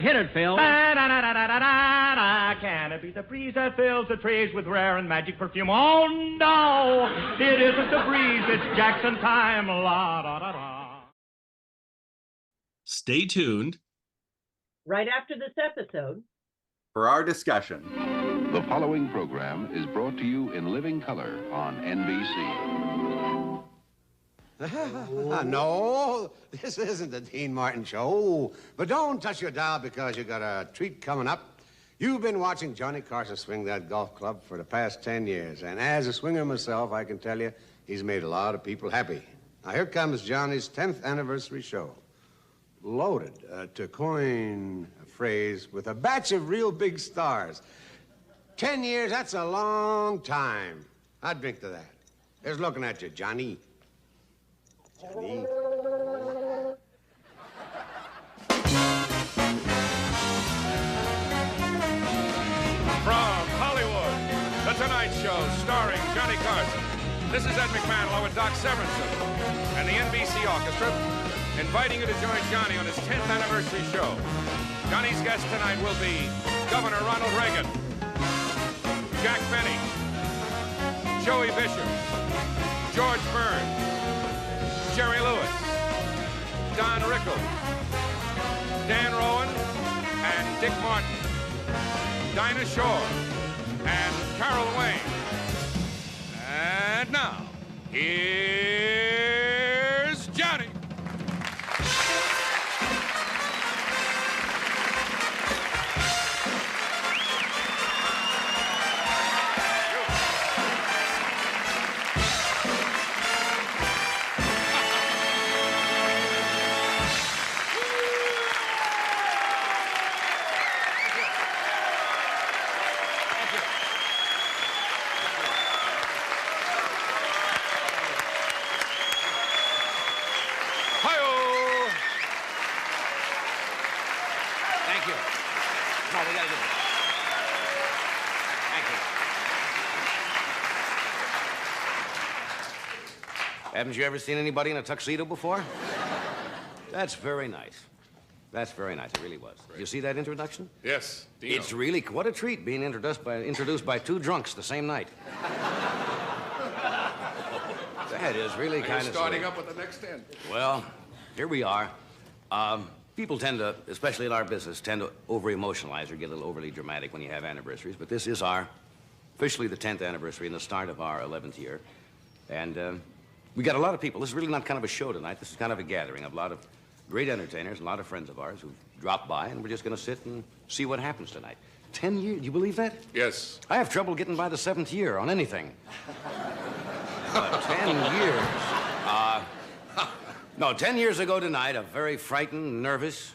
Hit it, Phil. Da-da-da-da-da-da-da. Can it be the breeze that fills the trees with rare and magic perfume? Oh, no, it isn't the breeze. It's Jackson time. La-da-da-da. Stay tuned. Right after this episode. For our discussion. The following program is brought to you in living color on NBC. No, this isn't the Dean Martin show. But don't touch your dial because you got a treat coming up. You've been watching Johnny Carson swing that golf club for the past 10 years. And as a swinger myself, I can tell you, he's made a lot of people happy. Now, here comes Johnny's 10th anniversary show. Loaded, to coin a phrase, with a batch of real big stars. 10 years, that's a long time. I'd drink to that. Here's looking at you, Johnny. Johnny. From Hollywood, The Tonight Show, starring Johnny Carson. This is Ed McMahon with Doc Severinsen and the NBC Orchestra, inviting you to join Johnny on his 10th anniversary show. Johnny's guests tonight will be Governor Ronald Reagan, Jack Benny, Joey Bishop, George Burns, Jerry Lewis, Don Rickles, Dan Rowan, and Dick Martin, Dinah Shore, and Carol Wayne. And now, here's Johnny. Haven't you ever seen anybody in a tuxedo before? That's very nice. That's very nice. It really was. Did you see that introduction? Yes, Dino. It's really what a treat being introduced by two drunks the same night. That is really kind of starting up with the next 10. Well, here we are. People tend to, especially in our business, tend to over-emotionalize or get a little overly dramatic when you have anniversaries. But this is officially the 10th anniversary and the start of our 11th year. And we got a lot of people. This is really not kind of a show tonight. This is kind of a gathering of a lot of great entertainers, a lot of friends of ours who've dropped by, and we're just going to sit and see what happens tonight. 10 years, do you believe that? Yes. I have trouble getting by the 7th year on anything. 10 years. No, 10 years ago tonight, a very frightened, nervous,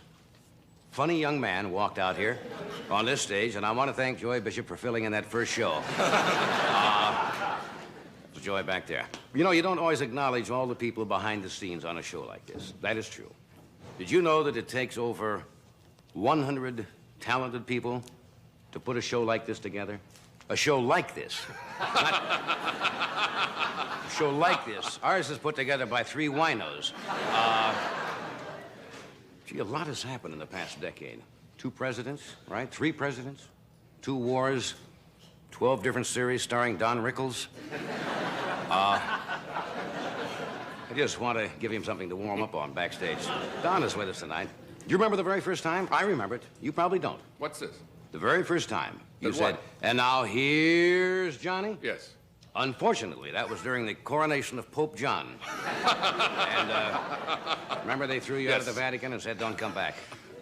funny young man walked out here on this stage, and I want to thank Joey Bishop for filling in that first show. Joey back there. You know, you don't always acknowledge all the people behind the scenes on a show like this. That is true. Did you know that it takes over 100 talented people to put a show like this together? A show like this. Not a show like this. Ours is put together by 3 winos. Gee, a lot has happened in the past decade. 2 presidents, right? 3 presidents, 2 wars, 12 different series starring Don Rickles. I just want to give him something to warm up on backstage. Don is with us tonight. Do you remember the very first time? I remember it. You probably don't. What's this? The very first time you said, what? and now here's Johnny? Yes. Unfortunately, that was during the coronation of Pope John. And remember they threw you out of the Vatican and said, don't come back.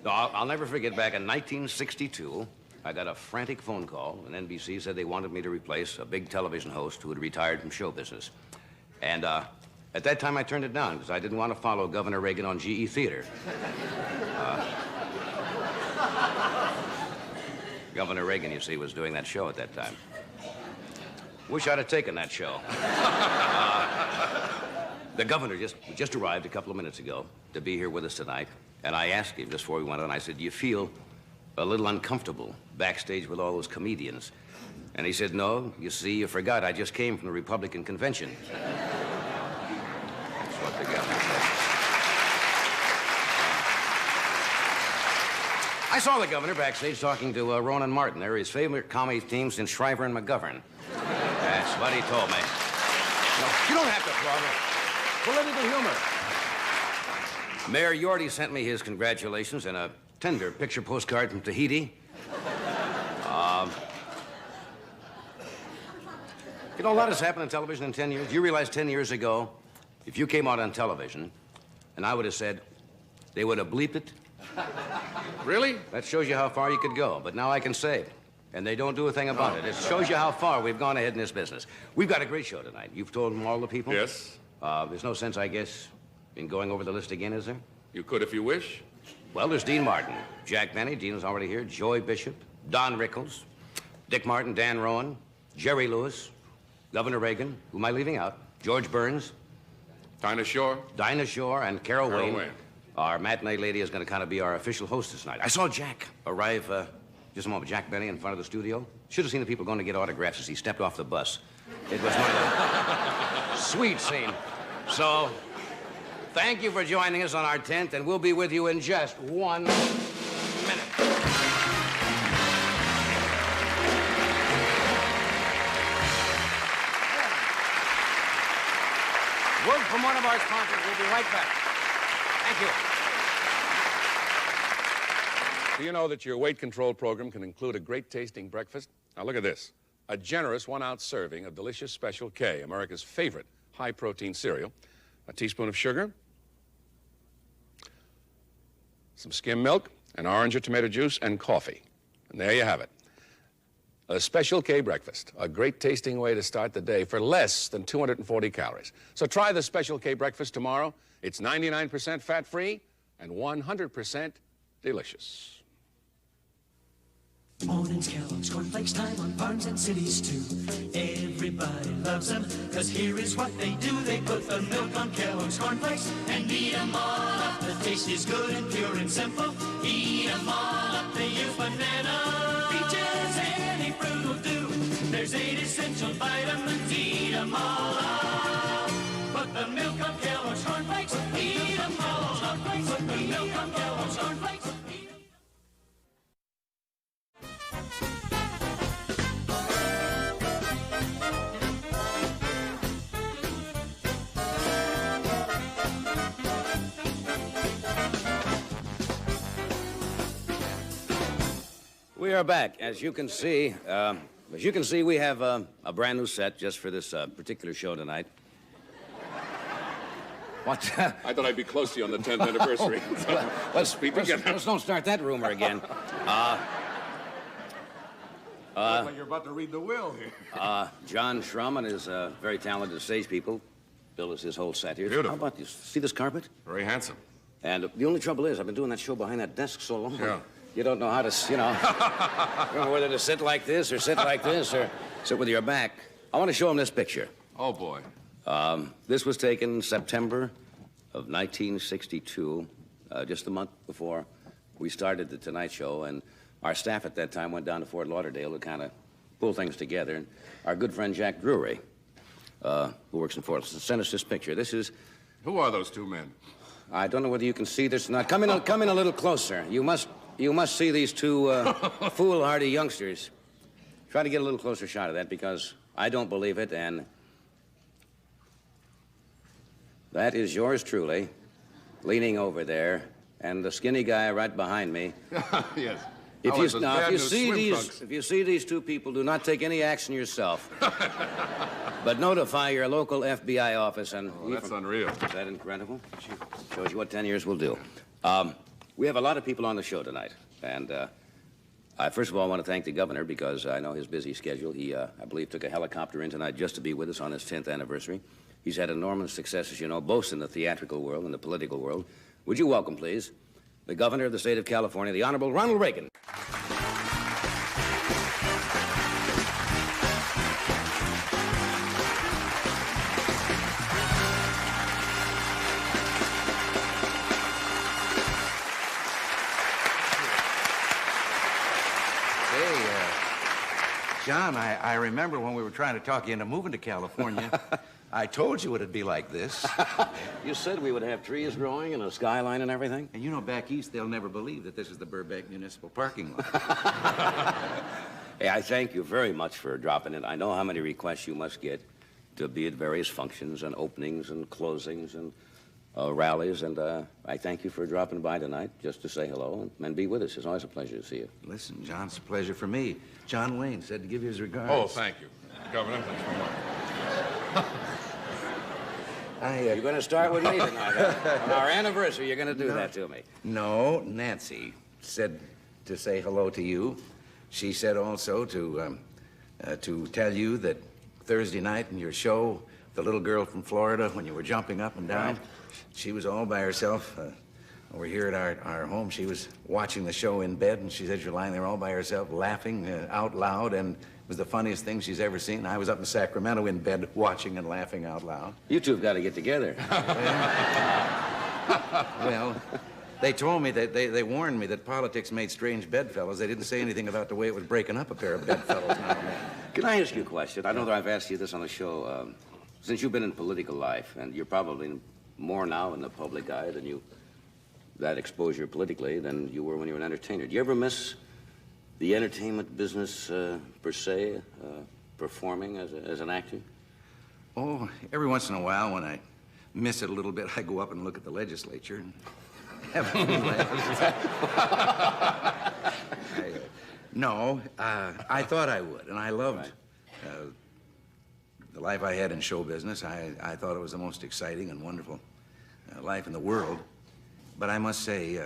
No, I'll never forget back in 1962, I got a frantic phone call, and NBC said they wanted me to replace a big television host who had retired from show business. And at that time, I turned it down because I didn't want to follow Governor Reagan on GE Theater. Governor Reagan, you see, was doing that show at that time. Wish I'd have taken that show. The governor just arrived a couple of minutes ago to be here with us tonight, and I asked him just before we went on, I said, do you feel a little uncomfortable backstage with all those comedians? And he said, no, you see, you forgot. I just came from the Republican convention. That's what the governor said. I saw the governor backstage talking to Rowan and Martin. They're his favorite comedy team since Shriver and McGovern. That's what he told me. No, you don't have to applaud it. Political humor. Mayor Yorty sent me his congratulations and a tender picture postcard from Tahiti. You know, a lot has happened in television in 10 years. You realize 10 years ago, if you came out on television, and I would have said, they would have bleeped it. Really? That shows you how far you could go. But now I can say it, and they don't do a thing about it. It shows you how far we've gone ahead in this business. We've got a great show tonight. You've told them all the people? Yes. There's no sense, I guess, in going over the list again, is there? You could if you wish. Well, there's Dean Martin, Jack Benny, Dean is already here, Joy Bishop, Don Rickles, Dick Martin, Dan Rowan, Jerry Lewis, Governor Reagan, who am I leaving out? George Burns. Dinah Shore. Dinah Shore and Carol Wayne. Our matinee lady is going to kind of be our official hostess tonight. I saw Jack arrive just a moment, Jack Benny in front of the studio. Should have seen the people going to get autographs as he stepped off the bus. It was one of the sweet scene. So, thank you for joining us on our 10th, and we'll be with you in just 1 minute. Word from one of our sponsors. We'll be right back. Thank you. Do you know that your weight control program can include a great tasting breakfast? Now look at this. A generous 1-ounce serving of delicious Special K, America's favorite high-protein cereal. A teaspoon of sugar, some skim milk, an orange or tomato juice, and coffee. And there you have it. A Special K breakfast, a great tasting way to start the day for less than 240 calories. So try the Special K breakfast tomorrow. It's 99% fat-free and 100% delicious. Mornings, Kellogg's Cornflakes time on farms and cities too. Everybody loves them, cause here is what they do. They put the milk on Kellogg's Cornflakes and eat them all up. The taste is good and pure and simple. Eat them all up. They use banana, peaches, any fruit will do. There's 8 essential vitamins. Eat them all up. Put the milk on Kellogg's Cornflakes. Eat them all up. Put the milk on Kellogg's Cornflakes. We are back. As you can see, we have a brand new set just for this particular show tonight. What? I thought I'd be close to you on the 10th anniversary. Let's don't start that rumor again. Like you're about to read the will here. John Schrum and his very talented stage people built us his whole set here. Beautiful. How about this? See this carpet? Very handsome. And the only trouble is, I've been doing that show behind that desk so long. Yeah. You don't know how to, you don't know whether to sit like this or sit like this or sit with your back. I want to show him this picture. Oh, boy. This was taken September of 1962, just a month before we started the Tonight Show, and our staff at that time went down to Fort Lauderdale to kind of pull things together. And our good friend Jack Drury, who works in Fort, sent us this picture. This is... Who are those two men? I don't know whether you can see this or not. Come in a little closer. You must see these two foolhardy youngsters. Try to get a little closer shot of that, because I don't believe it, and that is yours truly, leaning over there, and the skinny guy right behind me. Yes. If you see these two people, do not take any action yourself, but notify your local FBI office. And that's unreal. Is that incredible? Shows you what 10 years will do. We have a lot of people on the show tonight, and I first of all want to thank the governor, because I know his busy schedule. He, I believe, took a helicopter in tonight just to be with us on his 10th anniversary. He's had enormous success, as you know, both in the theatrical world and the political world. Would you welcome, please, the governor of the state of California, the Honorable Ronald Reagan. John, I remember when we were trying to talk you into moving to California. I told you it'd be like this. You said we would have trees growing and a skyline and everything? And you know, back east, they'll never believe that this is the Burbank Municipal Parking Lot. Hey, I thank you very much for dropping in. I know how many requests you must get to be at various functions and openings and closings and rallies, and I thank you for dropping by tonight just to say hello and be with us. It's always a pleasure to see you. Listen, John, it's a pleasure for me. John Wayne said to give you his regards. Oh, thank you, Governor. Thanks very much. You're going to start with me tonight, huh? On our anniversary, you're going to do that to me. No, Nancy said to say hello to you. She said also to tell you that Thursday night in your show, the little girl from Florida, when you were jumping up and down, she was all by herself. Over here at our home, she was watching the show in bed, and she said she was lying there all by herself, laughing out loud, and it was the funniest thing she's ever seen. I was up in Sacramento in bed watching and laughing out loud. You two have got to get together. Well, they told me that they warned me that politics made strange bedfellows. They didn't say anything about the way it was breaking up a pair of bedfellows now and then. Can I ask you a question? I know that I've asked you this on the show. Since you've been in political life, and you're probably more now in the public eye than that exposure politically than you were when you were an entertainer. Do you ever miss the entertainment business per se, performing as an actor? Oh, every once in a while when I miss it a little bit, I go up and look at the legislature and have a few laughs. No, I thought I would, and I loved the life I had in show business. I thought it was the most exciting and wonderful life in the world. But I must say,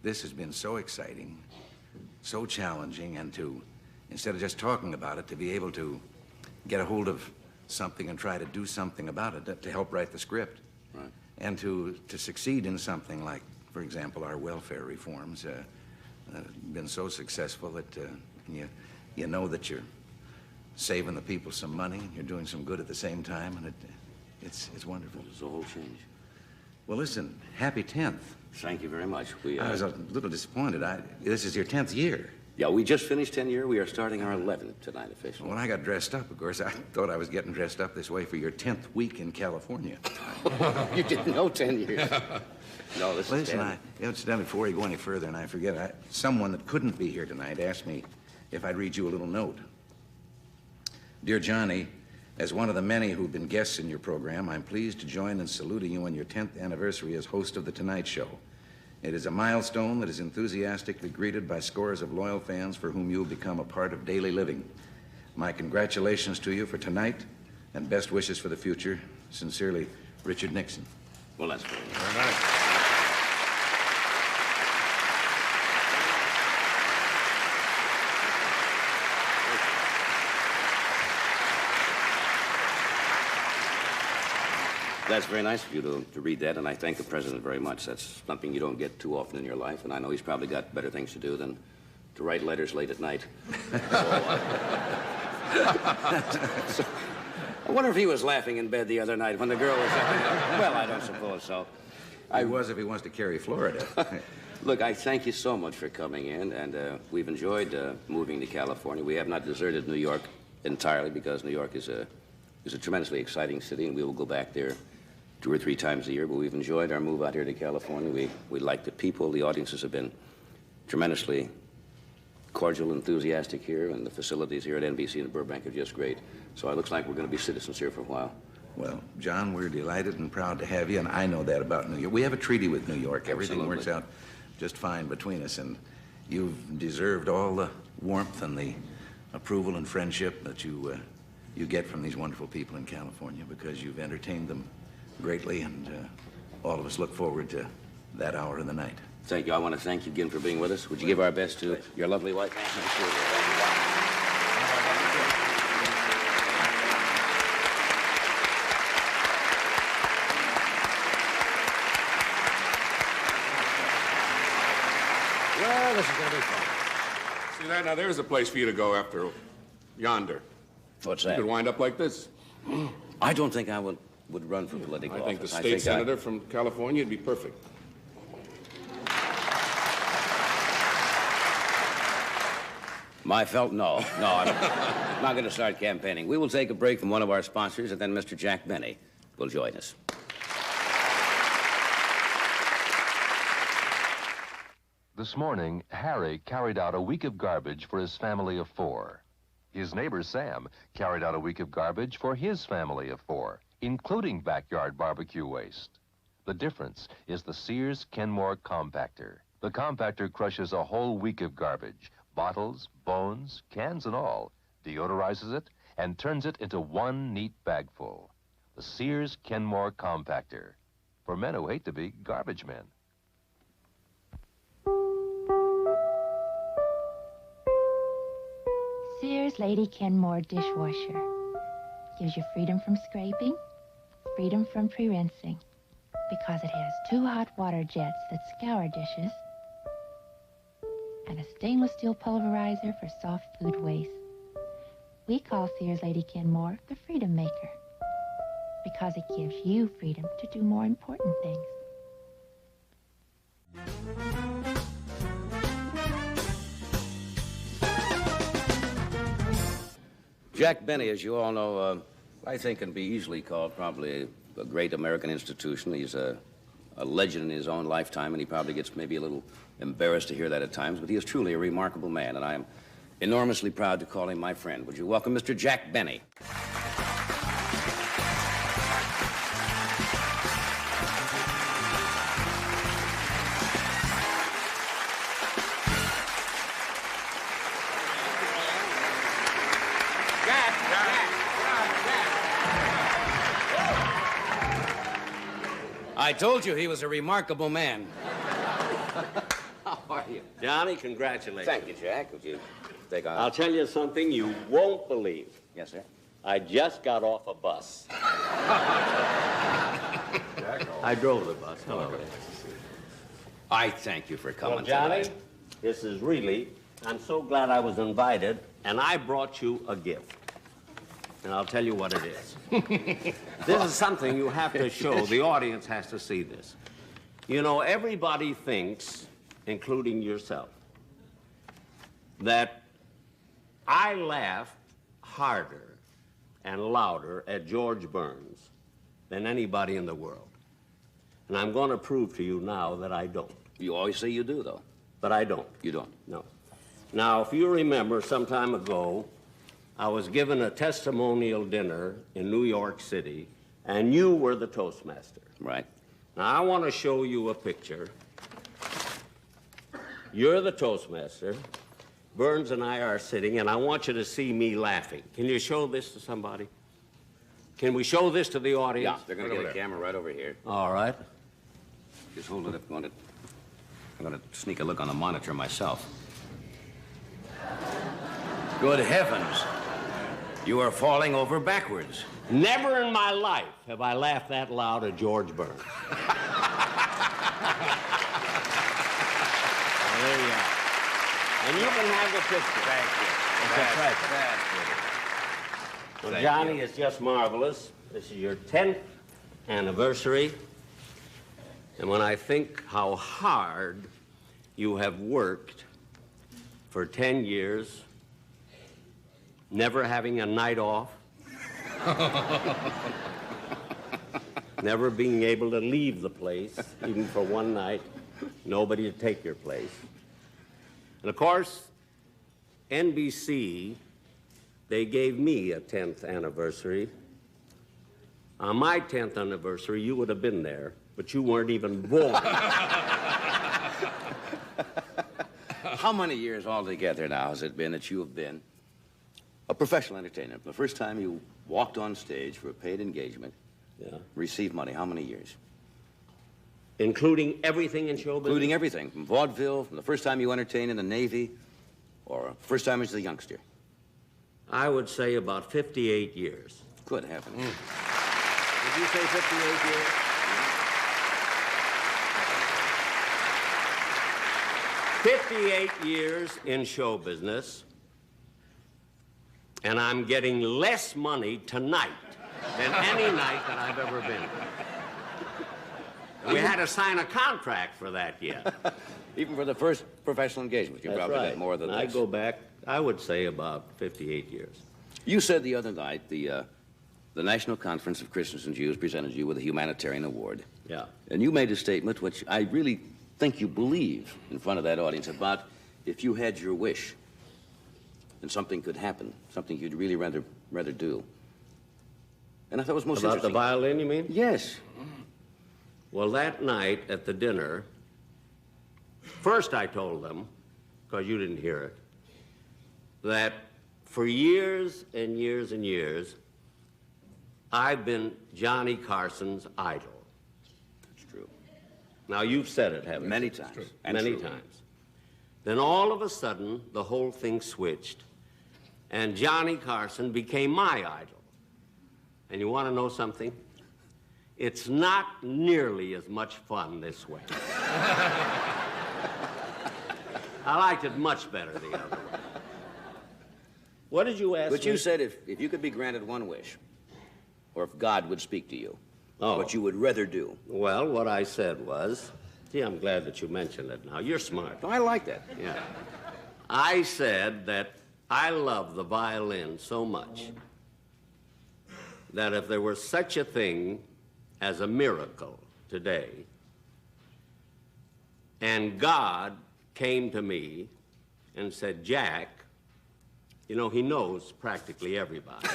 this has been so exciting, so challenging, and instead of just talking about it, to be able to get a hold of something and try to do something about it, to help write the script. Right. And to succeed in something like, for example, our welfare reforms, been so successful that you know that you're saving the people some money, and you're doing some good at the same time, and it's wonderful. It's a whole change. Well, listen, happy 10th. Thank you very much. I was a little disappointed. This is your 10th year. Yeah, we just finished 10 years. We are starting our 11th tonight officially. When I got dressed up, of course, I thought I was getting dressed up this way for your 10th week in California. You didn't know 10 years. No, this is 10. Listen, it's done before you go any further, and I forget. Someone that couldn't be here tonight asked me if I'd read you a little note. Dear Johnny, as one of the many who've been guests in your program, I'm pleased to join in saluting you on your 10th anniversary as host of The Tonight Show. It is a milestone that is enthusiastically greeted by scores of loyal fans for whom you'll become a part of daily living. My congratulations to you for tonight and best wishes for the future. Sincerely, Richard Nixon. Well, that's very nice. Very nice. That's very nice of you to read that, and I thank the president very much. That's something you don't get too often in your life, and I know he's probably got better things to do than to write letters late at night. So, I wonder if he was laughing in bed the other night when the girl was up. Well, I don't suppose so. I was if he wants to carry Florida. Look, I thank you so much for coming in, and we've enjoyed moving to California. We have not deserted New York entirely because New York is a tremendously exciting city, and we will go back there 2 or 3 times a year, but we've enjoyed our move out here to California. We like the people. The audiences have been tremendously cordial, enthusiastic here, and the facilities here at NBC and Burbank are just great. So it looks like we're going to be citizens here for a while. Well, John, we're delighted and proud to have you, and I know that about New York. We have a treaty with New York. Everything works out just fine between us, and you've deserved all the warmth and the approval and friendship that you get from these wonderful people in California, because you've entertained them greatly, and all of us look forward to that hour of the night. Thank you. I want to thank you again for being with us. Would you give our best to your lovely wife? Well, this is going to be fun. See that? Now, there's a place for you to go after yonder. What's You that? could wind up like this. I don't think I would run for political I think the office. state senator from California would be perfect. My felt? No, I'm not going to start campaigning. We will take a break from one of our sponsors, and then Mr. Jack Benny will join us. This morning, Harry carried out a week of garbage for his family of 4. His neighbor Sam carried out a week of garbage for his family of 4, including backyard barbecue waste. The difference is the Sears Kenmore Compactor. The compactor crushes a whole week of garbage, bottles, bones, cans and all, deodorizes it, and turns it into one neat bagful. The Sears Kenmore Compactor, for men who hate to be garbage men. Sears Lady Kenmore dishwasher gives you freedom from scraping, freedom from pre-rinsing, because it has 2 hot water jets that scour dishes and a stainless steel pulverizer for soft food waste. We call Sears Lady Kenmore the Freedom Maker because it gives you freedom to do more important things. Jack Benny, as you all know, I think can be easily called probably a great American institution. He's a legend in his own lifetime, and he probably gets maybe a little embarrassed to hear that at times, but he is truly a remarkable man, and I am enormously proud to call him my friend. Would you welcome Mr. Jack Benny? I told you he was a remarkable man. How are you? Johnny, congratulations. Thank you, Jack. Would you take on? I'll tell you something you won't believe. Yes, sir. I just got off a bus. I drove the bus. Hello. I thank you for coming Well, Johnny, tonight. this is really, I'm so glad I was invited, and I brought you a gift. And I'll tell you what it is. This is something you have to show. The audience has to see this. You know, everybody thinks, including yourself, that I laughed harder and louder at George Burns than anybody in the world. And I'm going to prove to you now that I don't. You always say you do, though. But I don't. You don't? No. Now, if you remember, some time ago, I was given a testimonial dinner in New York City, and you were the Toastmaster. Right. Now, I want to show you a picture. You're the Toastmaster. Burns and I are sitting, and I want you to see me laughing. Can you show this to somebody? Can we show this to the audience? Yeah, they're going to get a camera right over here. All right. Just hold it up. I'm going to sneak a look on the monitor myself. Good heavens. You are falling over backwards. Never in my life have I laughed that loud at George Burns. Well, there you are. And you can have the picture. Thank you. Well, Johnny, it's just marvelous. This is your 10th anniversary. And when I think how hard you have worked for 10 years, never having a night off, never being able to leave the place, even for one night, nobody to take your place. And of course, NBC, they gave me a 10th anniversary. On my 10th anniversary, you would have been there, but you weren't even born. How many years altogether now has it been that you have been a professional entertainer? The first time you walked on stage for a paid engagement, received money, how many years? Including everything in show business? Including everything, from vaudeville, from the first time you entertained in the Navy, or first time as a youngster? I would say about 58 years. Good heavens. Did you say 58 years? 58 years in show business, and I'm getting less money tonight than any night that I've ever been. We had to sign a contract for that yet. Even for the first professional engagement, you That's probably right. got more than I this. go back I would say about 58 years. You said the other night the National Conference of Christians and Jews presented you with a humanitarian award. Yeah. And you made a statement which I really think you believe in front of that audience about if you had your wish and something could happen, something you'd really rather do. And I thought it was most About interesting. the violin, you mean? Yes. Well, that night at the dinner, first I told them, because you didn't hear it, that for years and years and years, I've been Johnny Carson's idol. That's true. Now, you've said it, haven't you? Many times. Many times. Then all of a sudden, the whole thing switched, and Johnny Carson became my idol. And you want to know something? It's not nearly as much fun this way. I liked it much better the other way. What did you ask But me? you said if you could be granted one wish, or if God would speak to you, Oh. what you would rather do. Well, what I said was, gee, I'm glad that you mentioned it now. You're smart. I like that. Yeah. I said that I love the violin so much that if there were such a thing as a miracle today, and God came to me and said, Jack, you know, he knows practically everybody.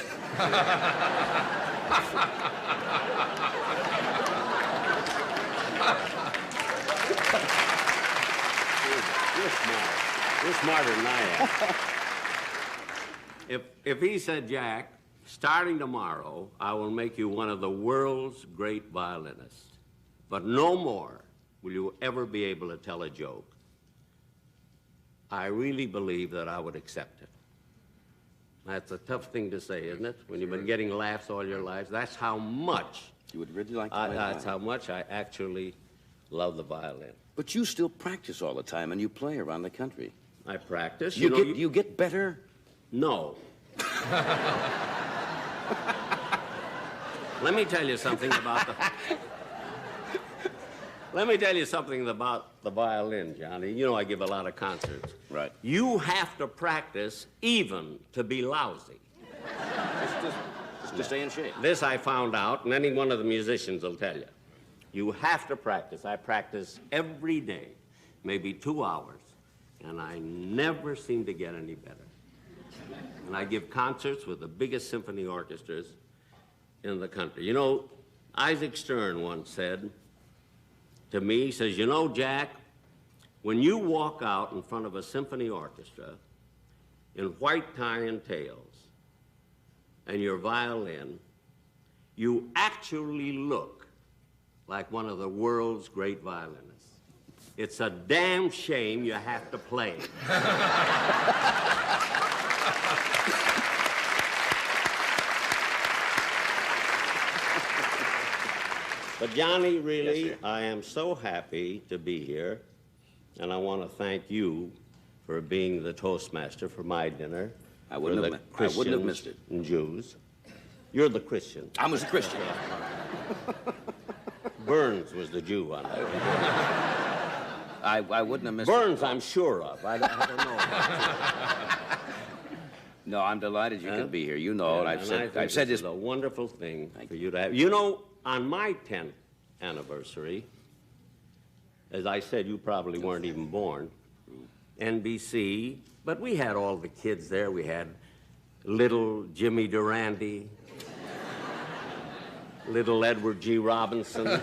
You're smart. You're smarter than I am. If he said, Jack, starting tomorrow, I will make you one of the world's great violinists, but no more will you ever be able to tell a joke, I really believe that I would accept it. That's a tough thing to say, isn't it? When you've been getting laughs all your lives. That's how much. You would really like to play the That's violin. how much I actually love the violin. But you still practice all the time, and you play around the country. I practice. You get better? No. Let me tell you something about the... Let me tell you something about the violin, Johnny. You know I give a lot of concerts. Right. You have to practice even to be lousy. Just to stay in shape. This I found out, and any one of the musicians will tell you. You have to practice. I practice every day, maybe 2 hours, and I never seem to get any better. And I give concerts with the biggest symphony orchestras in the country. You know, Isaac Stern once said to me, he says, you know, Jack, when you walk out in front of a symphony orchestra in white tie and tails and your violin, you actually look like one of the world's great violinists. It's a damn shame you have to play. But Johnny, really, Yes, sir. I am so happy to be here, and I want to thank you for being the Toastmaster for my dinner. I wouldn't for have the mi- I wouldn't have missed it. And Jews. You're the Christian. I was a Christian. Burns was the Jew on that. I wouldn't have missed Burns, it. I'm sure of. I don't know. No, I'm delighted you could be here. You know, and I I've think said this this. is a wonderful thing for you to have. You know, on my 10th anniversary, as I said, you probably weren't even born, NBC, but we had all the kids there. We had little Jimmy Durante, little Edward G. Robinson,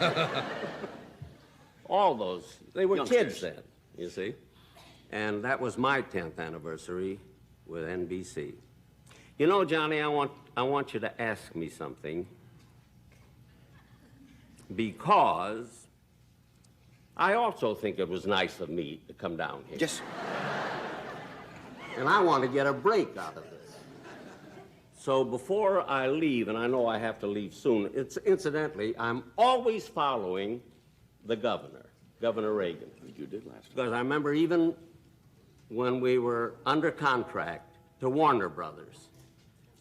all those. They were kids then, you see. And that was my 10th anniversary with NBC. You know, Johnny, I want you to ask me something, because I also think it was nice of me to come down here. Just. And I want to get a break out of this. So before I leave, and I know I have to leave soon, incidentally, I'm always following the governor, Governor Reagan. You did last time. Because I remember even when we were under contract to Warner Brothers.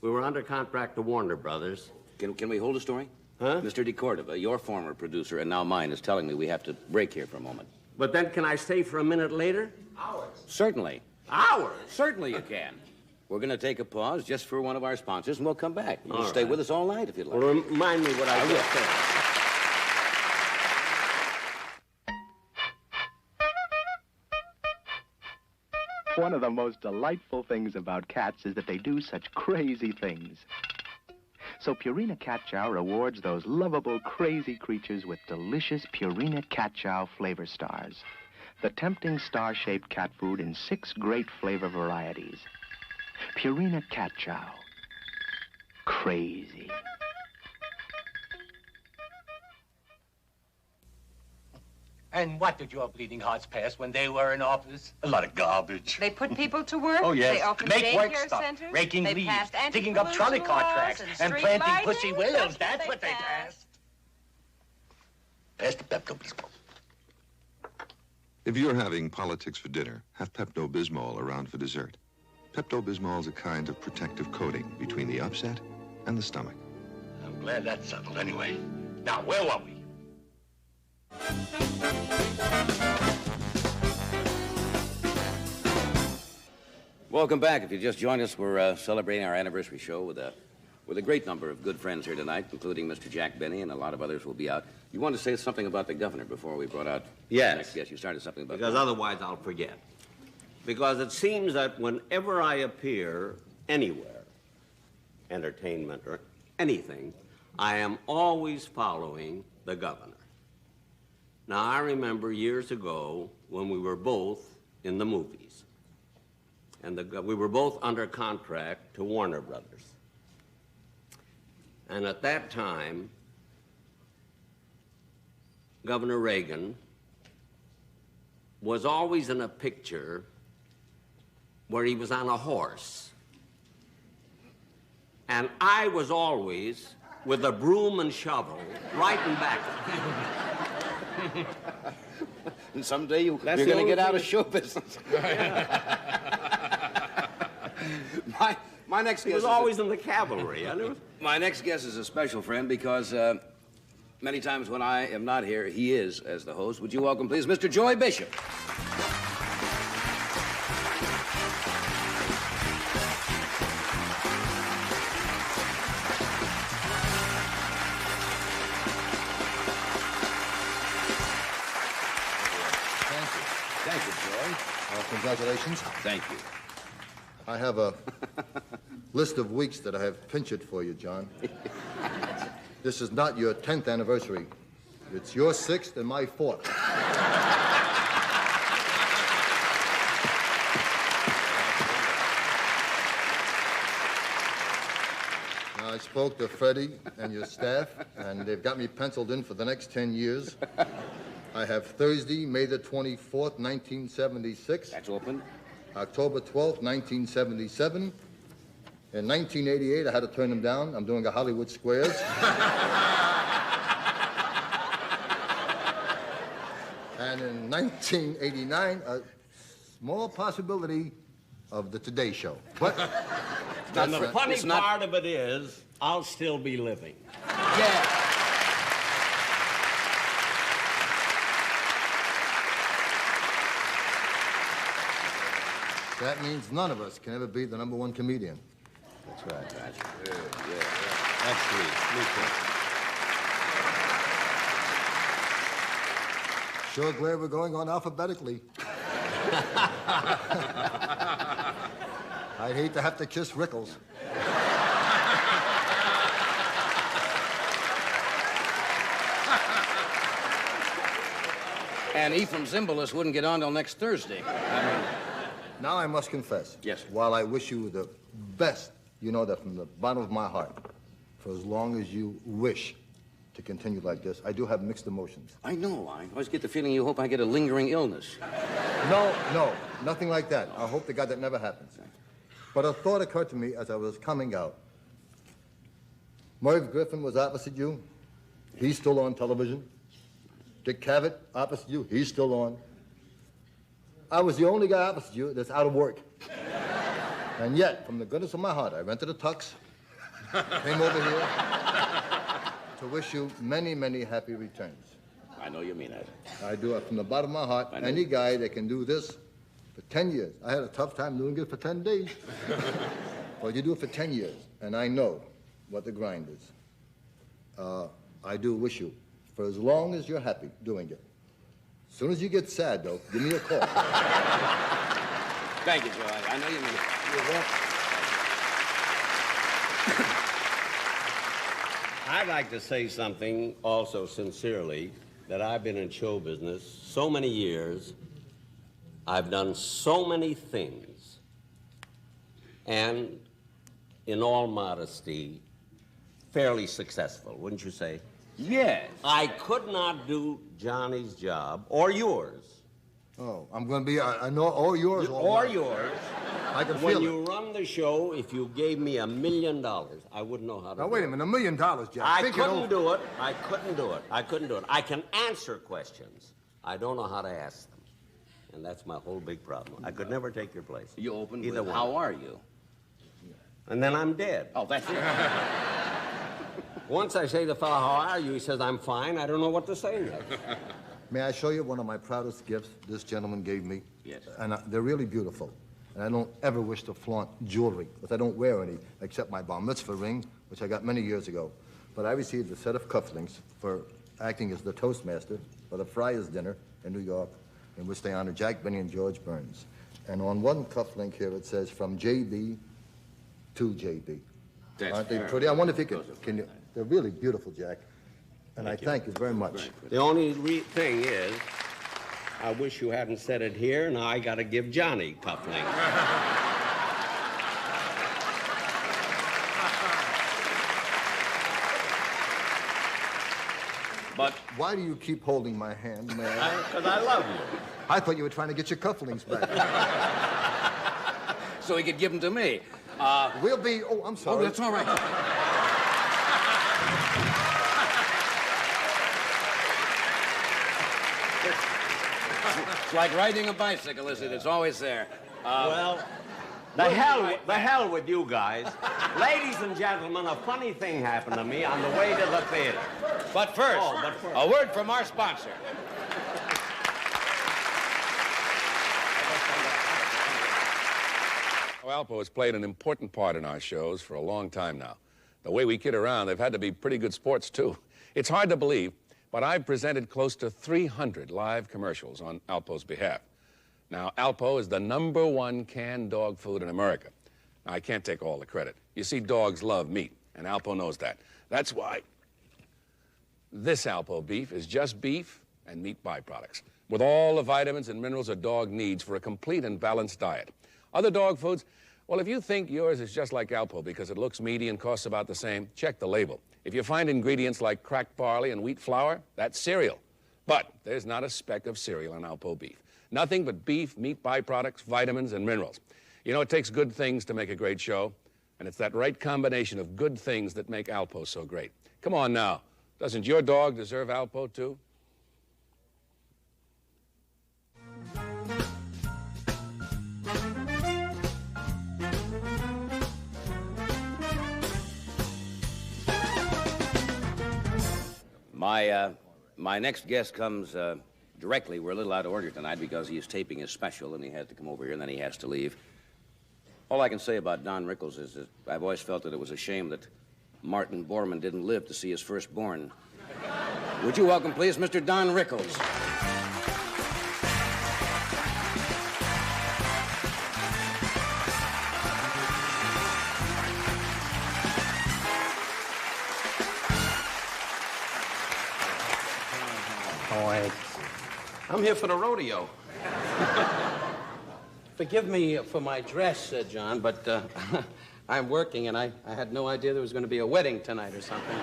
We were under contract to Warner Brothers. Can we hold a story? Huh? Mr. DeCordova, your former producer and now mine, is telling me we have to break here for a moment. But then can I stay for a minute later? Certainly. Hours? Certainly you can. We're going to take a pause just for one of our sponsors, and we'll come back. You can All stay right. with us all night if you'd like. Well, remind me what I will. just said. One of the most delightful things about cats is that they do such crazy things. So Purina Cat Chow rewards those lovable, crazy creatures with delicious Purina Cat Chow flavor stars. The tempting star-shaped cat food in 6 great flavor varieties. Purina Cat Chow. Crazy. And what did your bleeding hearts pass when they were in office? A lot of garbage. They put people to work. Oh, yes. They opened Make work daycare stuff, centers. raking They leaves, passed digging up trolley anti-pollution car laws tracks, and street planting lighting. pussy willows. That's what they passed. Pass the Pepto-Bismol. If you're having politics for dinner, have Pepto-Bismol around for dessert. Pepto-Bismol is a kind of protective coating between the upset and the stomach. I'm glad that's settled anyway. Now, where were we? Welcome back. If you just joined us, we're celebrating our anniversary show with a great number of good friends here tonight, including Mr. Jack Benny, and a lot of others will be out. You want to say something about the governor before we brought out Yes. the next guest? You started something about Because otherwise I'll forget. Because it seems that whenever I appear anywhere, entertainment or anything, I am always following the governor. Now, I remember years ago when we were both in the movies, and we were both under contract to Warner Brothers. And at that time, Governor Reagan was always in a picture where he was on a horse. And I was always with a broom and shovel right in back of him. And someday you're going to get out of show business. My next guest He was always in the cavalry. My next guest is a special friend because many times when I am not here, he is as the host. Would you welcome, please, Mr. Joy Bishop? Thank you, Joy. Congratulations. Thank you. I have a list of weeks that I have pictured for you, John. This is not your 10th anniversary. It's your 6th and my 4th. Now, I spoke to Freddie and your staff, and they've got me penciled in for the next 10 years. I have Thursday, May the 24th, 1976. That's open. October 12th, 1977. In 1988, I had to turn them down. I'm doing a Hollywood Squares. And in 1989, a small possibility of the Today Show. But And the funny part of it is, I'll still be living. Yeah. that means none of us can ever be the #1 comedian. That's right. That's good. Yeah. That's sweet. Me too. Sure glad we're going on alphabetically. I'd hate to have to kiss Rickles. And Ephraim Zimbalist wouldn't get on till next Thursday. Now I must confess. Yes. While I wish you the best, you know that from the bottom of my heart, for as long as you wish to continue like this, I do have mixed emotions. I know. I always get the feeling you hope I get a lingering illness. No, nothing like that. I hope to God that never happens. But a thought occurred to me as I was coming out. Merv Griffin was opposite you. He's still on television. Dick Cavett, opposite you. He's still on. I was the only guy opposite you that's out of work. And yet, from the goodness of my heart, I rented a tux, came over here to wish you many, many happy returns. I know you mean that. I do it from the bottom of my heart. Any guy that can do this For 10 years. I had a tough time doing it for 10 days. Well, you do it for 10 years, and I know what the grind is. I do wish you, for as long as you're happy doing it. As soon as you get sad, though, give me a call. Thank you, Joe. I know you mean it. You're welcome. I'd like to say something also sincerely, that I've been in show business so many years. I've done so many things, and in all modesty, fairly successful, wouldn't you say? Yes. I could not do Johnny's job, or yours. Oh, I'm going to be, or yours. Or yours. I can When feel you it. run the show, if you gave me $1 million, I wouldn't know how to Now, do wait it. a minute, $1 million, Jack. I Think it couldn't over. do it. I couldn't do it. I couldn't do it. I can answer questions. I don't know how to ask them. And that's my whole big problem. I could never take your place. You opened Either with, one. how are you? And then I'm dead. Oh, that's it. Once I say to the fellow, how are you? He says, I'm fine. I don't know what to say next. May I show you one of my proudest gifts this gentleman gave me? Yes. And they're really beautiful. And I don't ever wish to flaunt jewelry, because I don't wear any, except my bar mitzvah ring, which I got many years ago. But I received a set of cufflinks for acting as the Toastmaster for the Friars Dinner in New York, in which they honor Jack Benny and George Burns. And on one cufflink here, it says, from JB to JB. That's Aren't they very pretty? I wonder if you Those are can you, very nice. they're really beautiful, Jack. And I thank you very much. The only thing is, I wish you hadn't said it here. Now I got to give Johnny cufflinks. But why do you keep holding my hand, man? Because I love you. I thought you were trying to get your cufflinks back. so he could give them to me. We'll be, oh, I'm sorry. Oh, that's all right. It's like riding a bicycle, isn't it? It's always there. Well, the hell with you guys. Ladies and gentlemen, a funny thing happened to me on the way to the theater. But first, a word from our sponsor. Alpo has played an important part in our shows for a long time now. The way we kid around, they've had to be pretty good sports, too. It's hard to believe, but I've presented close to 300 live commercials on Alpo's behalf. Now, Alpo is the #1 canned dog food in America. Now, I can't take all the credit. You see, dogs love meat, and Alpo knows that. That's why this Alpo beef is just beef and meat byproducts, with all the vitamins and minerals a dog needs for a complete and balanced diet. Other dog foods, well, if you think yours is just like Alpo because it looks meaty and costs about the same, check the label. If you find ingredients like cracked barley and wheat flour, that's cereal. But there's not a speck of cereal in Alpo beef. Nothing but beef, meat byproducts, vitamins, and minerals. You know, it takes good things to make a great show, and it's that right combination of good things that make Alpo so great. Come on now. Doesn't your dog deserve Alpo, too? My next guest comes directly. We're a little out of order tonight because he is taping his special and he has to come over here and then he has to leave. All I can say about Don Rickles is that I've always felt that it was a shame that Martin Borman didn't live to see his firstborn. Would you welcome, please, Mr. Don Rickles? I'm here for the rodeo. Forgive me for my dress, John, but I'm working, and I had no idea there was going to be a wedding tonight or something.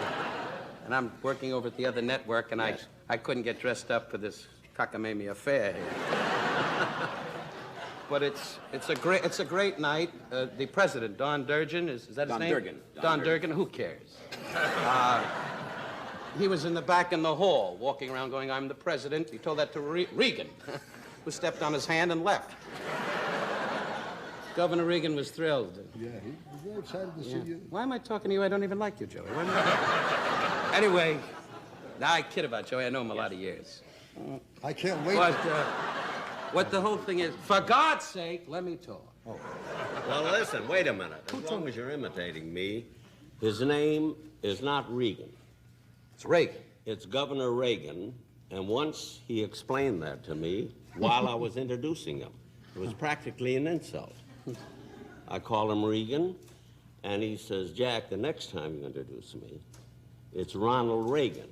And I'm working over at the other network, and I couldn't get dressed up for this cockamamie affair here. But it's a great night. The president, Don Durgan, is that his Don name? Durgan. Don Durgan. Who cares? He was in the back in the hall, walking around going, I'm the president. He told that to Reagan, who stepped on his hand and left. Governor Reagan was thrilled. Yeah, he was very excited to see you. Why am I talking to you? I don't even like you, Joey. Anyway, now I kid about Joey. I know him a lot of years. I can't wait. But What the whole thing is, for God's sake, let me talk. Oh. Well, listen, wait a minute. As long as you're imitating me, his name is not Reagan. It's Reagan. It's Governor Reagan, and once he explained that to me while I was introducing him. It was practically an insult. I call him Reagan, and he says, Jack, the next time you introduce me, it's Ronald Reagan.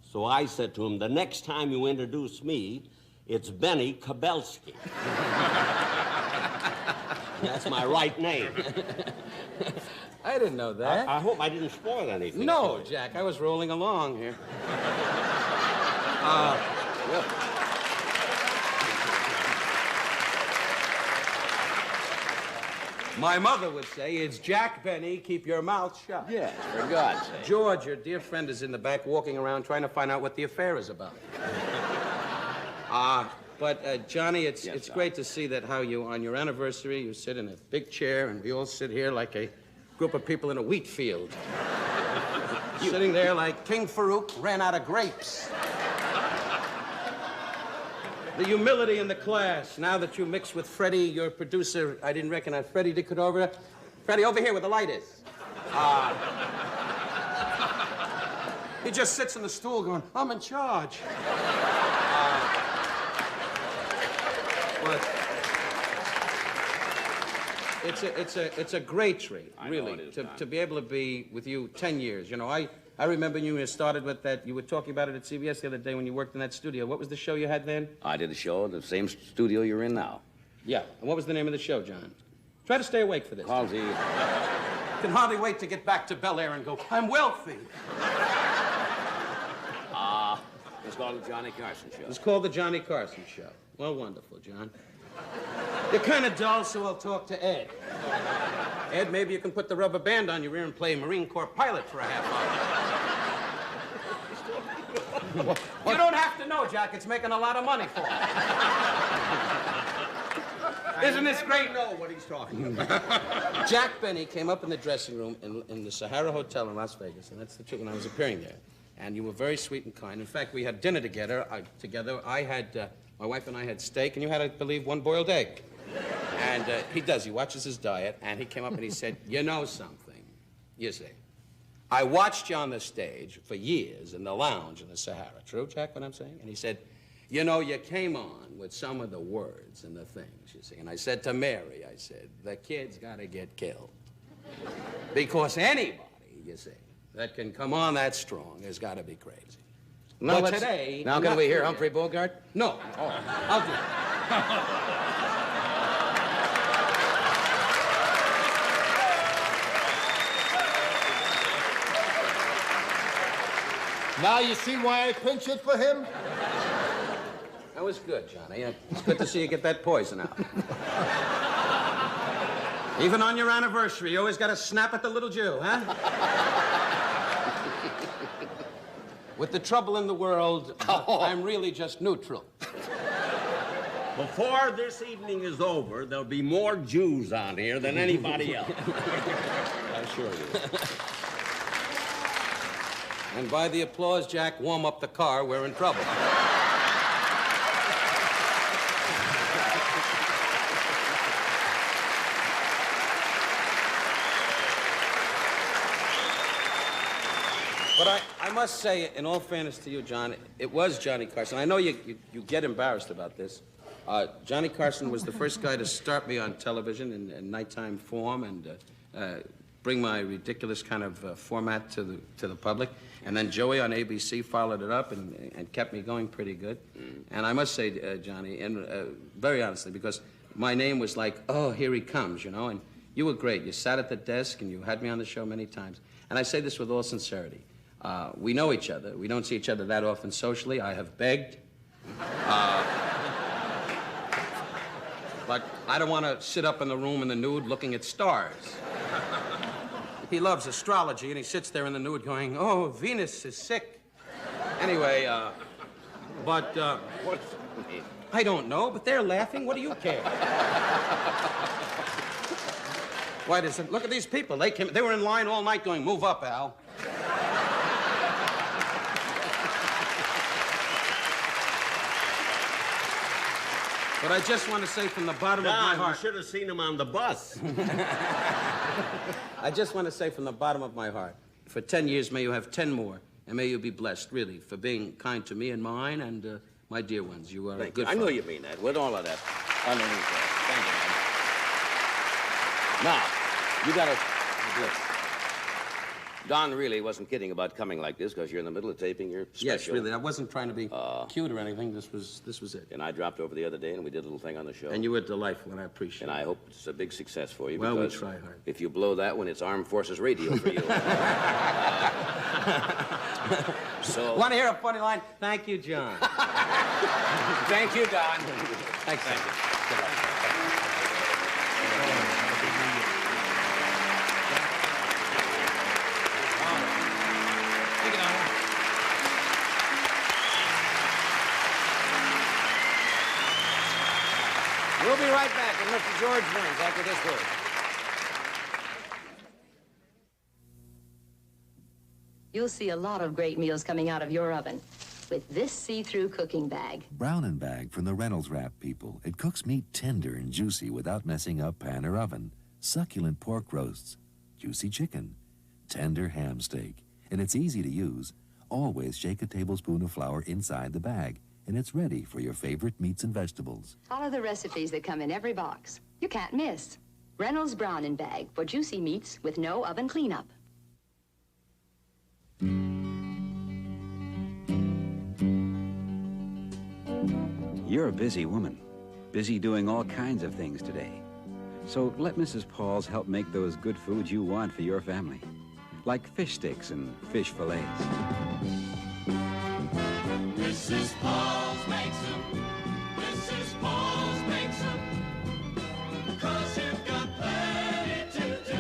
So I said to him, the next time you introduce me, it's Benny Kabelski. That's my right name. I didn't know that. I hope I didn't spoil anything. No, Jack, I was rolling along here. My mother would say, it's Jack Benny, keep your mouth shut. Yes, for God's sake. George, your dear friend, is in the back walking around trying to find out what the affair is about. But Johnny, it's great to see that how you, on your anniversary, you sit in a big chair and we all sit here like a group of people in a wheat field. Sitting there like King Farouk ran out of grapes. The humility in the class, now that you mix with Freddie, your producer, I didn't recognize Freddie Dicadora. Freddie, over here where the light is. He just sits in the stool going, I'm in charge. But it's a great treat, really, to be able to be with you 10 years. You know, I remember you started with that, you were talking about it at CBS the other day when you worked in that studio. What was the show you had then? I did a show at the same studio you're in now. Yeah, and what was the name of the show, John? Try to stay awake for this. Halsey. Can hardly wait to get back to Bel Air and go, I'm wealthy. It's called the Johnny Carson Show. It's called the Johnny Carson Show. Well, wonderful, John. You're kind of dull, so I'll talk to Ed. Ed, maybe you can put the rubber band on your ear and play Marine Corps pilot for a half hour. You don't have to know, Jack. It's making a lot of money for you. Isn't this great? I know what he's talking about. Jack Benny came up in the dressing room in the Sahara Hotel in Las Vegas, and that's the truth, when I was appearing there. And you were very sweet and kind. In fact, we had dinner together. I had, my wife and I had steak, and you had, I believe, one boiled egg. And he watches his diet, and he came up and he said, you know something, you see, I watched you on the stage for years in the lounge in the Sahara. True, Jack, what I'm saying? And he said, you know, you came on with some of the words and the things, you see. And I said to Mary, I said, the kid's got to get killed. Because anybody, you see, that can come on that strong has got to be crazy. Now But today... Now can we hear Humphrey Bogart? No. Oh, I'll do it. Now you see why I pinch it for him? That was good, Johnny. It's good to see you get that poison out. Even on your anniversary, you always got to snap at the little Jew, huh? With the trouble in the world, I'm really just neutral. Before this evening is over, there'll be more Jews on here than anybody else. I assure you. And by the applause, Jack, warm up the car. We're in trouble. But I must say, in all fairness to you, John, it was Johnny Carson. I know you get embarrassed about this. Johnny Carson was the first guy to start me on television in nighttime form and bring my ridiculous kind of format to the public. And then Joey on ABC followed it up and kept me going pretty good. And I must say, Johnny, and very honestly, because my name was like, oh, here he comes, you know, and you were great. You sat at the desk and you had me on the show many times. And I say this with all sincerity. We know each other. We don't see each other that often socially. I have begged. But I don't want to sit up in the room in the nude looking at stars. He loves astrology, and he sits there in the nude going, oh, Venus is sick. Anyway, but, I don't know, but they're laughing. What do you care? Why does it? Look at these people. They were in line all night going, move up, Al. But I just want to say from the bottom of my heart... you should have seen him on the bus. I just want to say from the bottom of my heart, for 10 years, may you have 10 more, and may you be blessed, really, for being kind to me and mine and my dear ones. You are a good I father. know you mean that, with all of that underneath there. Thank you, man. Now, you gotta... Don really wasn't kidding about coming like this because you're in the middle of taping your special. Yes, really. I wasn't trying to be cute or anything. This was it. And I dropped over the other day and we did a little thing on the show. And you were delightful, and I appreciate it. And I hope it's a big success for you. Well, we because try hard. If you blow that one, it's Armed Forces Radio for you. So... Want to hear a funny line? Thank you, John. Thank you, Don. Thanks. Thank you. Good luck. We'll be right back with Mr. George Burns after this word. You'll see a lot of great meals coming out of your oven with this see-through cooking bag. Brown and Bag from the Reynolds Wrap people. It cooks meat tender and juicy without messing up pan or oven. Succulent pork roasts, juicy chicken, tender ham steak. And it's easy to use. Always shake a tablespoon of flour inside the bag, and it's ready for your favorite meats and vegetables. Follow the recipes that come in every box. You can't miss. Reynolds Brown and Bag for juicy meats with no oven cleanup. You're a busy woman, busy doing all kinds of things today. So let Mrs. Pauls help make those good foods you want for your family, like fish sticks and fish fillets. Mrs. Pauls makes them. Mrs. Pauls makes them. 'Cause you've got plenty to do.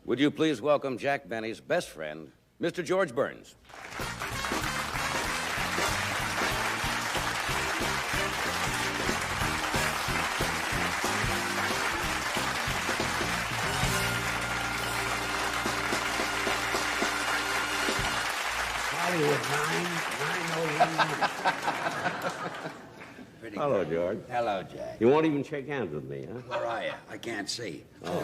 Would you please welcome Jack Benny's best friend, Mr. George Burns. Hollywood 901. Hello, George. Hello, Jack. You won't even shake hands with me, huh? Where are you? I can't see. Oh.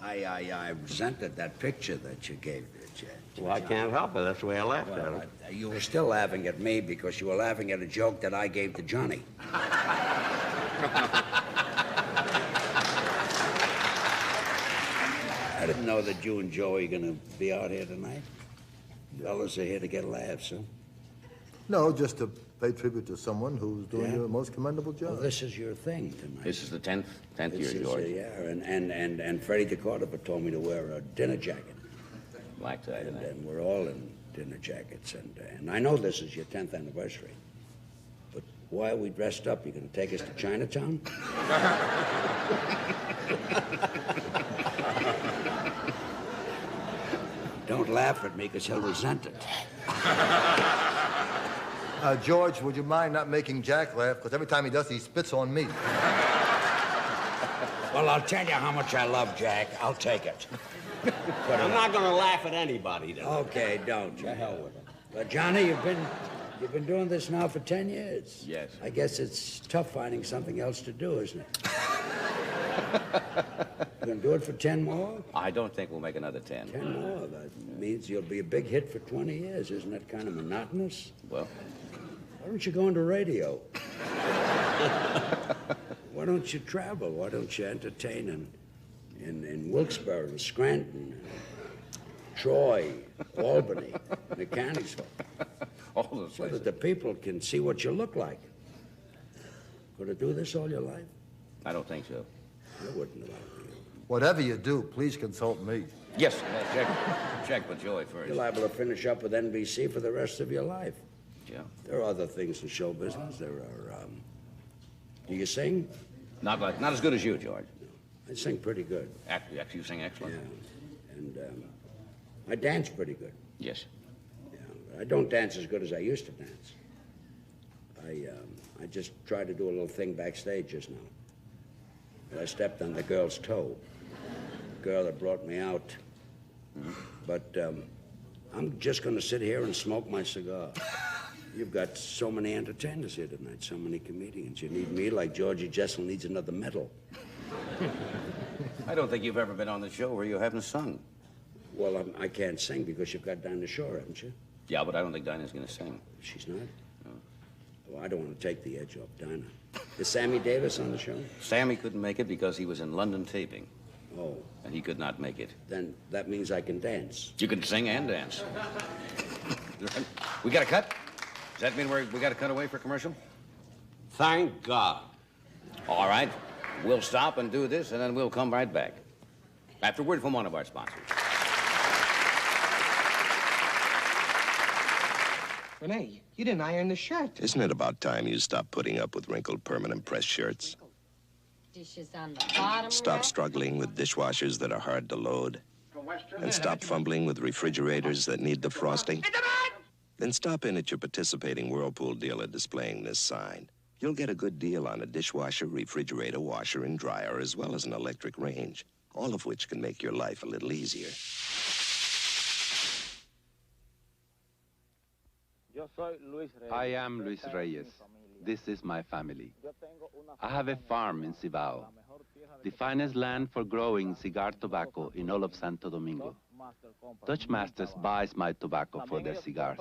I resented that picture that you gave me, Jack. Well, I can't help it. That's the way I laughed at it. You were still laughing at me because you were laughing at a joke that I gave to Johnny. I didn't know that you and Joe are going to be out here tonight. Fellas are here to get laughs, huh? No, just to pay tribute to someone who's doing Yeah. the most commendable job. Well, this is your thing tonight. This is the 10th year, This is, George. yeah, and Freddie DeCordova told me to wear a dinner jacket. Black tie tonight. And we're all in dinner jackets. And I know this is your 10th anniversary. But why are we dressed up? You going to take us to Chinatown? Don't laugh at me, because he'll resent it. George, would you mind not making Jack laugh? Because every time he does, he spits on me. Well, I'll tell you how much I love Jack. I'll take it. I'm not going to laugh at anybody, though. Okay, don't. To hell with it. But, Johnny, you've been doing this now for 10 years. Yes. I guess it's tough finding something else to do, isn't it? You gonna do it for 10 more? I don't think we'll make another 10. 10 more? That means you'll be a big hit for 20 years. Isn't that kind of monotonous? Well, why don't you go into radio? Why don't you travel? Why don't you entertain in Wilkes-Barre, Scranton, Troy, Albany, Mechanicsville? All those so that the people can see what you look like. Going to do this all your life? I don't think so. I wouldn't have. Whatever you do, please consult me. Yes, check with Joey first. You're liable to finish up with NBC for the rest of your life. Yeah. There are other things in show business. There are, do you sing? Not as good as you, George. I sing pretty good. Actually, you sing excellent. Yeah. And I dance pretty good. Yes. Yeah. But I don't dance as good as I used to dance. I just tried to do a little thing backstage just now. I stepped on the girl's toe. The girl that brought me out. But I'm just going to sit here and smoke my cigar. You've got so many entertainers here tonight, so many comedians. You need me like Georgie Jessel needs another medal. I don't think you've ever been on the show where you haven't sung. Well, I can't sing because you've got Dinah Shore, haven't you? Yeah, but I don't think Dinah's going to sing. She's not? No. Well, I don't want to take the edge off Dinah. Is Sammy Davis on the show? Sammy couldn't make it because he was in London taping. Oh. And he could not make it. Then that means I can dance. You can sing and dance. We got a cut? Does that mean we got to cut away for commercial? Thank God. All right. We'll stop and do this, and then we'll come right back. After word from one of our sponsors. Renee, you didn't iron the shirt. Isn't it about time you stop putting up with wrinkled permanent press shirts? Dishes on the bottom. Stop struggling with dishwashers that are hard to load. And stop fumbling with refrigerators that need the frosting. Then stop in at your participating Whirlpool dealer displaying this sign. You'll get a good deal on a dishwasher, refrigerator, washer, and dryer, as well as an electric range, all of which can make your life a little easier. I am Luis Reyes. This is my family. I have a farm in Cibao, the finest land for growing cigar tobacco in all of Santo Domingo. Dutch masters buys my tobacco for their cigars.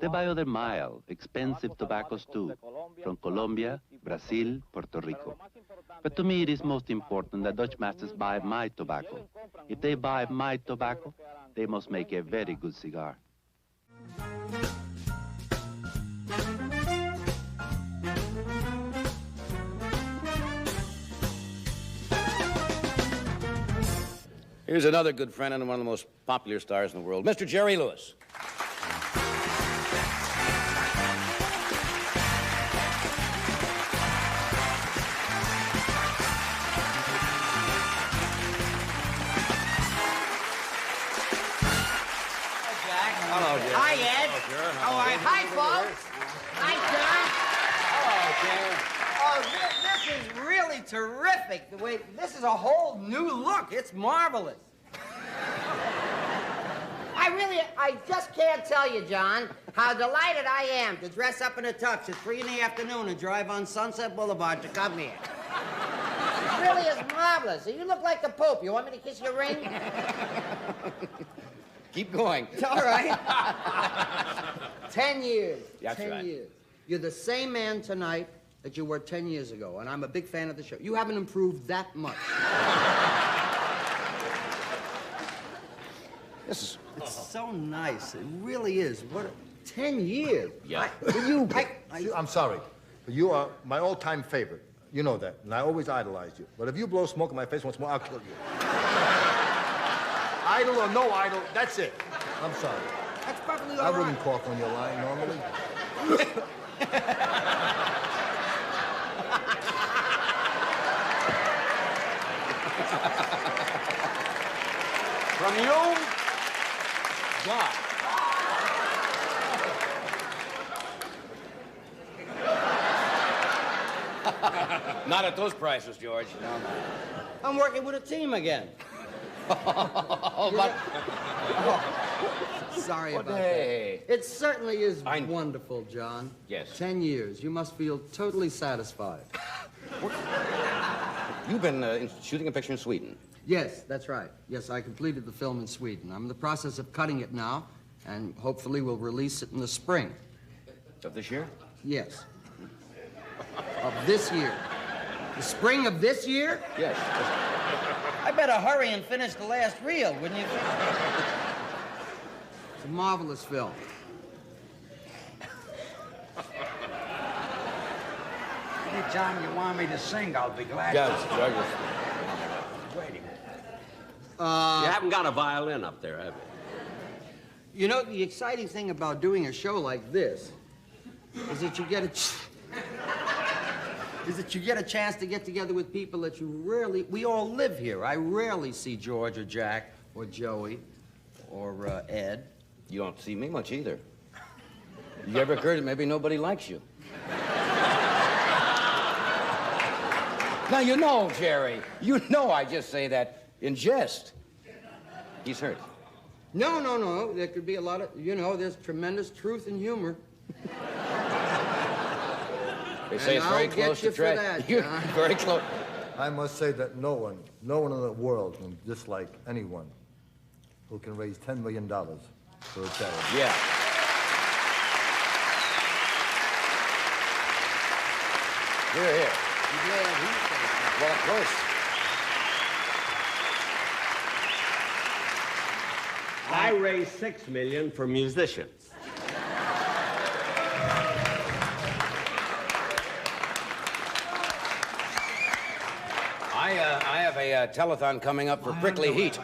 They buy other mild, expensive tobaccos too, from Colombia, Brazil, Puerto Rico. But to me it is most important that Dutch masters buy my tobacco. If they buy my tobacco, they must make a very good cigar. Here's another good friend and one of the most popular stars in the world, Mr. Jerry Lewis. Hello, Jerry. Hi, Ed. Hello, Jerry. How are you? Hi, folks. Hi, John. Hello, Jerry. Oh, this is really terrific. The way this is a whole new look. It's marvelous. I just can't tell you, John, how delighted I am to dress up in a tux at 3 in the afternoon and drive on Sunset Boulevard to come here. It really is marvelous. You look like the Pope. You want me to kiss your ring? Keep going. All right. 10 years. That's 10 right. years. You're the same man tonight that you were 10 years ago, and I'm a big fan of the show. You haven't improved that much. It's so nice. It really is. What? 10 years. Yeah. I'm sorry, but you are my all-time favorite. You know that, and I always idolized you. But if you blow smoke in my face once more, I'll kill you. Idol or no idol, that's it. I'm sorry. That's perfectly I all right. wouldn't cough on your line normally. From you, God. Not at those prices, George. No. I'm working with a team again. Sorry about that. It certainly is wonderful, John. Yes. 10 years. You must feel totally satisfied. You've been shooting a picture in Sweden. Yes, that's right. Yes, I completed the film in Sweden. I'm in the process of cutting it now, and hopefully we'll release it in the spring. Of this year? Yes. Of this year. The spring of this year? Yes. I better hurry and finish the last reel, wouldn't you? It's a marvelous film. Anytime you want me to sing, I'll be glad Yes, to. Wait a minute. You haven't got a violin up there, have you? You know, the exciting thing about doing a show like this is that you get a chance to get together with people that we all live here. I rarely see George or Jack or Joey or Ed. You don't see me much either. You ever occurred that maybe nobody likes you? Now, you know, Jerry, you know I just say that in jest. He's hurt. No, no, no. There could be a lot of, you know, there's tremendous truth and humor. They say it's very close to tragedy. You're very close. I must say that no one in the world can dislike anyone who can raise $10 million for a charity. Yeah. Here. Well, of course. I raised $6 million for musicians. I have a telethon coming up for prickly heat.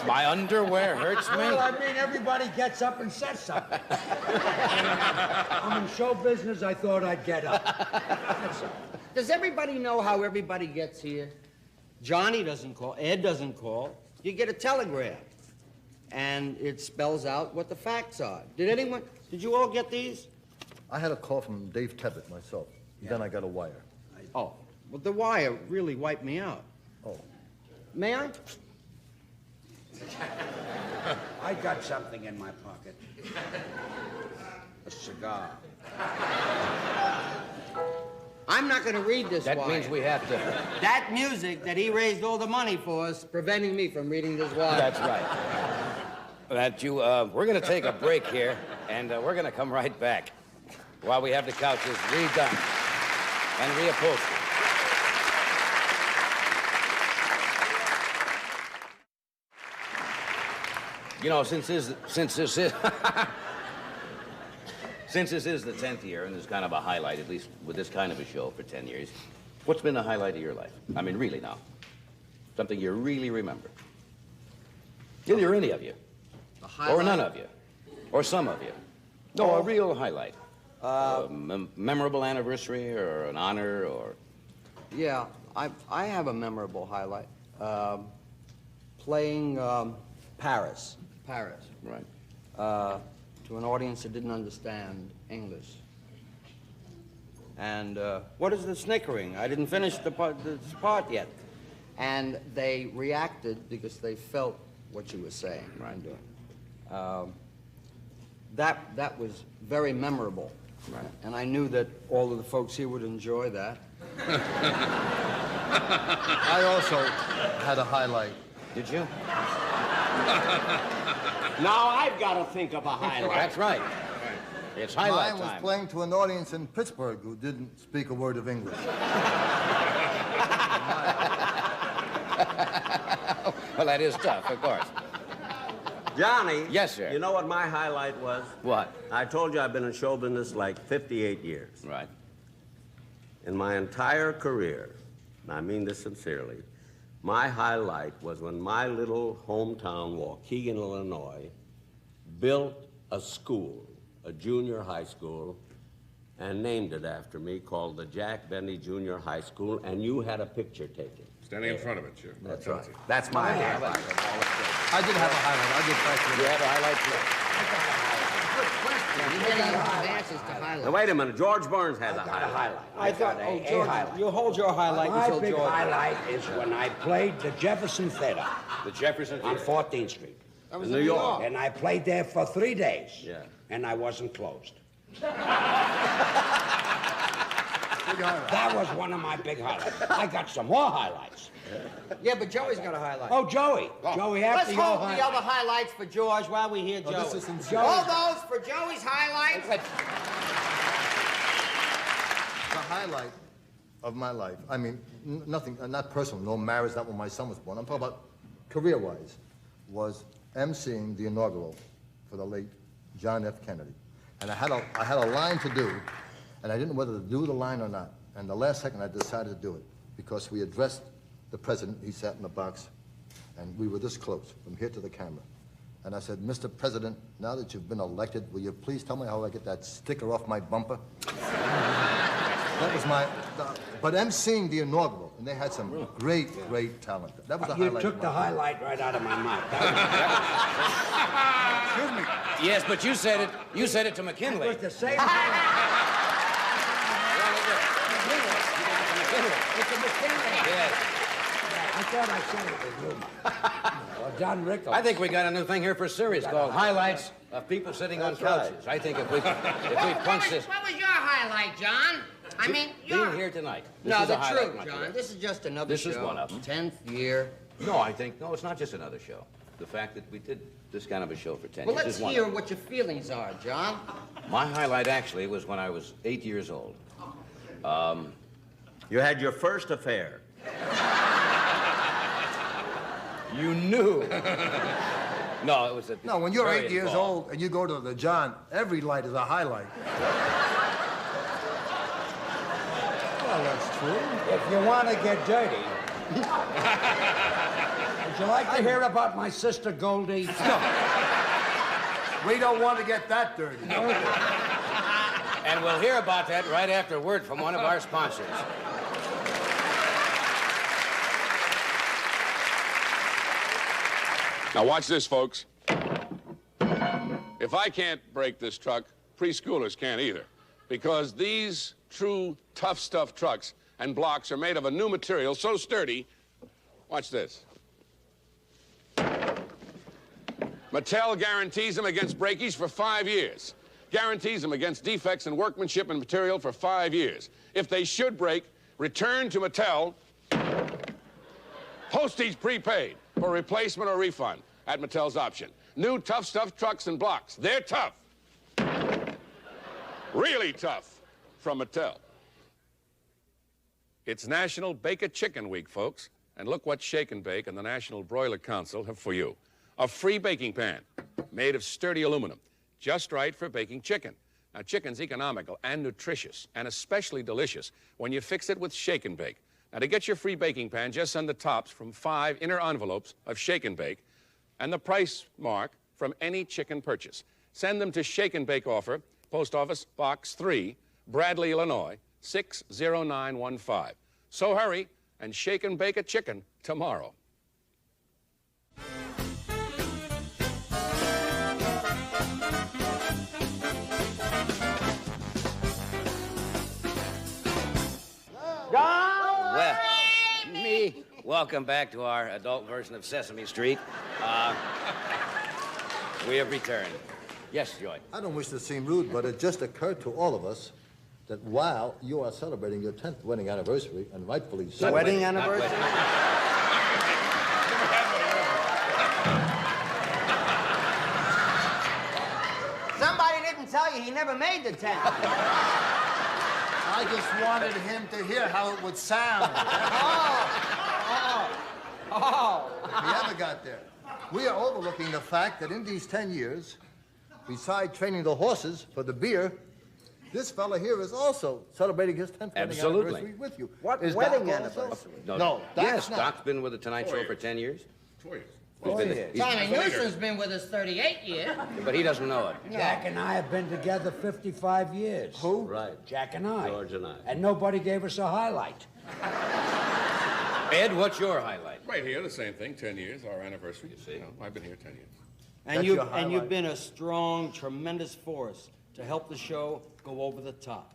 My underwear hurts me. Well, I mean, everybody gets up and says something. I'm in show business, I thought I'd get up. Does everybody know how everybody gets here? Johnny doesn't call, Ed doesn't call. You get a telegram, and it spells out what the facts are. Did you all get these? I had a call from Dave Tebbitt myself. Yeah. Then I got a wire. Oh, well, the wire really wiped me out. Oh. May I? I got something in my pocket. A cigar. I'm not going to read this wire. That means we have to. That music that he raised all the money for is preventing me from reading this wire. That's right. We're going to take a break here, and we're going to come right back while we have the couches redone and reupholstered. You know, since this is the 10th year, and it's kind of a highlight, at least with this kind of a show for 10 years, what's been the highlight of your life? I mean, really now. Something you really remember. Either any of you. Or none of you. Or some of you. No, a real highlight. A memorable anniversary or an honor or... Yeah, I have a memorable highlight. Playing Paris. Right. To an audience that didn't understand English. And what is the snickering? I didn't finish the part yet. And they reacted because they felt what you were saying. Right. That was very memorable. Right. And I knew that all of the folks here would enjoy that. I also had a highlight. Did you? Now I've got to think of a highlight. That's right. It's highlight Mine was time. playing to an audience in Pittsburgh who didn't speak a word of English. Well, that is tough, of course. Johnny. Yes, sir. You know what my highlight was? What? I told you I've been in show business like 58 years. Right. In my entire career, and I mean this sincerely, my highlight was when my little hometown, Waukegan, Illinois, built a school, a junior high school, and named it after me, called the Jack Benny Junior High School, and you had a picture taken. Standing in front of it, sure. That's right. That's my highlight. I did have a highlight. I'll get back to you. You have a highlight, too. Now, wait a minute. George Burns has a highlight. I thought, George, you hold your highlight until My big George. highlight is when I played the Jefferson Theater. The Jefferson On Theater. 14th Street. That was in New York. And I played there for 3 days. Yeah. And I wasn't closed. Big highlight. That was one of my big highlights. I got some more highlights. Yeah, but Joey's got a highlight. Oh, Joey. Joey, after Let's your hold highlight. the other highlights for George while we hear Joey. this isn't All Joey. those for Joey's highlights. The highlight of my life, I mean, nothing, not personal, no marriage, not when my son was born. I'm talking about career-wise, was emceeing the inaugural for the late John F. Kennedy. And I had a line to do, and I didn't know whether to do the line or not. And the last second, I decided to do it, because we addressed the president. He sat in the box, and we were this close, from here to the camera. And I said, Mr. President, now that you've been elected, will you please tell me how I get that sticker off my bumper? That was my... but emceeing the inaugural, and they had some great talent. That was a highlight. You took the highlight right out of my mouth. Excuse me. Yes, but you said it. You said it to McKinley. It was the same It's a McKinley. Yes. I thought I said it with humor. Well, John Rickles. I think we got a new thing here for series called Highlights of People Sitting on Couches. I think if we punch this... What was your highlight, John? I mean, being here tonight. No, the truth, John. This is just another show. This is one of them. 10th year. No, it's not just another show. The fact that we did this kind of a show for 10 Well, years let's is one hear of them. what your feelings are, John. My highlight actually was when I was 8 years old. You had your first affair. You knew. No, it was a... No, when you're very 8 years involved. old and you go to the John, every light is a highlight. Well, that's true. If you want to get dirty. Would you like to hear about my sister Goldie? No. We don't want to get that dirty. And we'll hear about that right after a word from one of our sponsors. Now watch this, folks. If I can't break this truck, preschoolers can't either. Because these true tough stuff trucks and blocks are made of a new material so sturdy. Watch this. Mattel guarantees them against breakage for 5 years. Guarantees them against defects in workmanship and material for 5 years. If they should break, return to Mattel. Postage prepaid for replacement or refund at Mattel's option. New tough stuff trucks and blocks. They're tough. Really tough from Mattel. It's National Bake-A-Chicken Week, folks. And look what Shake and Bake and the National Broiler Council have for you. A free baking pan made of sturdy aluminum, just right for baking chicken. Now, chicken's economical and nutritious and especially delicious when you fix it with Shake and Bake. Now, to get your free baking pan, just send the tops from 5 inner envelopes of Shake and Bake and the price mark from any chicken purchase. Send them to Shake and Bake Offer, Post Office Box 3, Bradley, Illinois, 60915. So hurry and Shake and Bake a chicken tomorrow. Well, me. Welcome back to our adult version of Sesame Street. We have returned. Yes, Joy. I don't wish to seem rude, but it just occurred to all of us that while you are celebrating your 10th wedding anniversary, and rightfully so... Wedding anniversary? Somebody didn't tell you he never made the 10th. I just wanted him to hear how it would sound. If he ever got there. We are overlooking the fact that in these 10 years, besides training the horses for the beer, this fella here is also celebrating his 10th wedding anniversary with you. What Is wedding Doc also? anniversary? No, Yes, not. Doc's been with the Tonight Show for 10 years. 4 years. Tommy Newsom's been with us 38 years. But he doesn't know it. Jack and I have been together 55 years. Who? Right. Jack and I. George and I. And nobody gave us a highlight. Ed, what's your highlight? Right here, the same thing, 10 years, our anniversary. You see, I've been here 10 years. And you've been a strong, tremendous force to help the show go over the top.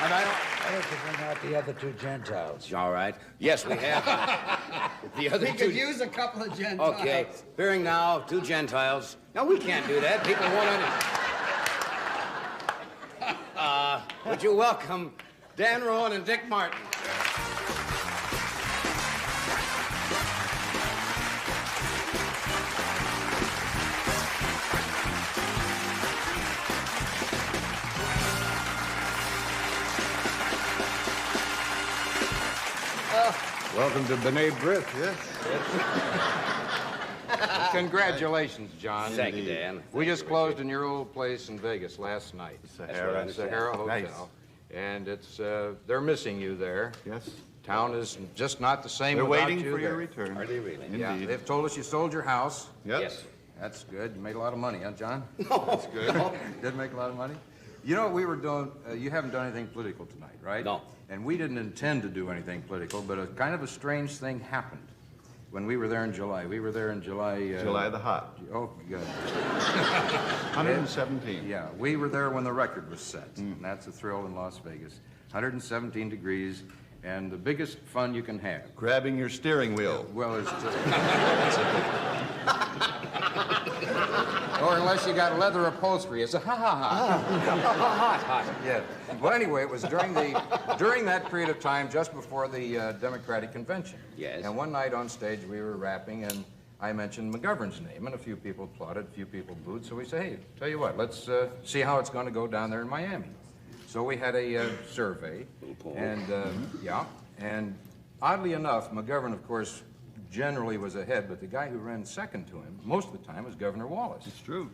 And I like to bring out the other 2 Gentiles. All right. Yes, we have. The other We two. could use a couple of Gentiles. Okay. Hearing now 2 Gentiles. No, we can't do that. People won't understand. Would you welcome Dan Rowan and Dick Martin? Welcome to B'nai B'rith, yes? Congratulations, John. Thank you, Dan. We just closed in your old place in Vegas last night. Sahara. Sahara Hotel. Nice. And it's, they're missing you there. Yes. Town is just not the same They're without waiting you for your there. return. Are they really? Yeah, Indeed. they've told us you sold your house. Yep. Yes. That's good. You made a lot of money, huh, John? No. That's good. Did make a lot of money? You know what we were doing? You haven't done anything political tonight, right? No. And we didn't intend to do anything political, but a kind of a strange thing happened when we were there in July. We were there in July... July the Hot. Oh, good. 117. Yeah, we were there when the record was set, and that's a thrill in Las Vegas. 117 degrees, and the biggest fun you can have. Grabbing your steering wheel. Well, it's... Or unless you got leather upholstery, it's a ha-ha-ha. Hot. Yeah. Well, anyway, it was during that period of time, just before the Democratic Convention. Yes. And one night on stage, we were rapping, and I mentioned McGovern's name, and a few people applauded, a few people booed. So we said, hey, tell you what, let's see how it's going to go down there in Miami. So we had a survey, and yeah, and oddly enough, McGovern, of course, generally was ahead, but the guy who ran second to him most of the time was Governor Wallace. It's true.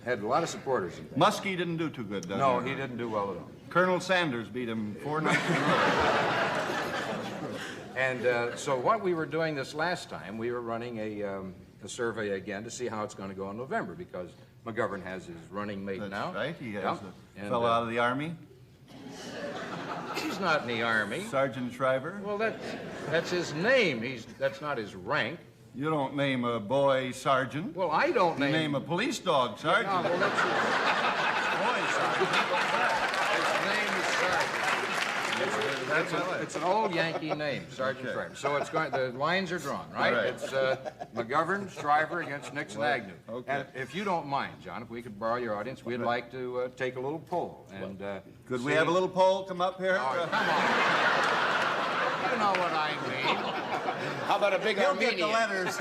Had a lot of supporters. Muskie didn't do too good, does he? No, he didn't do well at all. Colonel Sanders beat him 4 nights in a row. And so what we were doing this last time, we were running a survey again to see how it's going to go in November, because McGovern has his running mate now. That's right. He has Yeah. a fellow out of the Army. He's not in the Army. Sergeant Shriver. Well, that's his name. That's not his rank. You don't name a boy sergeant. Well, I don't name... You name a police dog sergeant. No, well, that's boy sergeant. His name is Sergeant. It's an old Yankee name, Sergeant Shriver. So it's going. The lines are drawn, right? Right. It's McGovern, Shriver against Nixon, Agnew. Okay. And if you don't mind, John, if we could borrow your audience, we'd like to take a little poll. And could we have a little poll come up here? Oh, come on. You know what I mean. How about a big He'll Armenian? get the letters.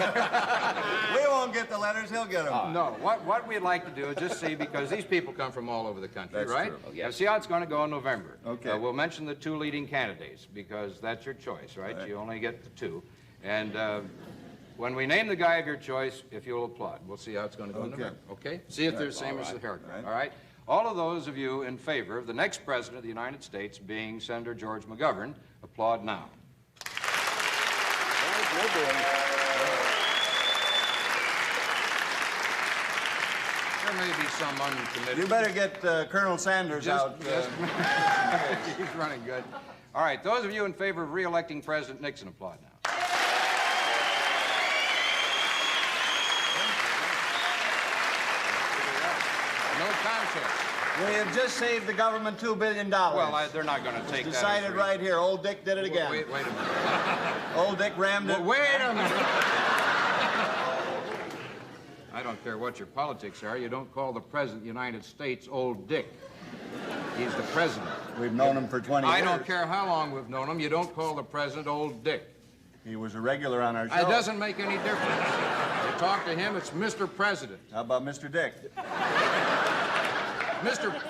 We won't get the letters. He'll get them. No, what we'd like to do is just see, because these people come from all over the country, That's right? true. Oh, yes. Now, see how it's going to go in November. Okay. We'll mention the 2 leading candidates, because that's your choice, right? You only get the 2. And when we name the guy of your choice, if you'll applaud, we'll see how it's going to go in November. Okay? See if they're the same as the haircut. All right? All of those of you in favor of the next president of the United States being Senator George McGovern, applaud now. There may be some uncommitted. You better get Colonel Sanders out. He's running good. All right, those of you in favor of re-electing President Nixon, applaud now. No contest. We have just saved the government $2 billion. Well, they're not going to take that. Decided right here. Old Dick did it again. Wait a minute. Old Dick rammed it. Wait a minute. I don't care what your politics are. You don't call the President of the United States Old Dick. He's the President. We've known him for 20 years. I don't care how long we've known him. You don't call the President Old Dick. He was a regular on our show. It doesn't make any difference. You talk to him, it's Mr. President. How about Mr. Dick?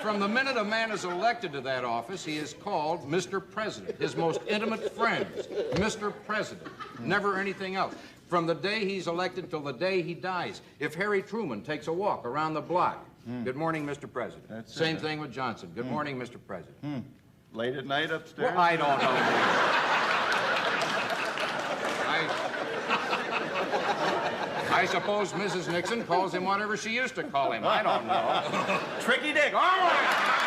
From the minute a man is elected to that office, he is called Mr. President. His most intimate friends, Mr. President. Never anything else. From the day he's elected till the day he dies. If Harry Truman takes a walk around the block, good morning, Mr. President. Same thing with Johnson. Good morning, Mr. President. Late at night upstairs? Well, I don't know. I suppose Mrs. Nixon calls him whatever she used to call him. I don't know. Tricky Dick. All right.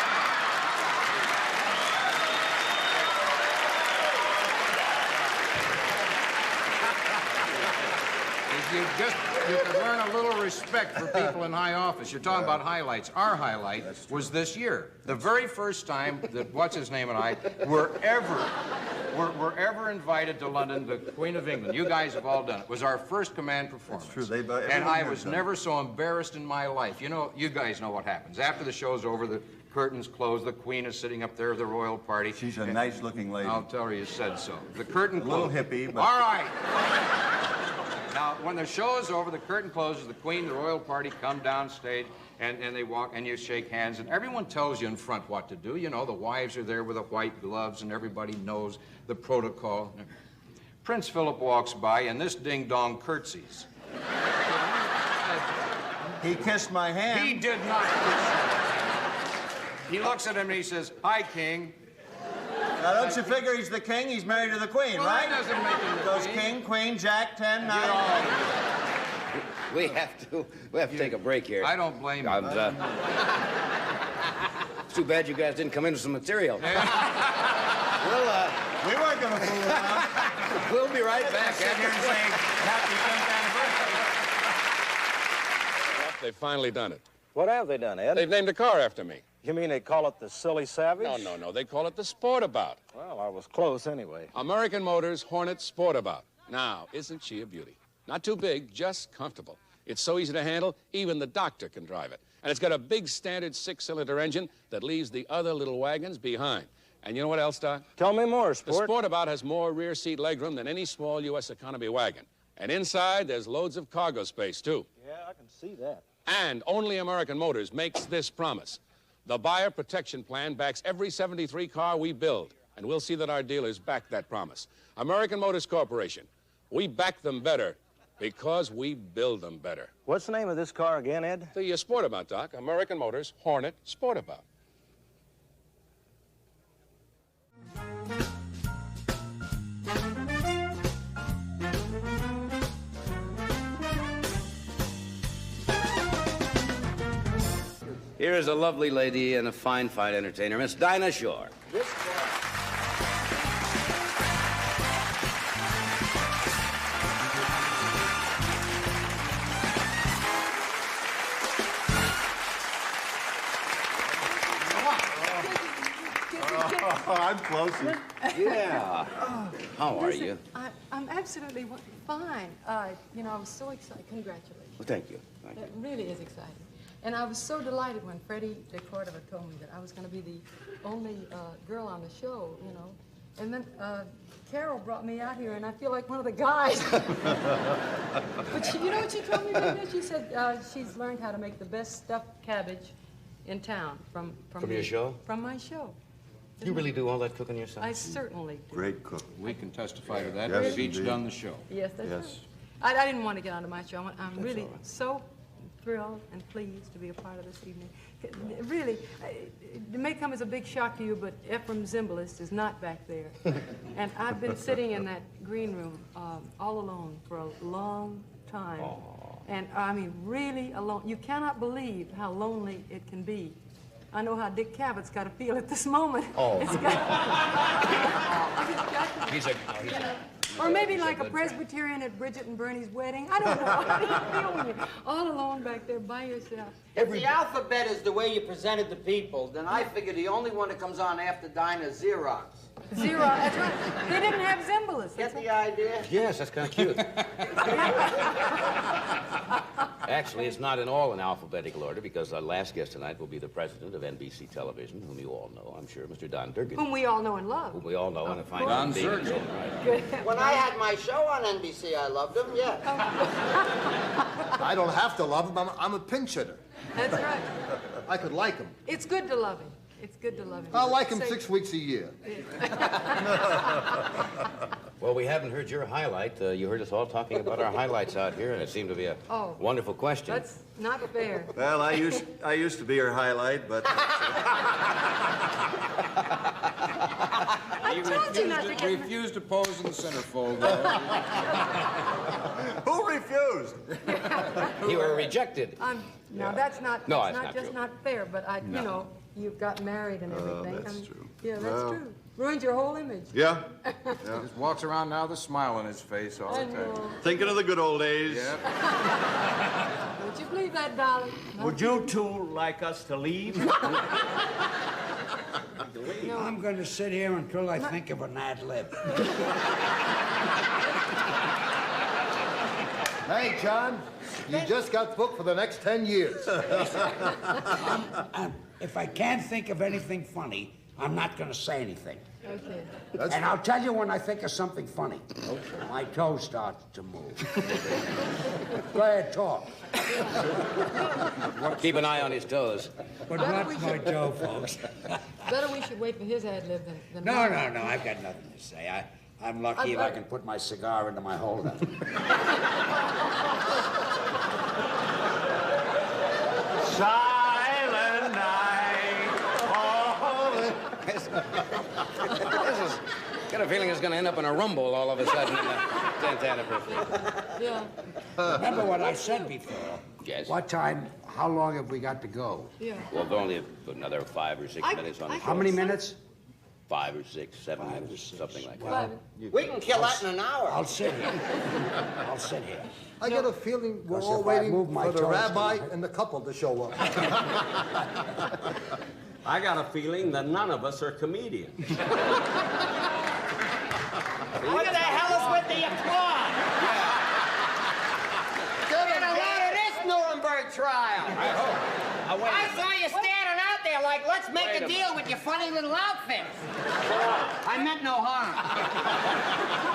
You can learn a little respect for people in high office. You're talking about highlights. Our highlight was this year. The very first time that what's-his-name and I were ever invited to London, the Queen of England. You guys have all done it. It was our first command performance. That's true. And I was never so embarrassed in my life. You know, you guys know what happens. After the show's over, the curtains close, the Queen is sitting up there, the royal party. She's a nice-looking lady. I'll tell her you said so. The curtain closed. A little hippie, but... All right. Now, when the show is over, the curtain closes, the Queen, the royal party come down stage, and they walk, and you shake hands, and everyone tells you in front what to do. You know, the wives are there with the white gloves, and everybody knows the protocol. Prince Philip walks by, and this ding-dong curtsies. He kissed my hand. He did not kiss you. He looks at him, and he says, "Hi, King." Now, don't you figure he's the king? He's married to the queen, Well, right? that doesn't make him the Goes king. king, queen, jack, 10, 9. We have to take a break here. I don't blame you. It's too bad you guys didn't come in with some material. We weren't going to fool around. We'll be right back. Sit here and say, happy 10th anniversary. They've finally done it. What have they done, Ed? They've named a car after me. You mean they call it the Silly Savage? No. They call it the Sportabout. Well, I was close anyway. American Motors Hornet Sportabout. Now, isn't she a beauty? Not too big, just comfortable. It's so easy to handle, even the doctor can drive it. And it's got a big standard 6-cylinder engine that leaves the other little wagons behind. And you know what else, Doc? Tell me more, The Sport. Sportabout has more rear seat legroom than any small U.S. economy wagon. And inside, there's loads of cargo space, too. Yeah, I can see that. And only American Motors makes this promise. The buyer protection plan backs every 73 car we build, and we'll see that our dealers back that promise. American Motors Corporation, we back them better because we build them better. What's the name of this car again, Ed? The Sportabout, Doc. American Motors Hornet Sportabout. Here is a lovely lady and a fine entertainer, Miss Dinah Shore. I'm closer. Yeah. How are you? I'm absolutely fine. You know, I was so excited. Congratulations. Well, thank you. Thank you. It really is exciting. And I was so delighted when Freddie DeCordova told me that I was going to be the only girl on the show, you know. And then Carol brought me out here, and I feel like one of the guys. But she, you know what she told me, Dinah? She said she's learned how to make the best stuffed cabbage in town from your show? From my show. You really do all that cooking yourself? I certainly do. Great cook. We can testify to that. Yes, We've each indeed. done the show. Yes, that's Yes. right. I didn't want to get onto my show. I'm really so thrilled and pleased to be a part of this evening. Really, it may come as a big shock to you, but Ephraim Zimbalist is not back there. And I've been sitting in that green room all alone for a long time. And I mean, really alone. You cannot believe how lonely it can be. I know how Dick Cavett got to feel at this moment. Oh. It's got, He's or maybe like a Presbyterian at Bridget and Bernie's wedding. I don't know. How do you feel when you're all alone back there by yourself? If the alphabet is the way you present it to people, then I figure the only one that comes on after Dinah is Xerox. Xerox, that's right. They didn't have Zimbalist. Get the idea? Yes, that's kind of cute. Actually, it's not in all in alphabetical order because our last guest tonight will be the president of NBC Television, whom you all know, I'm sure, Mr. Don Durgan. Whom we all know and love. Whom we all know and find Don being in his Durgan. own right. Good. When I had my show on NBC, I loved him, yeah. I don't have to love him. I'm a pinch hitter. That's right. I could like him. It's good to love him. It's good to love him. I like him Say- 6 weeks a year. Well, we haven't heard your highlight. You heard us all talking about our highlights out here, and it seemed to be a wonderful question. That's not fair. Well, I used to be her highlight, but I told you not to get... Refused to pose in the centerfold. who refused? You were rejected. No, that's not. No, that's it's not not just true. not fair. But you know, you've got married and everything. that's true. Yeah, that's Well. true. Ruined your whole image. Yeah. Just walks around now with a smile on his face all the I time. know. Thinking of the good old days. Yeah. Would you believe that, darling? Would you two like us to leave? I'm going to sit here until I think of an ad lib. Hey, John, you just got booked for the next 10 years. If I can't think of anything funny, I'm not going to say anything. Okay. And I'll tell you when I think of something funny. My toe starts to move. Go ahead, talk. Keep an eye on his toes. But watch my toe, folks. Better we should wait for his ad lib than No, mine. no, I've got nothing to say. I'm lucky if I can put my cigar into my holder. Silent night. Got a feeling it's going to end up in a rumble all of a sudden in the 10th anniversary. Yeah. Remember what I said before? Yes. What time, how long have we got to go? Yeah. Well, there's only another 5 or 6 minutes on the show. How many minutes? 5 or 6, 7 minutes, something like that. Well, we can kill that in an hour. I'll sit here. I'll sit here. I get a feeling we're Because all if I waiting move my for the toes, rabbi and the couple to show up. I got a feeling that none of us are comedians. What the hell is with the applause? Get a load of this Nuremberg trial. I saw you standing out there like, let's make a deal with your funny little outfits. I meant no harm.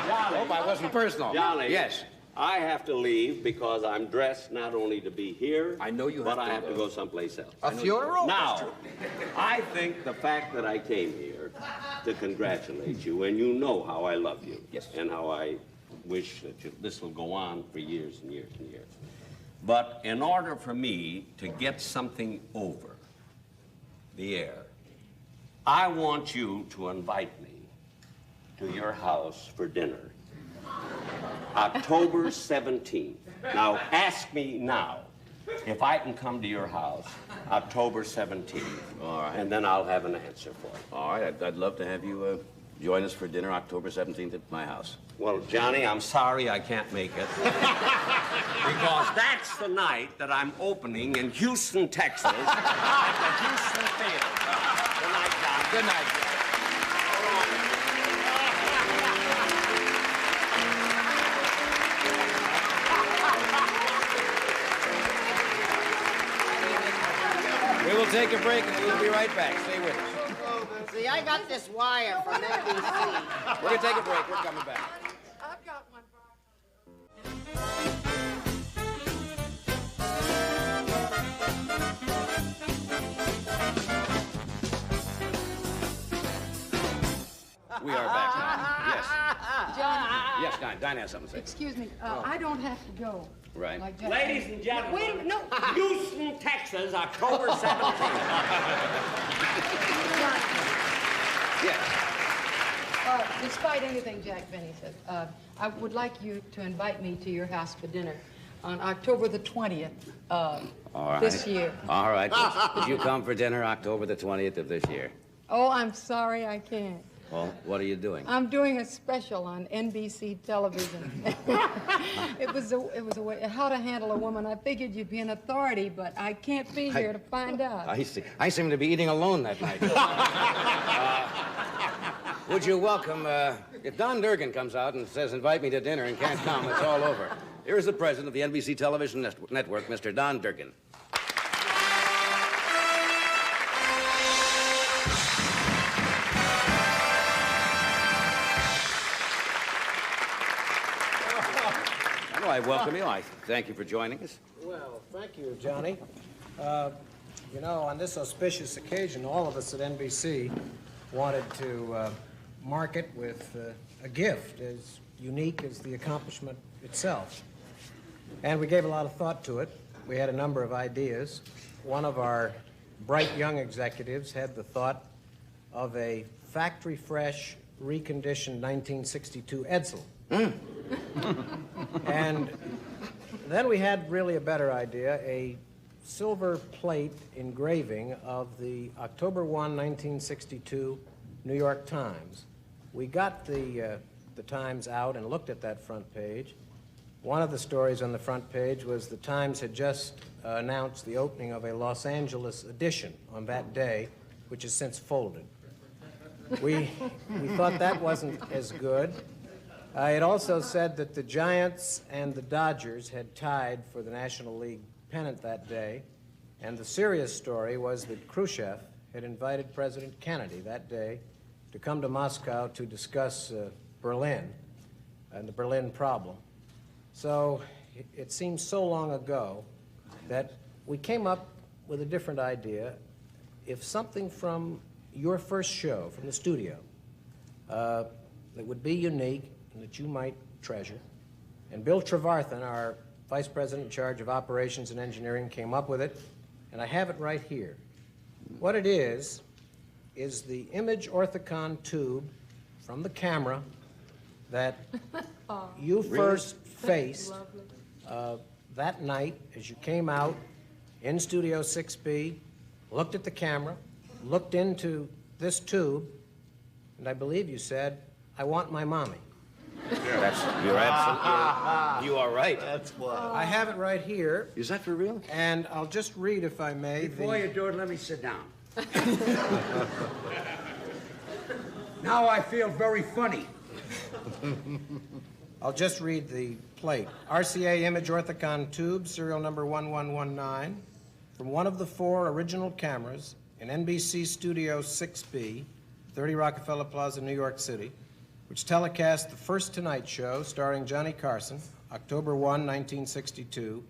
I hope I wasn't personal. Johnny. Yes. I have to leave because I'm dressed not only to be here, I know you have but I to have to go someplace else. A funeral? Now, I think the fact that I came here to congratulate you, and you know how I love you, yes, and how I wish that this will go on for years and years and years. But in order for me to get something over the air, I want you to invite me to your house for dinner. October 17th. Now, ask me now if I can come to your house October 17th. All right. And then I'll have an answer for you. All right, I'd love to have you join us for dinner October 17th at my house. Well, Johnny, I'm sorry I can't make it. Because that's the night that I'm opening in Houston, Texas at the Houston Theater. Good night, John. Good night, John. We will take a break and we'll be right back. Stay with us. See, I got this wire from NBC. We're going to take a break. We're coming back. I've got one. We are back now. Yes. John. Yes, Dinah has something to say. Excuse me. I don't have to go. Right. Like that. Ladies and gentlemen, Wait a minute. No. Houston, Texas, October 17th. Yes. Despite anything Jack Benny said, I would like you to invite me to your house for dinner on October the 20th All right. this year. All right. Would you come for dinner October the 20th of this year? Oh, I'm sorry I can't. Well, what are you doing? I'm doing a special on NBC television. It was a way, how to handle a woman. I figured you'd be an authority, but I can't be here to find out. I see. I seem to be eating alone that night. Would you welcome, if Don Durgan comes out and says, invite me to dinner and can't come, it's all over. Here's the president of the NBC Television Network, Mr. Don Durgan. Well, I welcome you. I thank you for joining us. Well, thank you, Johnny. You know, on this auspicious occasion, all of us at NBC wanted to mark it with a gift as unique as the accomplishment itself. And we gave a lot of thought to it. We had a number of ideas. One of our bright young executives had the thought of a factory-fresh, reconditioned 1962 Edsel. And then we had really a better idea, a silver plate engraving of the October 1, 1962 New York Times. We got the Times out and looked at that front page. One of the stories on the front page was the Times had just announced the opening of a Los Angeles edition on that day, which has since folded. We thought that wasn't as good. It also said that the Giants and the Dodgers had tied for the National League pennant that day, and the serious story was that Khrushchev had invited President Kennedy that day to come to Moscow to discuss Berlin and the Berlin problem. So it seems so long ago that we came up with a different idea. If something from your first show, from the studio, that would be unique and that you might treasure, and Bill Trevarthen, our vice president in charge of operations and engineering, came up with it, and I have it right here. What it is the image orthicon tube from the camera that you first faced that night as you came out in Studio 6B, looked at the camera, looked into this tube, and I believe you said, "I want my mommy." You're absolutely, you are right. That's why. I have it right here. Is that for real? And I'll just read, if I may. Before you do it, let me sit down. Now I feel very funny. I'll just read the plate. RCA Image Orthicon tube, serial number 1119, from one of the 4 original cameras in NBC Studio 6B, 30 Rockefeller Plaza, New York City, which telecast the first Tonight Show starring Johnny Carson, October 1, 1962,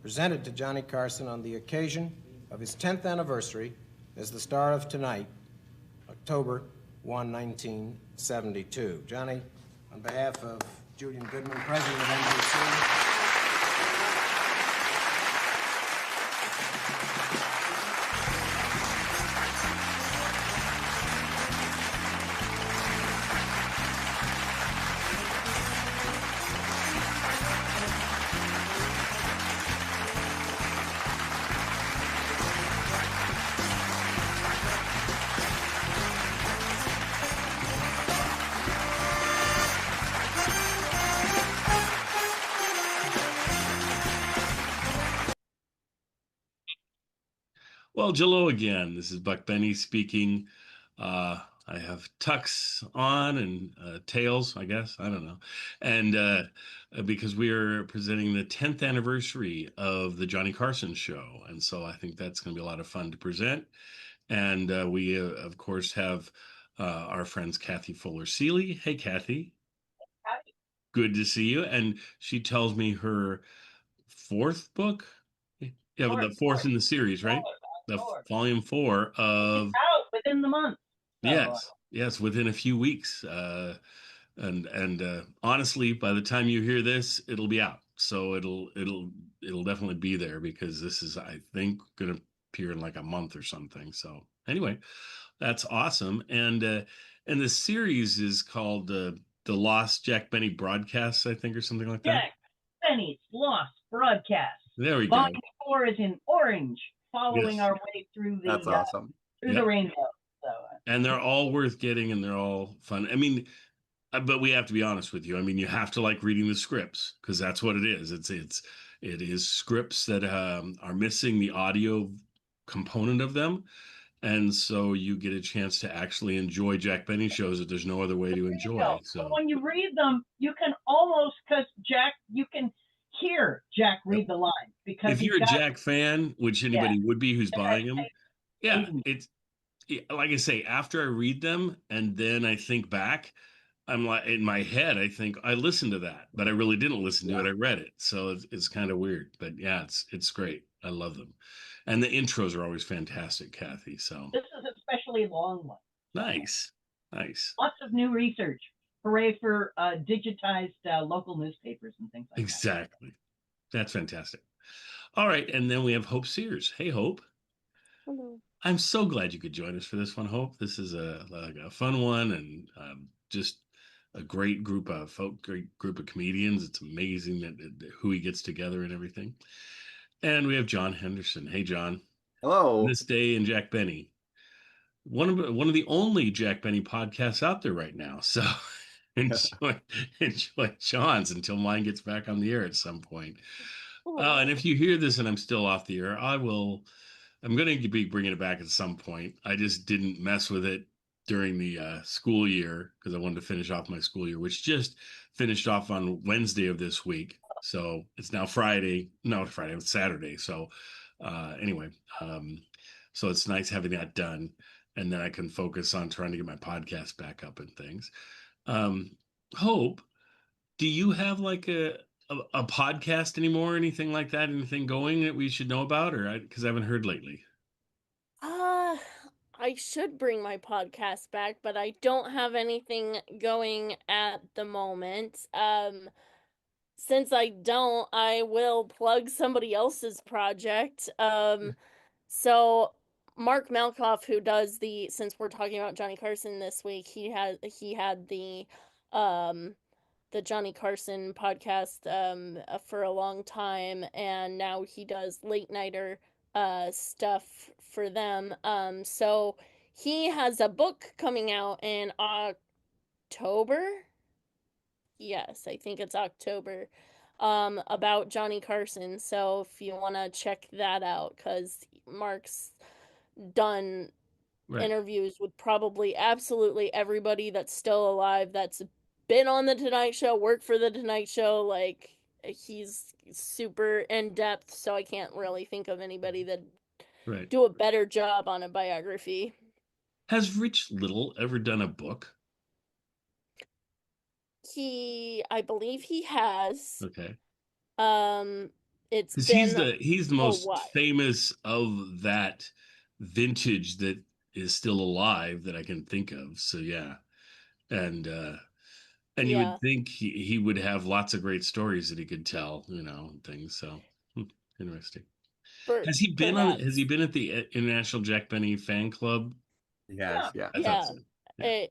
presented to Johnny Carson on the occasion of his 10th anniversary as the star of Tonight, October 1, 1972. Johnny, on behalf of Julian Goodman, president of NBC, Well, Jello again. This is Buck Benny speaking. I have tux on and tails, I guess. I don't know. And because we are presenting the 10th anniversary of the Johnny Carson show. And so I think that's going to be a lot of fun to present. And we, of course, have our friends Kathy Fuller-Seeley. Hey, Kathy. Hi. Good to see you. And she tells me her 4th book. Yeah, but the 4th in the series, right? The volume 4 of Out within the month. yes, within a few weeks. And honestly, by the time you hear this, it'll be out. So it'll definitely be there because this is, I think, going to appear in like a month or something. So anyway, that's awesome. And the series is called the Lost Jack Benny Broadcasts, I think, or something like that. Jack Benny's Lost Broadcast. There we go. Volume 4 is in orange, following our way through the That's awesome. through the rainbow. So, and they're all worth getting, and they're all fun. I mean, but we have to be honest with you. I mean, you have to like reading the scripts because that's what it is. It is scripts that are missing the audio component of them, and so you get a chance to actually enjoy Jack Benny shows that there's no other way to enjoy. So when you read them, you can almost you can hear Jack read the lines because if you're a Jack fan, which anybody would be who's buying them, it's like I say, after I read them and then I think back, I'm like in my head, I think I listened to that, but I really didn't listen to it. I read it, so it's kind of weird. But yeah, it's great. I love them, and the intros are always fantastic, Kathy. So this is especially a long one. Nice. Lots of new research. Hooray for digitized local newspapers and things like Exactly. That's fantastic. All right, and then we have Hope Sears. Hey, Hope. Hello. I'm so glad you could join us for this one, Hope. This is a fun one and just a great group of comedians. It's amazing that who he gets together and everything. And we have John Henderson. Hey, John. Hello. This Day in Jack Benny. One of the only Jack Benny podcasts out there right now. So enjoy John's until mine gets back on the air at some point. And if you hear this and I'm still off the air, I'm going to be bringing it back at some point. I just didn't mess with it during the school year because I wanted to finish off my school year, which just finished off on Wednesday of this week. So it's now Friday. No, Friday. It's Saturday. So anyway, so it's nice having that done. And then I can focus on trying to get my podcast back up and things. Hope, do you have like a podcast anymore or anything like that? Anything going that we should know about? Or because I haven't heard lately. I should bring my podcast back, but I don't have anything going at the moment. Since I don't, I will plug somebody else's project. So Mark Malkoff, who does since we're talking about Johnny Carson this week, he had the the Johnny Carson podcast for a long time, and now he does late nighter stuff for them. So he has a book coming out in October. Yes, I think it's October. About Johnny Carson. So if you want to check that out, because Mark's done interviews with probably absolutely everybody that's still alive that's been on the Tonight Show, worked for the Tonight Show. Like, he's super in depth, so I can't really think of anybody that do a better job on a biography. Has Rich Little ever done a book? I believe he has. Okay. It's Because been he's the most while. famous of that vintage that is still alive that I can think of. So yeah. And you would think he would have lots of great stories that he could tell, and things. So interesting. Has he been at the International Jack Benny fan club? Yes,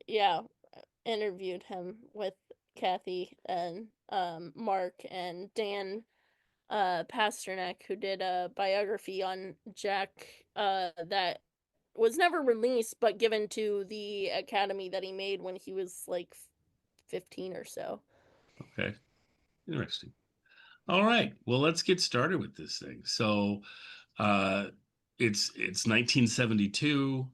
Yeah. Interviewed him with Kathy and Mark and Dan Pasternak, who did a biography on Jack that was never released but given to the academy that he made when he was like 15 or so. Okay. Interesting. All right. Well, let's get started with this thing. So it's 1972.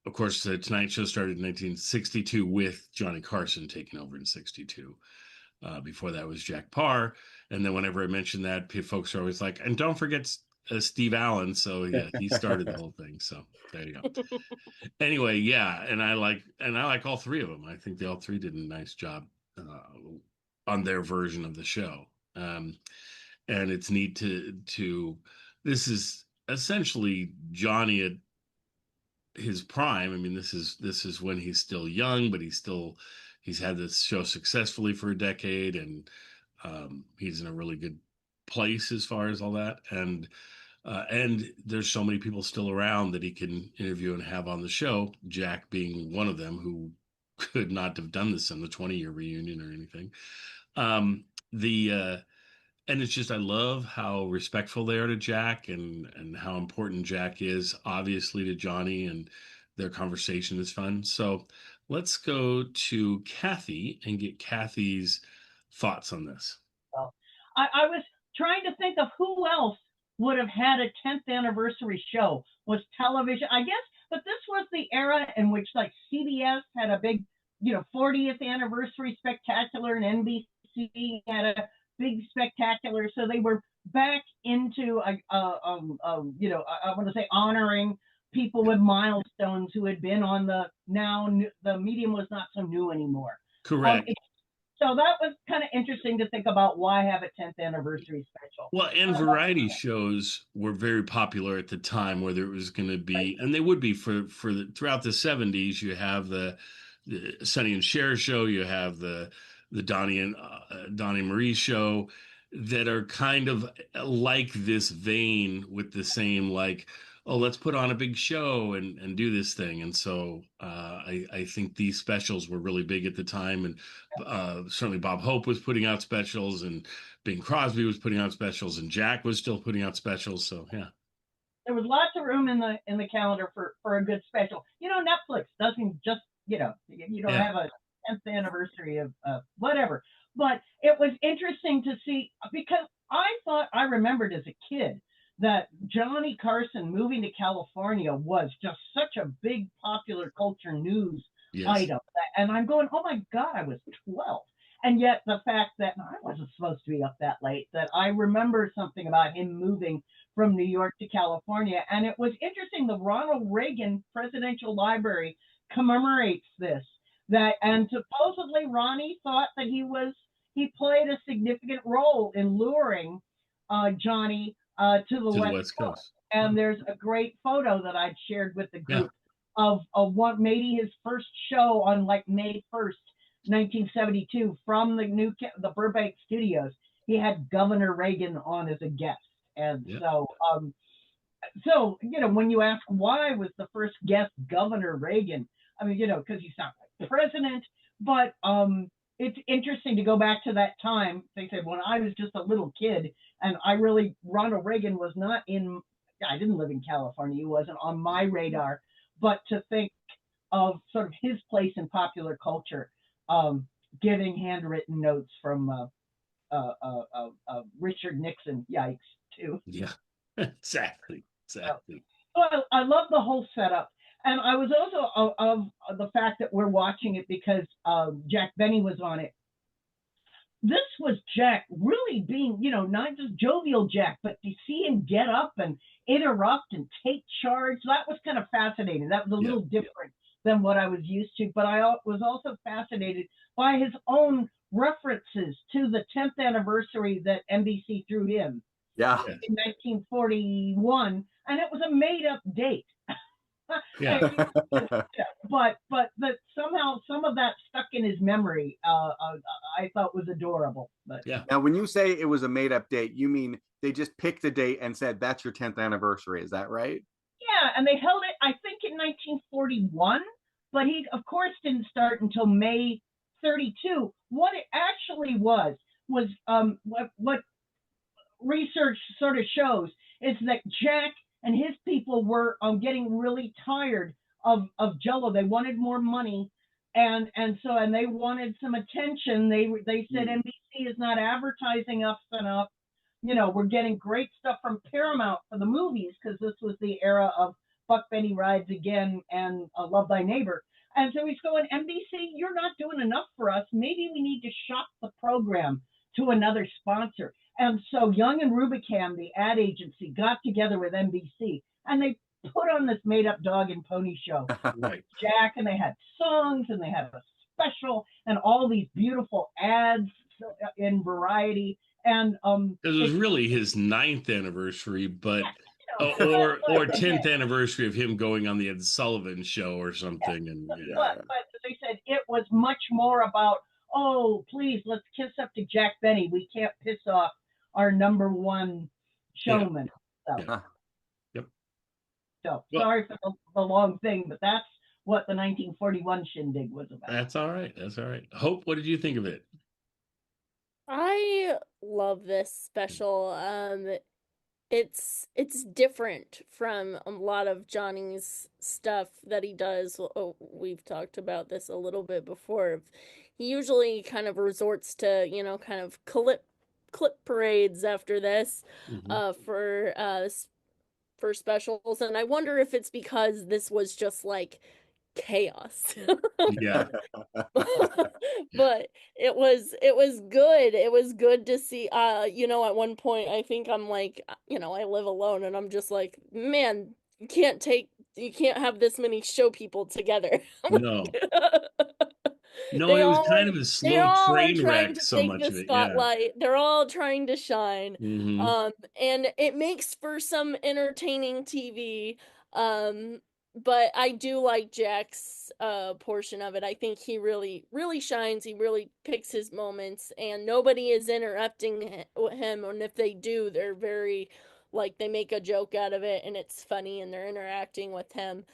Of course, the Tonight Show started in 1962 with Johnny Carson taking over in 62. Before that was Jack Parr. And then whenever I mention that, folks are always like, and don't forget Steve Allen. So yeah, he started the whole thing. So there you go. Anyway, yeah, and I like all three of them. I think they all three did a nice job on their version of the show. And it's neat to this is essentially Johnny at his prime. I mean, this is when he's still young, but he's had this show successfully for a decade, and he's in a really good place as far as all that. And there's so many people still around that he can interview and have on the show, Jack being one of them, who could not have done this in the 20-year reunion or anything. And it's just, I love how respectful they are to Jack and how important Jack is, obviously, to Johnny, and their conversation is fun. So let's go to Kathy and get Kathy's thoughts on this. Well, I was trying to think of who else would have had a 10th anniversary show. Was television, I guess, but this was the era in which like CBS had a big, 40th anniversary spectacular, and NBC had a big spectacular. So they were back into, I want to say, honoring people with milestones who had been on the medium was not so new anymore. Correct. So that was kind of interesting to think about, why have a 10th anniversary special? Well, and variety shows were very popular at the time, where there was going to be, and they would be throughout the 70s. You have the Sonny and Cher show, you have the Donnie and Marie show, that are kind of like this vein, with the same, like, oh, let's put on a big show and do this thing. And so I think these specials were really big at the time. And certainly Bob Hope was putting out specials, and Bing Crosby was putting out specials, and Jack was still putting out specials. So, yeah. There was lots of room in the calendar for a good special. Netflix doesn't just, you don't have a 10th anniversary of whatever. But it was interesting to see, because I remembered as a kid that Johnny Carson moving to California was just such a big popular culture news item. And I'm going, oh my God, I was 12. And yet the fact that I wasn't supposed to be up that late, that I remember something about him moving from New York to California. And it was interesting, the Ronald Reagan Presidential Library commemorates this. And supposedly Ronnie thought that he played a significant role in luring Johnny to the West Coast. And there's a great photo that I'd shared with the group of what maybe his first show on like May 1st, 1972, from the Burbank studios. He had Governor Reagan on as a guest. And so when you ask why was the first guest Governor Reagan, I mean, because he's not like president, but it's interesting to go back to that time. They said when I was just a little kid, and Ronald Reagan was not in. I didn't live in California. He wasn't on my radar. But to think of sort of his place in popular culture, giving handwritten notes from Richard Nixon. Yikes, too. Yeah, exactly. Well, I love the whole setup. And I was also of the fact that we're watching it because Jack Benny was on it. This was Jack really being, not just jovial Jack, but to see him get up and interrupt and take charge, that was kind of fascinating. That was a little different than what I was used to. But I was also fascinated by his own references to the 10th anniversary that NBC threw in. Yeah. In 1941, and it was a made-up date. Yeah. but that somehow some of that stuck in his memory. I thought was adorable. But Now, when you say it was a made-up date, you mean they just picked a date and said that's your 10th anniversary? Is that right? Yeah, and they held it, I think, in 1941. But he, of course, didn't start until May 32. What it actually was what research sort of shows is that Jack and his people were getting really tired of Jello. They wanted more money, and they wanted some attention. They said NBC is not advertising us enough. We're getting great stuff from Paramount for the movies because this was the era of Buck Benny Rides Again and Love Thy Neighbor. And so he's going, NBC, you're not doing enough for us. Maybe we need to shop the program to another sponsor. And so Young and Rubicam, the ad agency, got together with NBC, and they put on this made-up dog and pony show. Right. Jack, and they had songs, and they had a special, and all these beautiful ads in Variety. And it was really his 9th anniversary, but or 10th anniversary of him going on the Ed Sullivan Show or something. And but they said it was much more about, oh, please, let's kiss up to Jack Benny. We can't piss off our number one showman. Yep. So sorry for the long thing, but that's what the 1941 shindig was about. That's all right. Hope, what did you think of it? I love this special. It's different from a lot of Johnny's stuff that he does. We've talked about this a little bit before. He usually kind of resorts to, kind of clip parades after this, for specials, and I wonder if it's because this was just like chaos. Yeah. But it was good. It was good to see. At one point I think I'm like, I live alone, and I'm just like, man, you can't have this many show people together. No. No, it was kind of a slow train wreck, so much of it. Spotlight. Yeah. They're all trying to shine. Mm-hmm. And it makes for some entertaining TV. But I do like Jack's portion of it. I think he really, really shines. He really picks his moments, and nobody is interrupting him. And if they do, they're very, they make a joke out of it, and it's funny, and they're interacting with him.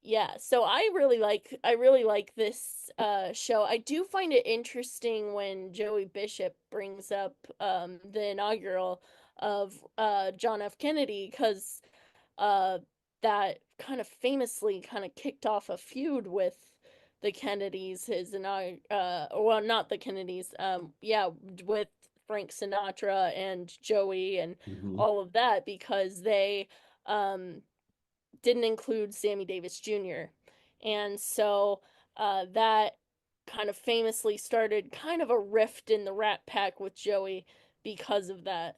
Yeah, so I really like this show. I do find it interesting when Joey Bishop brings up the inaugural of John F. Kennedy, because that kind of famously kind of kicked off a feud with the Kennedys. Well, not the Kennedys. With Frank Sinatra and Joey and all of that, because they didn't include Sammy Davis Jr. And so that kind of famously started kind of a rift in the Rat Pack with Joey because of that.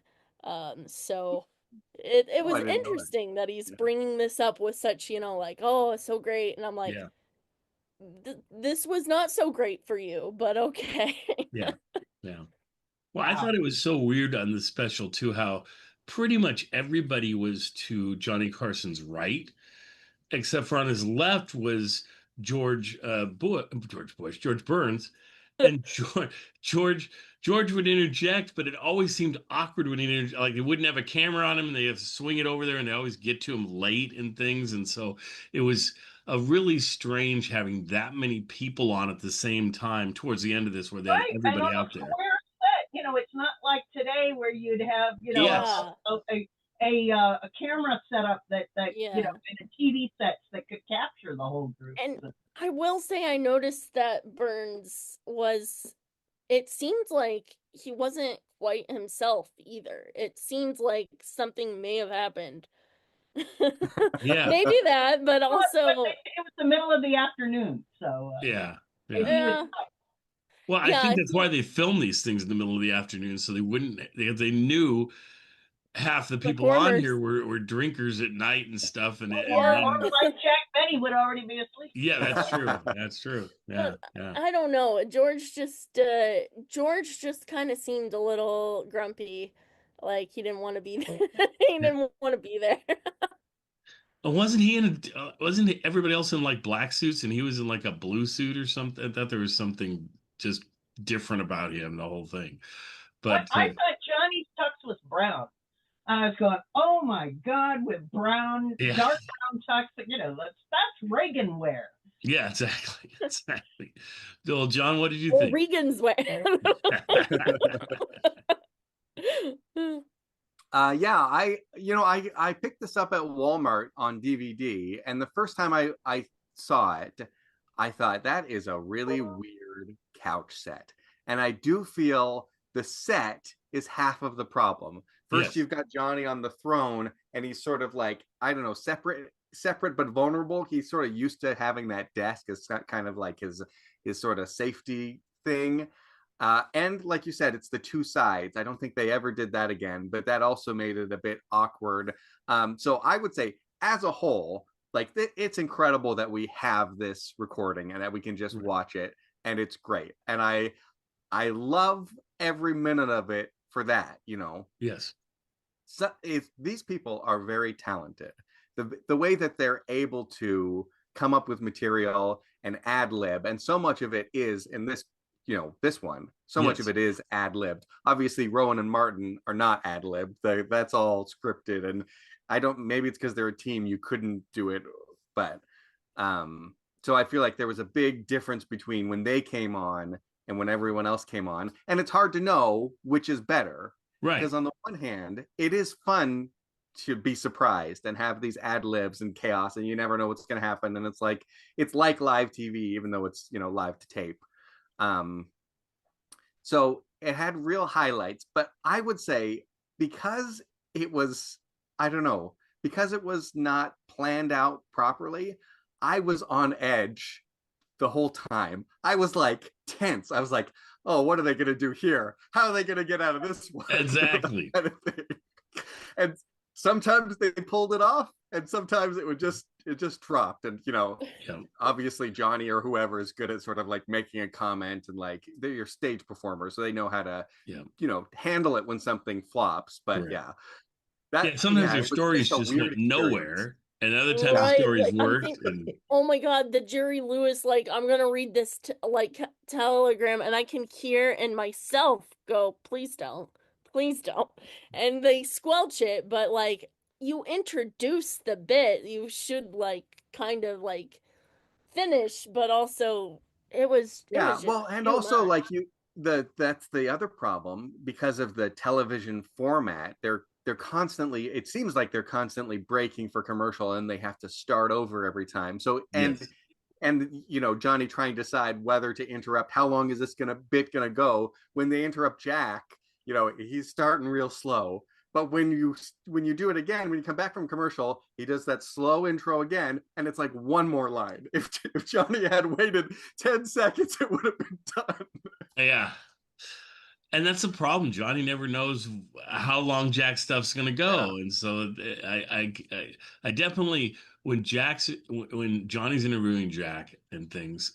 So it was interesting that he's bringing this up with such, oh, it's so great. And I'm like, this was not so great for you, but okay. Yeah. Well, I thought it was so weird on the special too, how pretty much everybody was to Johnny Carson's right, except for on his left was George Burns, And George would interject, but it always seemed awkward when like they wouldn't have a camera on him and they have to swing it over there and they always get to him late and things. And so it was a really strange having that many people on at the same time towards the end of this where they had Right, and everybody on a out there. square set, it's not like today where you'd have, Yes. a camera setup that Yeah. and a TV sets that could capture the whole group. And I will say I noticed that Burns it seemed like he wasn't quite himself either. It seemed like something may have happened. Yeah. Maybe that, but also it was the middle of the afternoon, so Yeah. maybe he was Well, I think that's why they film these things in the middle of the afternoon, so they knew half the people on here were drinkers at night and stuff, or like Jack Benny would already be asleep. yeah, that's true. That's true. Yeah, yeah. I don't know. George just kind of seemed a little grumpy, like he didn't want to be there. He didn't want to be there. Wasn't everybody else in like black suits and he was in like a blue suit or something? I thought there was something just different about him, the whole thing. But I thought Johnny's tux was brown. I was going, oh my God, with brown, Yeah. dark brown tux, that's Reagan wear. yeah, exactly. Exactly. Well, John, what did you Well, think? Regan's wear. Yeah, I picked this up at Walmart on DVD, and the first time I saw it, I thought that is a really weird couch set. And I do feel the set is half of the problem. First, Yes. you've got Johnny on the throne, and he's sort of like, I don't know, separate but vulnerable. He's sort of used to having that desk as kind of like his sort of safety thing. And like you said, it's the two sides. I don't think they ever did that again, but that also made it a bit awkward. So I would say, as a whole, like it's incredible that we have this recording and that we can just watch it, and it's great. And I love every minute of it for that. Yes. So these people are very talented. The way that they're able to come up with material and ad lib, and so much of it is in this. This one, so much of it is ad-libbed. Obviously, Rowan and Martin are not ad-libbed. That's all scripted. And maybe it's because they're a team, you couldn't do it. But so I feel like there was a big difference between when they came on and when everyone else came on. And it's hard to know which is better. Right. Because on the one hand, it is fun to be surprised and have these ad-libs and chaos, and you never know what's going to happen. And it's like live TV, even though it's, live to tape. So it had real highlights, but I would say because it was, I don't know, because it was not planned out properly, I was on edge the whole time. I was like tense. I was like, oh, what are they going to do here? How are they going to get out of this one? Exactly. And sometimes they pulled it off, and sometimes it just dropped. And obviously Johnny or whoever is good at sort of like making a comment, and like they're your stage performers, so they know how to handle it when something flops. But sometimes their stories just went nowhere, and other times the stories worked. Oh my God, the Jerry Lewis, like, I'm gonna read this telegram, and I can hear in myself go, please don't, and they squelch it, but like, you introduce the bit, you should like kind of like finish, but also it was well, and also much. That's the other problem, because of the television format. They're constantly, it seems like they're constantly breaking for commercial, and they have to start over every time. So and Johnny trying to decide whether to interrupt, how long is this bit gonna go. When they interrupt Jack, he's starting real slow. But when you do it again, when you come back from commercial, he does that slow intro again, and it's like one more line. If Johnny had waited 10 seconds, it would have been done. Yeah. And that's the problem. Johnny never knows how long Jack's stuff's gonna go. And so I definitely, when Johnny's interviewing Jack and things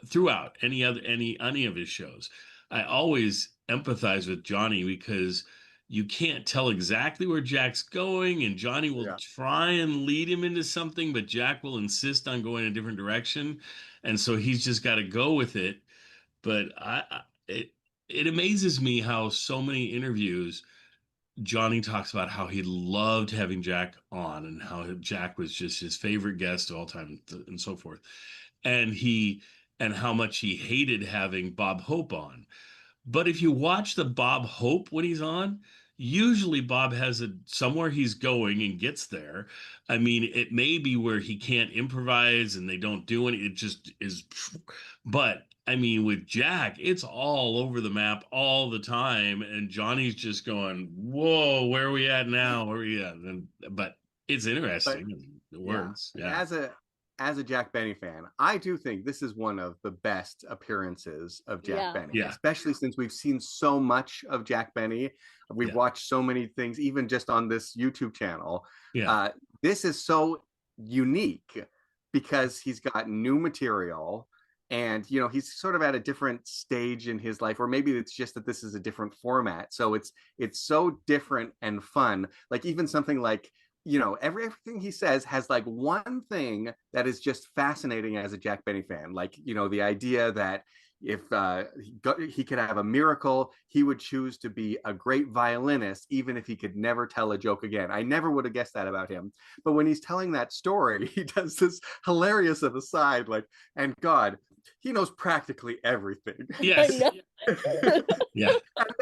throughout any of his shows, I always empathize with Johnny, because you can't tell exactly where Jack's going, and Johnny will try and lead him into something, but Jack will insist on going a different direction. And so he's just got to go with it. But it amazes me how so many interviews Johnny talks about how he loved having Jack on and how Jack was just his favorite guest of all time and so forth. And how much he hated having Bob Hope on. But if you watch the Bob Hope when he's on, usually Bob has somewhere he's going and gets there. I mean, it may be where he can't improvise and they don't do any, it just is. But I mean, with Jack, it's all over the map all the time. And Johnny's just going, whoa, where are we at now? Where are we at? But it's interesting. It works. Yeah. As a Jack Benny fan, I do think this is one of the best appearances of Jack Benny, especially since we've seen so much of Jack Benny. We've watched so many things, even just on this YouTube channel. This is so unique because he's got new material and, you know, he's sort of at a different stage in his life, or maybe it's just that this is a different format. So it's so different and fun. Like even something like, you know, everything he says has like one thing that is just fascinating as a Jack Benny fan. Like, you know, the idea that if he could have a miracle, he would choose to be a great violinist, even if he could never tell a joke again. I never would have guessed that about him. But when he's telling that story, he does this hilarious of aside, like, and God, he knows practically everything. Yes. Yeah. And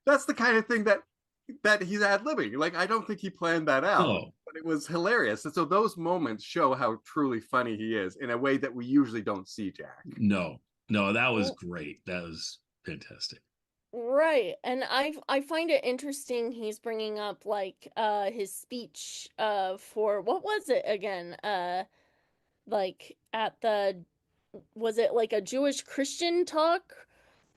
that's the kind of thing that he's ad-libbing. Like, I don't think he planned that out, but it was hilarious. And so those moments show how truly funny he is in a way that we usually don't see Jack. No, that was great. That was fantastic. Right. And I find it interesting he's bringing up like his speech for what was it again? Like was it like a Jewish Christian talk?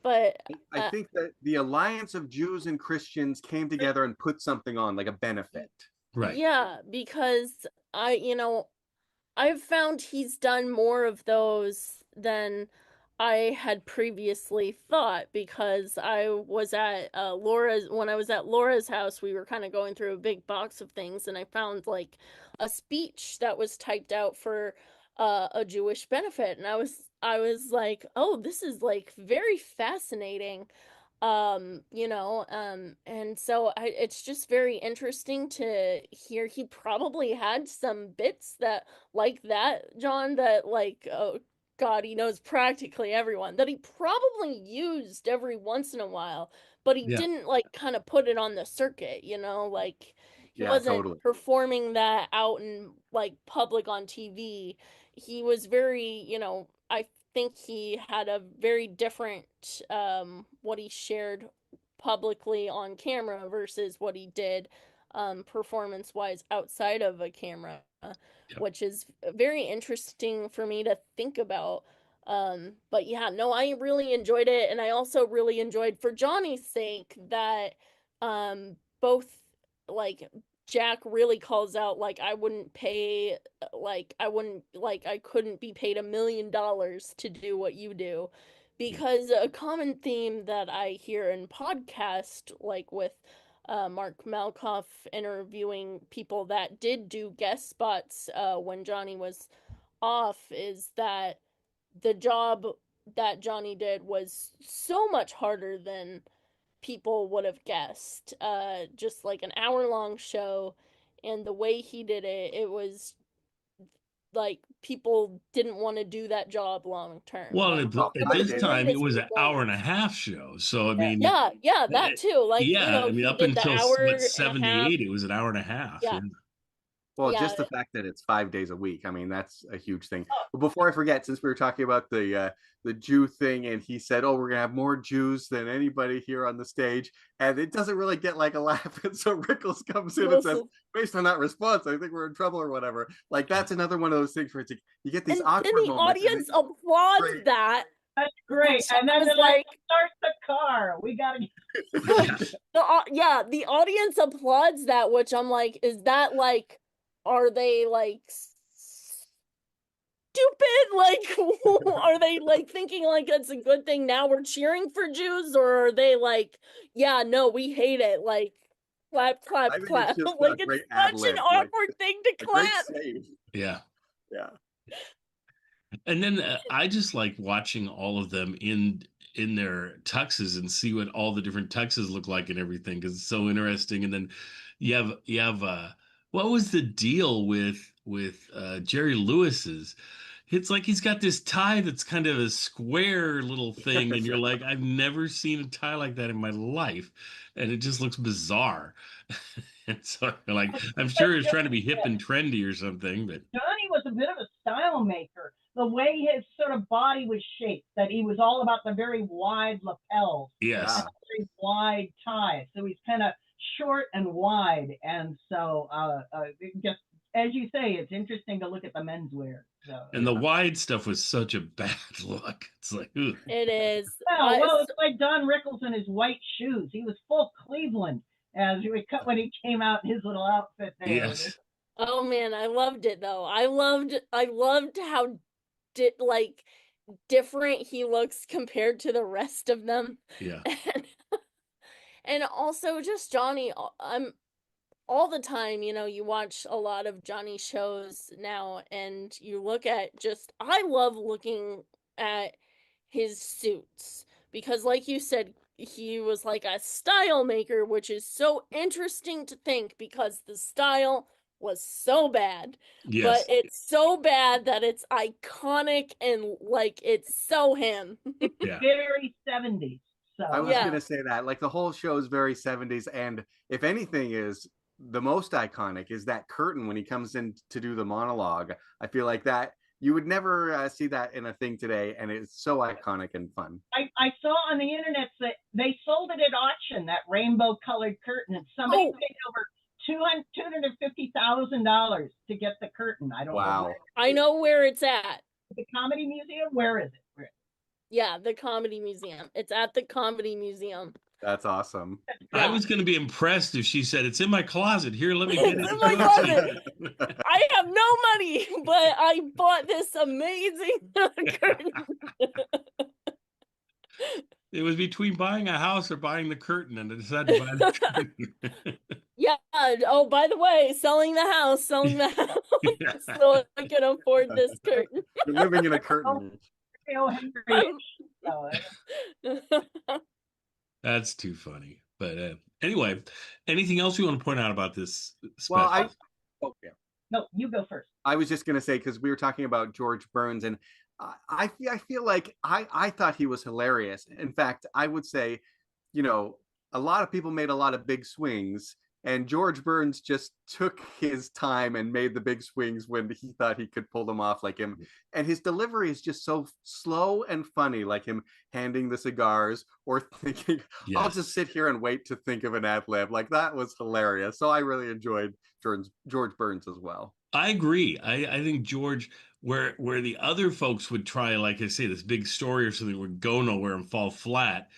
But I think that the alliance of Jews and Christians came together and put something on, like a benefit. Right. Yeah, because I've found he's done more of those than I had previously thought, because I was at when I was at Laura's house, we were kind of going through a big box of things, and I found like a speech that was typed out for a Jewish benefit, and I was like, oh, this is like very fascinating. And so it's just very interesting to hear he probably had some bits that like that, John, that like, oh God, he knows practically everyone, that he probably used every once in a while, but he didn't like kind of put it on the circuit, like he wasn't performing that out in like public on TV. He was very, I think he had a very different what he shared publicly on camera versus what he did performance wise outside of a camera, which is very interesting for me to think about. But yeah, no, I really enjoyed it, and I also really enjoyed, for Johnny's sake, that both like Jack really calls out like I couldn't be paid $1 million to do what you do, because a common theme that I hear in podcast, like with Mark Malkoff interviewing people that did do guest spots when Johnny was off, is that the job that Johnny did was so much harder than people would have guessed. Just like an hour-long show, and the way he did it, it was like people didn't want to do that job long term. Well, like, at this time, it was an hour-and-a-half show. So, I mean... Yeah, that too. Like, I mean, up until 78, it was an hour and a half. Yeah. Well, just the fact that it's 5 days a week, I mean, that's a huge thing. But before I forget, since we were talking about the Jew thing, and he said, oh, we're going to have more Jews than anybody here on the stage, and it doesn't really get like a laugh, and so Rickles comes in and says, based on that response, I think we're in trouble or whatever. Like, that's another one of those things where it's like, you get these awkward moments. And the audience applauds that. That's great. And then they're like, start the car. We got to... the audience applauds that, which I'm like, is that like... Are they like stupid? Like, are they like thinking like it's a good thing now we're cheering for Jews? Or are they like, yeah, no, we hate it. Like, clap, clap, clap. Like, it's such an awkward thing to clap. Yeah. Yeah. And then I just like watching all of them in in their tuxes and see what all the different tuxes look like and everything, because it's so interesting. And then you have what was the deal with Jerry Lewis's? It's like he's got this tie that's kind of a square little thing, and you're like, I've never seen a tie like that in my life, and it just looks bizarre. And so, like, I'm sure he's trying to be hip and trendy or something, but Johnny was a bit of a style maker. The way his sort of body was shaped, that he was all about the very wide lapels. yes. And very wide tie. So he's kind of short and wide. And so, just as you say, it's interesting to look at the menswear. So, And the wide stuff was such a bad look. It's like, ooh. It is. well, it's like Don Rickles in his white shoes. He was full Cleveland as he cut when he came out in his little outfit there. Yes. Oh man, I loved it though. I loved how different he looks compared to the rest of them. Yeah. And also just Johnny, I'm all the time, you watch a lot of Johnny shows now and you look at I love looking at his suits because like you said, he was like a style maker, which is so interesting to think because the style was so bad, Yes. but it's so bad that it's iconic and like it's so him. Yeah. Very 70s. So I was going to say that, like, the whole show is very 70s, and if anything is the most iconic is that curtain when he comes in to do the monologue. I feel like that you would never see that in a thing today, and it's so iconic and fun. I saw on the internet that they sold it at auction, that rainbow colored curtain, and somebody paid over $250,000 to get the curtain. I don't know. I know where it's at. The Comedy Museum? Where is it? Yeah, the Comedy Museum. It's at the Comedy Museum. That's awesome. I was going to be impressed if she said, it's in my closet. Here, let me get it. It's in my closet. I have no money, but I bought this amazing curtain. It was between buying a house or buying the curtain, and I decided to buy the curtain. Yeah. Oh, by the way, selling the house so I can afford this curtain. You're living in a curtain. That's too funny. But anyway, anything else you want to point out about this special? Well, No, you go first. I was just going to say, because we were talking about George Burns, and I feel like I thought he was hilarious. In fact, I would say, a lot of people made a lot of big swings, and George Burns just took his time and made the big swings when he thought he could pull them off like him. And his delivery is just so slow and funny, like him handing the cigars or thinking, I'll just sit here and wait to think of an ad lib. Like, that was hilarious. So I really enjoyed George Burns as well. I agree. I think George, where the other folks would try, like I say, this big story or something would go nowhere and fall flat,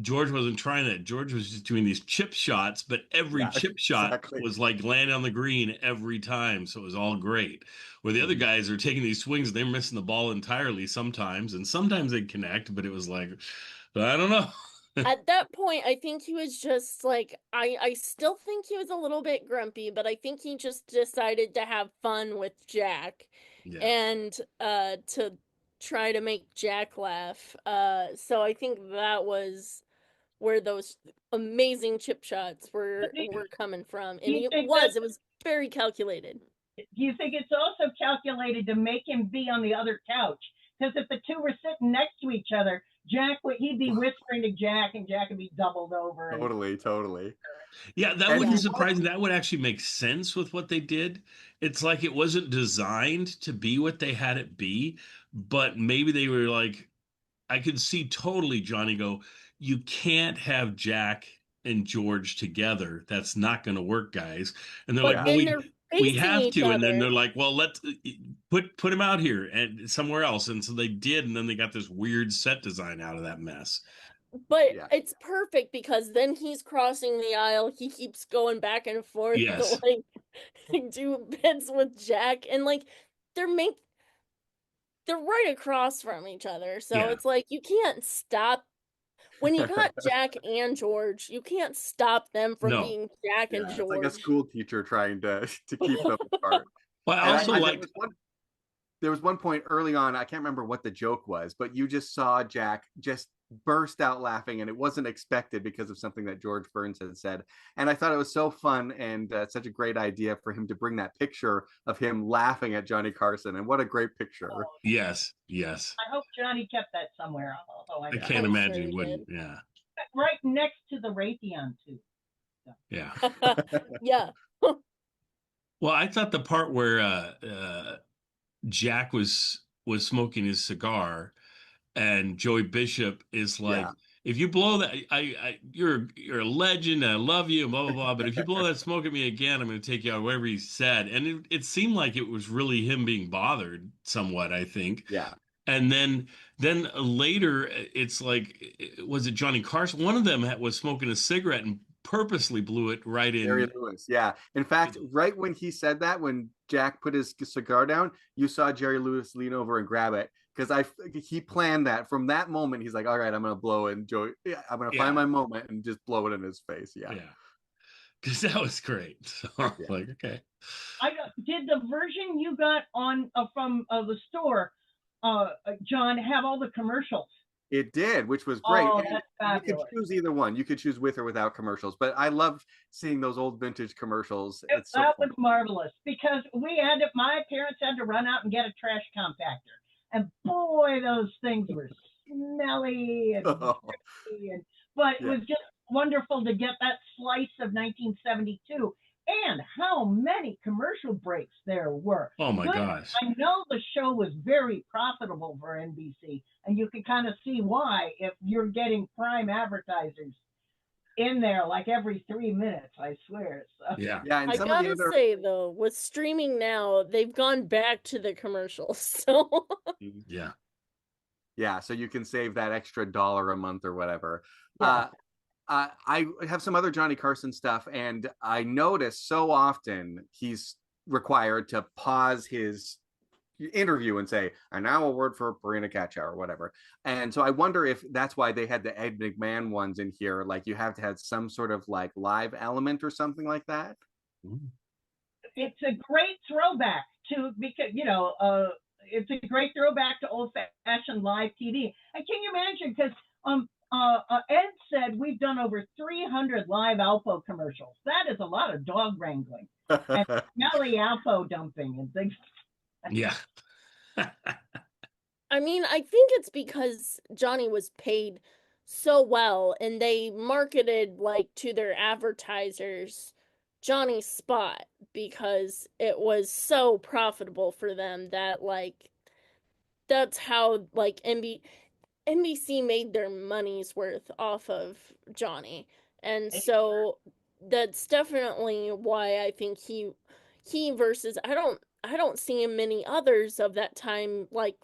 George wasn't trying that. George was just doing these chip shots, but every chip shot was like landing on the green every time. So it was all great. Where the other guys are taking these swings, they're missing the ball entirely sometimes, and sometimes they'd connect, but it was like, I don't know. At that point, I think he was just like, I still think he was a little bit grumpy, but I think he just decided to have fun with Jack and to try to make Jack laugh. So I think that was where those amazing chip shots were coming from. And it was very calculated. Do you think it's also calculated to make him be on the other couch? Because if the two were sitting next to each other, he'd be whispering to Jack, and Jack would be doubled over. Totally. Yeah, that wouldn't surprise me. That would actually make sense with what they did. It's like it wasn't designed to be what they had it be, but maybe they were like, I could see totally Johnny go, you can't have Jack and George together. That's not going to work, guys. And they're like, well, we have to. And then they're like, well, let's put him out here and somewhere else. And so they did. And then they got this weird set design out of that mess. But it's perfect because then he's crossing the aisle. He keeps going back and forth to like do bits with Jack. And like they're right across from each other. So it's like you can't stop. When you got Jack and George, you can't stop them from being Jack and George. It's like a school teacher trying to keep them apart. Well, I also there was one point early on, I can't remember what the joke was, but you just saw Jack just burst out laughing, and it wasn't expected because of something that George Burns had said. And I thought it was so fun and such a great idea for him to bring that picture of him laughing at Johnny Carson. And what a great picture. Yes, yes. I hope Johnny kept that somewhere. Although I can't imagine he wouldn't. Yeah. Right next to the Raytheon tube. Yeah. Yeah. Well, I thought the part where Jack was smoking his cigar, and Joey Bishop is like, Yeah. if you blow that, you're a legend. I love you, blah blah blah. But if you blow that smoke at me again, I'm going to take you out. Whatever he said, and it seemed like it was really him being bothered somewhat. I think. Yeah. And then later, it's like, was it Johnny Carson? One of them was smoking a cigarette and purposely blew it right in. Jerry Lewis, yeah. In fact, right when he said that, when Jack put his cigar down, you saw Jerry Lewis lean over and grab it, because he planned that. From that moment, he's like, all right, I'm going to blow it. I'm going to find my moment and just blow it in his face. Yeah. Because that was great. So like, okay. Did the version you got on from the store, John, have all the commercials? It did, which was great. Oh, And that's you could fabulous. choose either one. You could choose with or without commercials. But I love seeing those old vintage commercials. It's so That fun. was marvelous, because my parents had to run out and get a trash compactor. And boy, those things were smelly and dirty, but it was just wonderful to get that slice of 1972. And how many commercial breaks there were. Oh my gosh. I know the show was very profitable for NBC, and you can kind of see why if you're getting prime advertisers in there like every 3 minutes, I swear. So. Yeah. And I gotta say though, with streaming now, they've gone back to the commercials. So yeah. Yeah, so you can save that extra $1 a month or whatever. Yeah. I have some other Johnny Carson stuff, and I notice so often he's required to pause his interview and say, and now a word for Parina Kacha or whatever. And so I wonder if that's why they had the Ed McMahon ones in here. Like, you have to have some sort of like live element or something like that. It's a great throwback to, because, it's a great throwback to old-fashioned live TV. And can you imagine, because Ed said we've done over 300 live Alpo commercials. That is a lot of dog wrangling and smelly Alpo dumping and things. Yeah. I mean, I think it's because Johnny was paid so well, and they marketed like to their advertisers Johnny's spot because it was so profitable for them that like that's how like NBC made their money's worth off of Johnny. And so that's definitely why I think he versus I don't see many others of that time like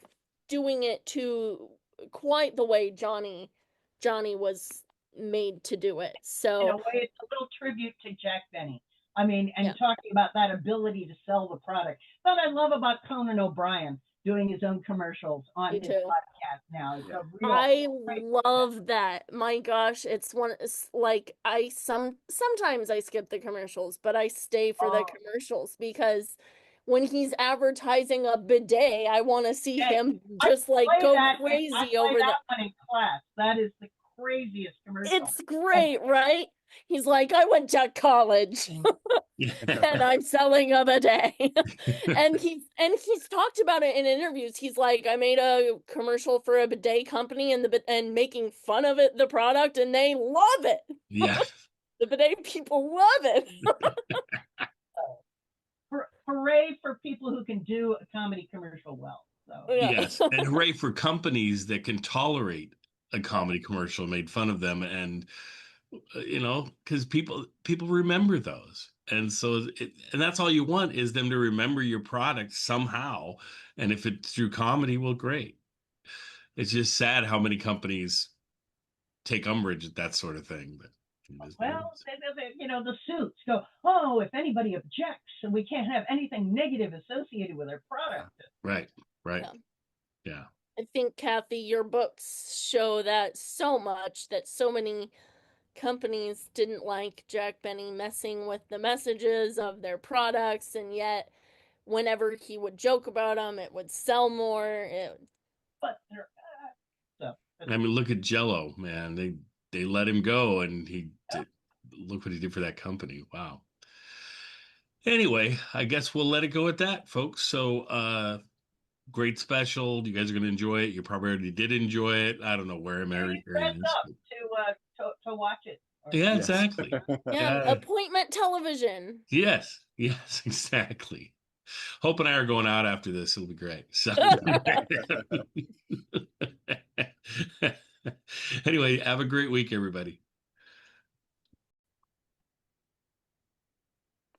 doing it to quite the way Johnny was made to do it. So in a way, it's a little tribute to Jack Benny. I mean, and talking about that ability to sell the product. But I love about Conan O'Brien doing his own commercials on his podcast now. It's a real I love that. My gosh, it's like sometimes I skip the commercials, but I stay for the commercials because when he's advertising a bidet, I want to see him just like go crazy over that one in class. That is the craziest commercial. It's great, right? He's like, I went to college and I'm selling a bidet. and he's talked about it in interviews. He's like, I made a commercial for a bidet company and making fun of it, the product, and they love it. Yeah. The bidet people love it. Hooray for people who can do a comedy commercial well. So. Yes, and hooray for companies that can tolerate a comedy commercial made fun of them, and because people remember those, and so and that's all you want is them to remember your product somehow, and if it's through comedy, well, great. It's just sad how many companies take umbrage at that sort of thing, but. Well, the suits go, oh, if anybody objects, and we can't have anything negative associated with our product. Right. Yeah. I think, Kathy, your books show that so much, that so many companies didn't like Jack Benny messing with the messages of their products, and yet whenever he would joke about them, it would sell more. But I mean, look at Jello, man. They let him go, and look what he did for that company. Wow. Anyway, I guess we'll let it go at that, folks. So, great special. You guys are going to enjoy it. You probably already did enjoy it. I don't know where I'm Dress up to watch it. Yeah, exactly. Yeah, appointment television. Yes, exactly. Hope and I are going out after this. It'll be great. So, anyway, have a great week, everybody.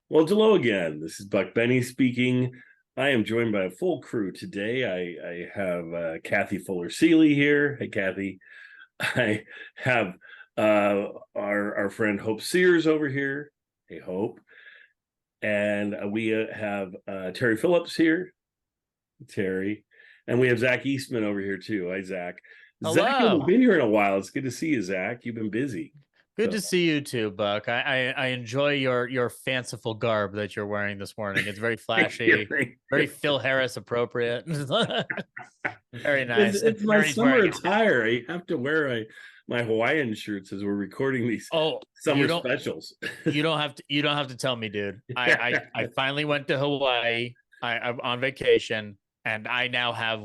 Well, hello again. This is Buck Benny speaking. I am joined by a full crew today. I have Kathy Fuller-Seeley here. Hey, Kathy. I have our friend Hope Sears over here. Hey, Hope. And we have Terry Phillips here. Terry. And we have Zach Eastman over here, too. Hi, Zach. Hello. Zach, you haven't been here in a while. It's good to see you, Zach. You've been busy. Good to see you too, Buck. I enjoy your fanciful garb that you're wearing this morning. It's very flashy, very Phil Harris appropriate. Very nice. It's my summer attire. I have to wear my Hawaiian shirts as we're recording these summer specials. You don't have to tell me, dude. I finally went to Hawaii. I'm on vacation, and I now have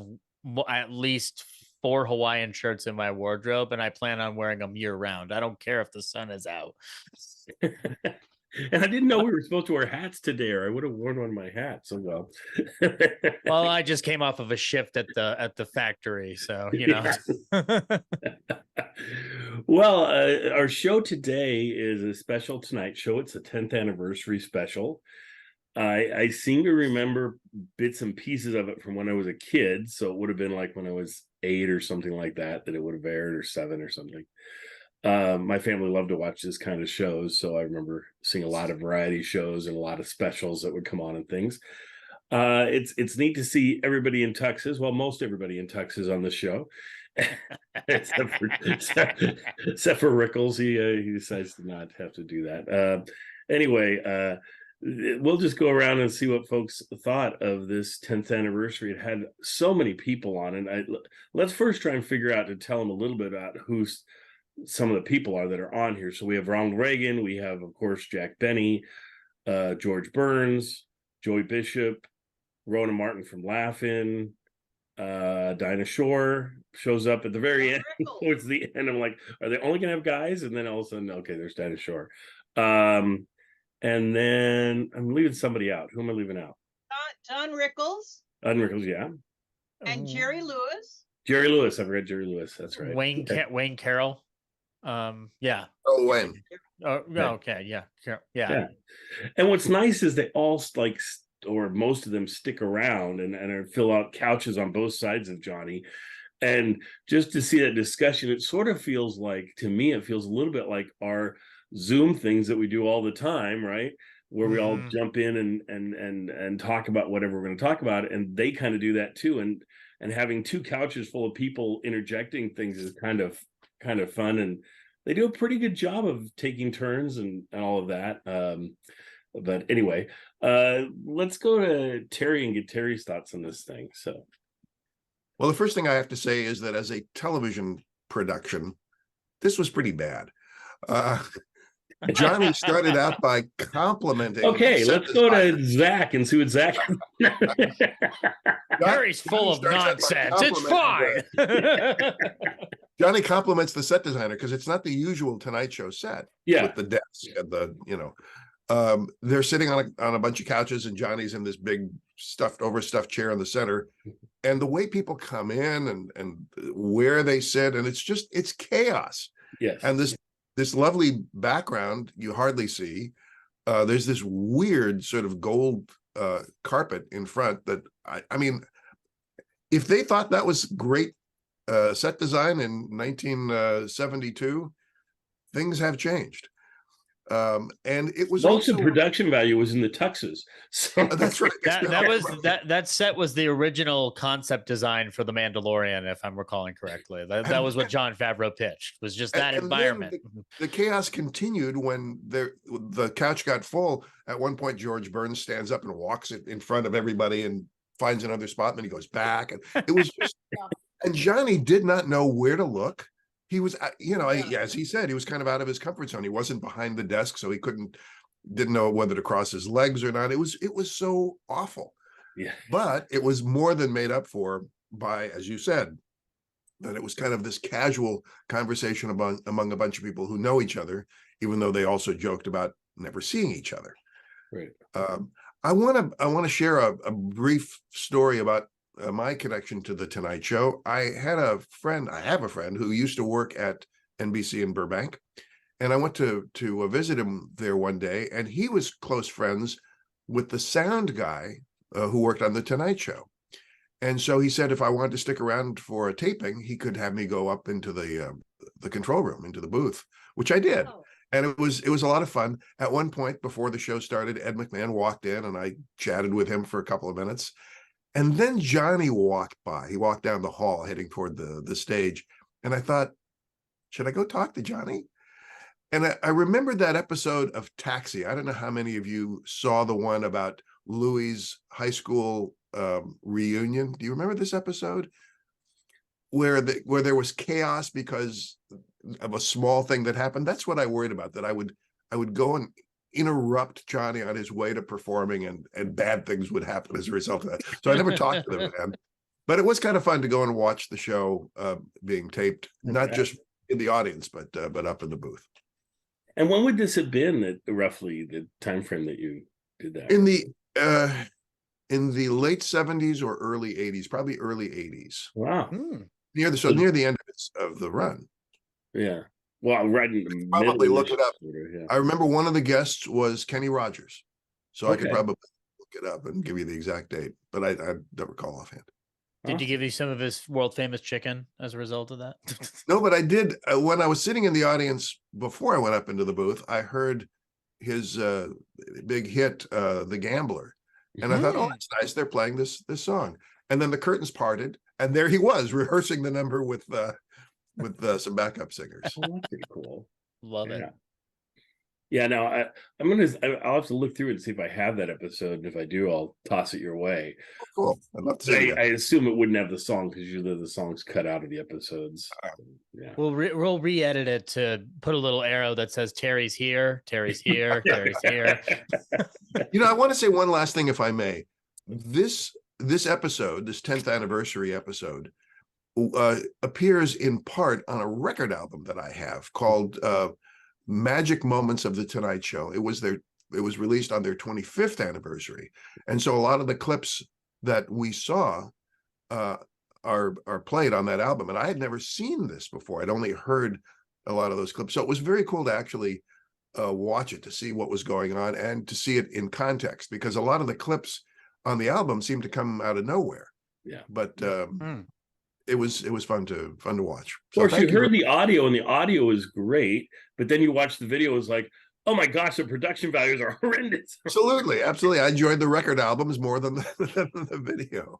at least 4 Hawaiian shirts in my wardrobe, and I plan on wearing them year round. I don't care if the sun is out. And I didn't know we were supposed to wear hats today, or I would have worn one of my hats. So well, I just came off of a shift at the factory, so you know. Well, our show today is a special Tonight Show. It's a 10th anniversary special. I seem to remember bits and pieces of it from when I was a kid, so it would have been like when I was 8 or something like that it would have aired, or 7 or something. My family loved to watch this kind of shows, so I remember seeing a lot of variety shows and a lot of specials that would come on and things. It's neat to see everybody in tuxes. Well, most everybody in tuxes on the show, except for Rickles. He decides to not have to do that. Anyway, we'll just go around and see what folks thought of this 10th anniversary. It had so many people on it. Let's first try and figure out to tell them a little bit about who some of the people are that are on here. So we have Ronald Reagan. We have, of course, Jack Benny, George Burns, Joey Bishop, Rowan and Martin from Laugh-In, Dinah Shore shows up at the very end. Towards the end, I'm like, are they only going to have guys? And then all of a sudden, okay, there's Dinah Shore. And then I'm leaving somebody out. Who am I leaving out? Don Rickles. Rickles, yeah. And Jerry Lewis. Jerry Lewis. I've read Jerry Lewis. That's right. Wayne Carroll. Yeah. Oh, Wayne. Oh, okay. Yeah. And what's nice is they all or most of them stick around and fill out couches on both sides of Johnny. And just to see that discussion, it sort of feels like, to me, it feels a little bit like our Zoom things that we do all the time, right? Where we all jump in and talk about whatever we're going to talk about, and they kind of do that too. And having 2 couches full of people interjecting things is kind of fun, and they do a pretty good job of taking turns and all of that. But anyway, let's go to Terry and get Terry's thoughts on this thing. So, well, the first thing I have to say is that as a television production, this was pretty bad. Johnny started out by complimenting. Okay, let's go to Zach and see what Zach. Gary's full of nonsense. It's fine. Johnny compliments the set designer because it's not the usual Tonight Show set. Yeah, with the desk and the they're sitting on a bunch of couches, and Johnny's in this big overstuffed chair in the center. And the way people come in and where they sit, and it's chaos. Yes, and this lovely background you hardly see. There's this weird sort of gold carpet in front that I mean, if they thought that was great set design in 1972, things have changed. And it was most of the production value was in the tuxes. So that's right. That set was the original concept design for The Mandalorian, if I'm recalling correctly. That was what Jon Favreau pitched. Was just that environment. The chaos continued when the couch got full. At one point, George Burns stands up and walks it in front of everybody and finds another spot, and then he goes back, and it was just And Johnny did not know where to look. He was, as he said, he was kind of out of his comfort zone. He wasn't behind the desk, so he didn't know whether to cross his legs or not. It was so awful. Yeah. But it was more than made up for by, as you said, that it was kind of this casual conversation among a bunch of people who know each other, even though they also joked about never seeing each other. Right. I want to share a brief story about my connection to the Tonight Show. I have a friend who used to work at NBC in Burbank, and I went to visit him there one day, and he was close friends with the sound guy who worked on the Tonight Show. And so he said if I wanted to stick around for a taping, he could have me go up into the control room, into the booth, which I did. Oh. And it was a lot of fun. At one point before the show started, Ed McMahon walked in and I chatted with him for a couple of minutes. And then Johnny walked by. He walked down the hall heading toward the stage. And I thought, should I go talk to Johnny? And I remembered that episode of Taxi. I don't know how many of you saw the one about Louis' high school reunion. Do you remember this episode? Where there was chaos because of a small thing that happened. That's what I worried about, that I would go and interrupt Johnny on his way to performing and bad things would happen as a result of that. So I never talked to them again. But it was kind of fun to go and watch the show being taped, not just in the audience, but up in the booth. And when would this have been, roughly the time frame that you did that? In the late 70s or early 80s, probably early 80s. Wow. Near the end of the run. Yeah. Well, right in the probably look it up. Yeah. I remember one of the guests was Kenny Rogers. So I could probably look it up and give you the exact date, but I don't recall offhand. Did you give you some of his world famous chicken as a result of that? No, but I did. When I was sitting in the audience before I went up into the booth, I heard his big hit, The Gambler. And I thought, oh, that's nice. They're playing this song. And then the curtains parted, and there he was rehearsing the number with some backup singers. Oh, that's pretty cool. Love it. Yeah, no, I'll have to look through it and see if I have that episode. And if I do, I'll toss it your way. Oh, cool. I'd love to see I assume it wouldn't have the song because usually the song's cut out of the episodes. Yeah. We'll re-edit it to put a little arrow that says Terry's here, Terry's here, Terry's here. I want to say one last thing, if I may. This episode, this 10th anniversary episode, appears in part on a record album that I have called Magic Moments of the Tonight Show. It was released on their 25th anniversary, and so a lot of the clips that we saw are played on that album. And I had never seen this before. I'd only heard a lot of those clips, so it was very cool to actually watch it, to see what was going on and to see it in context, because a lot of the clips on the album seemed to come out of nowhere. Yeah, but it was fun to watch. So of course, you heard the audio, and the audio was great, but then you watch the video, it was like, oh my gosh, the production values are horrendous. Absolutely. I enjoyed the record albums more than the video.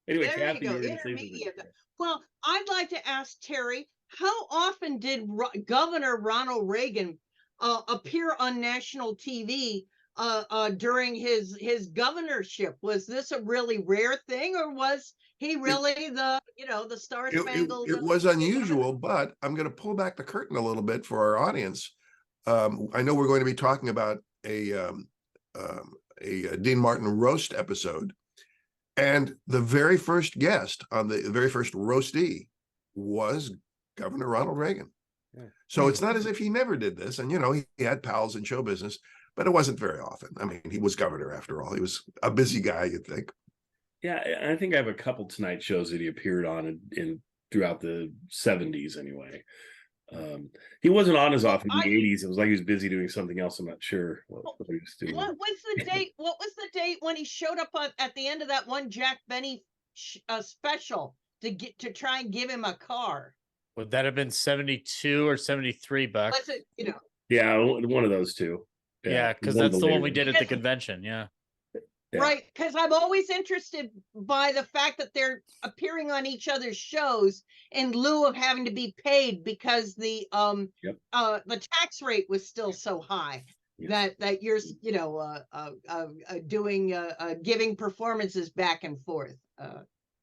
Anyway, there Kathy, you go. Intermediate. Well, I'd like to ask Terry, how often did Governor Ronald Reagan appear on national TV during his governorship? Was this a really rare thing, or was he really the Star Spangled? It was unusual, but I'm going to pull back the curtain a little bit for our audience. I know we're going to be talking about a Dean Martin roast episode, and the very first guest on the very first roastee was Governor Ronald Reagan. Yeah. So it's not as if he never did this, and he had pals in show business, but it wasn't very often. I mean, he was governor after all. He was a busy guy, you'd think. Yeah, I think I have a couple Tonight shows that he appeared on throughout the 70s anyway. He wasn't on as often in the 80s. It was like he was busy doing something else. I'm not sure what he was doing. What was the date? What was the date when he showed up at the end of that one Jack Benny special to try and give him a car? Would that have been 72 or 73 bucks? Was it, Yeah, one of those two. Yeah, because that's the one we did at the convention. Yeah. Right, because I'm always interested by the fact that they're appearing on each other's shows in lieu of having to be paid because the tax rate was still so high that you're doing giving performances back and forth.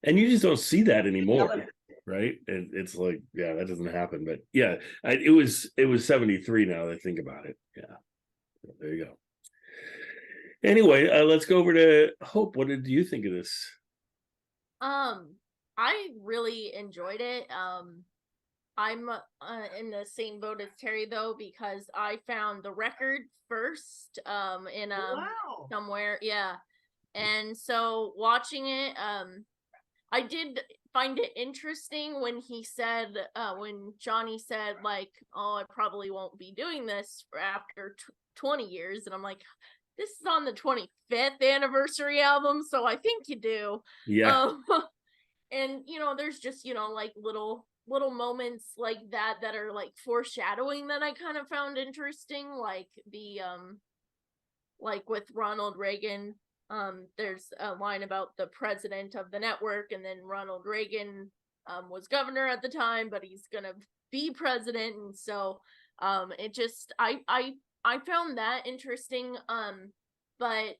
And you just don't see that anymore, right? It's like, yeah, that doesn't happen. But yeah, it was 73 now that I think about it. Yeah, there you go. Anyway, let's go over to Hope. What did you think of this? I really enjoyed it. I'm in the same boat as Terry though, because I found the record first in somewhere, yeah. And so watching it, I did find it interesting when he said, when Johnny said, like, oh, I probably won't be doing this for after 20 years. And I'm like, this is on the 25th anniversary album, so I think you do. Yeah. And, you know, there's just, you know, like little moments like that are like foreshadowing that I kind of found interesting. Like the, like with Ronald Reagan, there's a line about the president of the network, and then Ronald Reagan was governor at the time, but he's gonna be president, and so it just I found that interesting. But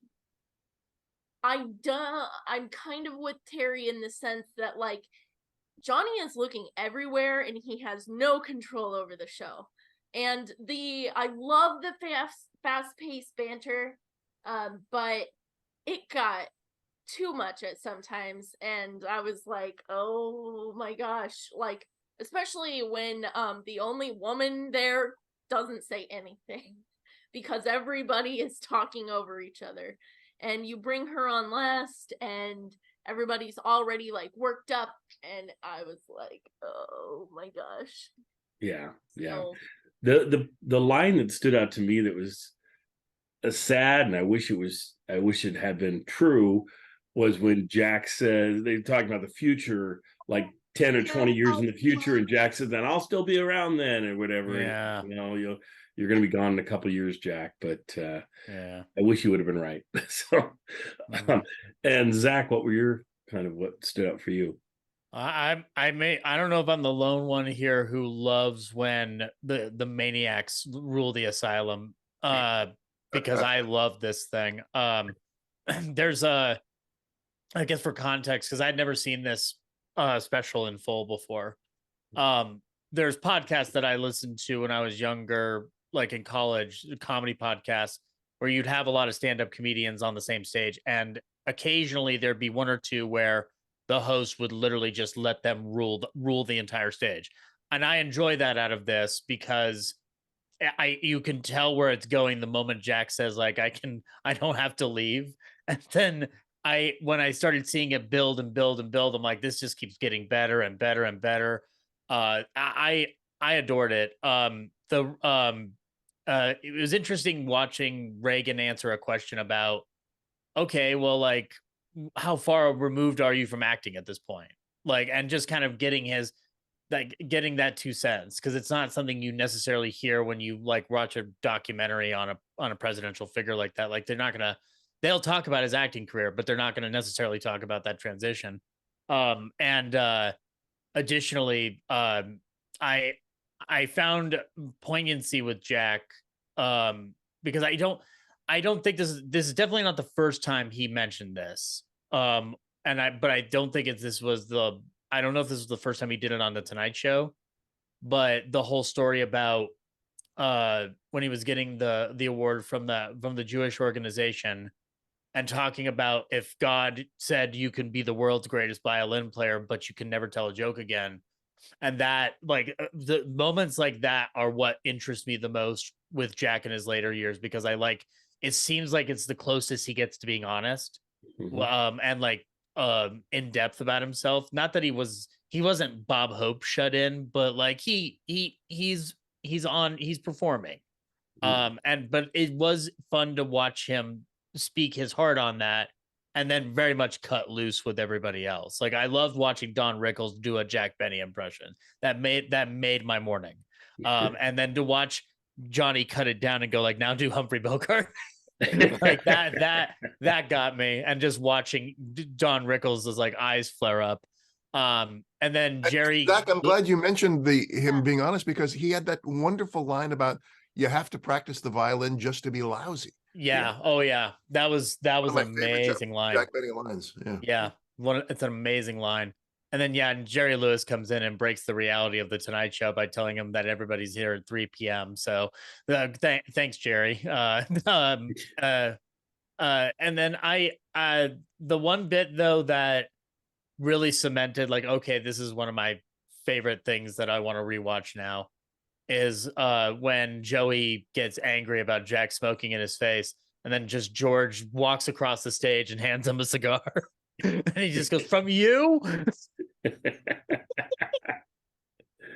I'm kind of with Terry in the sense that, like, Johnny is looking everywhere and he has no control over the show. And I love the fast-paced banter, but it got too much at sometimes, and I was like, oh my gosh, like, especially when the only woman there doesn't say anything because everybody is talking over each other, and you bring her on last and everybody's already like worked up, and I was like, oh my gosh. Yeah. So, The line that stood out to me that was sad, and I wish it had been true, was when Jack says, they talk about the future, like 10 or 20 years in the future, and Jack says, then I'll still be around then, or whatever. Yeah. And, you know, you're going to be gone in a couple of years, Jack, but yeah, I wish you would have been right. So and Zach, what stood out for you? I don't know if I'm the lone one here who loves when the maniacs rule the asylum, because I love this thing. There's I guess for context, because I'd never seen this special in full before. There's podcasts that I listened to when I was younger, like in college, comedy podcasts, where you'd have a lot of stand-up comedians on the same stage, and occasionally there'd be one or two where the host would literally just let them rule the entire stage. And I enjoy that out of this, because you can tell where it's going the moment Jack says, like, I don't have to leave. And then when I started seeing it build and build and build, I'm like, this just keeps getting better and better and better. I adored it. It was interesting watching Reagan answer a question about, okay, well, like, how far removed are you from acting at this point? Like, and just kind of getting getting that 2 cents, because it's not something you necessarily hear when you like watch a documentary on a presidential figure like that. Like, they'll talk about his acting career, but they're not going to necessarily talk about that transition. Additionally, I found poignancy with Jack, because I don't think this is definitely not the first time he mentioned this. But I don't think I don't know if this was the first time he did it on the Tonight Show, but the whole story about when he was getting the award from the Jewish organization, and talking about, if God said you can be the world's greatest violin player, but you can never tell a joke again. And that, like, the moments like that are what interest me the most with Jack in his later years, because it seems like it's the closest he gets to being honest, and like in depth about himself. Not that he wasn't Bob Hope shut in, but like he's performing. But it was fun to watch him speak his heart on that, and then very much cut loose with everybody else. Like, I loved watching Don Rickles do a Jack Benny impression. That made my morning. And then to watch Johnny cut it down and go like, now do Humphrey Bogart. Like that got me. And just watching Don Rickles' like eyes flare up. And then Jerry, Zach, I'm glad you mentioned him being honest, because he had that wonderful line about, you have to practice the violin just to be lousy. Yeah. Oh yeah. That was an amazing line. Jack Benny lines. Yeah. It's an amazing line. And then and Jerry Lewis comes in and breaks the reality of the Tonight Show by telling him that everybody's here at 3 p.m. So thanks, Jerry. And then the one bit though that really cemented, like, okay, this is one of my favorite things that I want to rewatch now, is when Joey gets angry about Jack smoking in his face, and then just George walks across the stage and hands him a cigar. And he just goes, "From you?"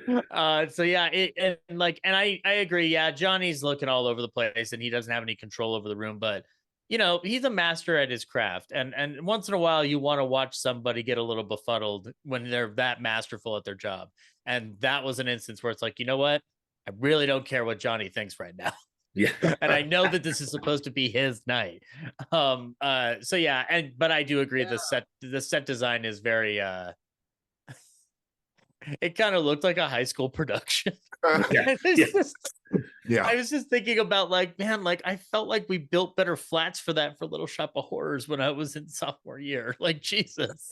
So yeah, I agree. Yeah, Johnny's looking all over the place and he doesn't have any control over the room, but he's a master at his craft. And once in a while you want to watch somebody get a little befuddled when they're that masterful at their job. And that was an instance where it's like, you know what? I really don't care what Johnny thinks right now. Yeah. And I know that this is supposed to be his night. So yeah, but I do agree the set design is very it kind of looked like a high school production. I was just thinking about, like, man, like I felt like we built better flats for Little Shop of Horrors when I was in sophomore year. Like, Jesus.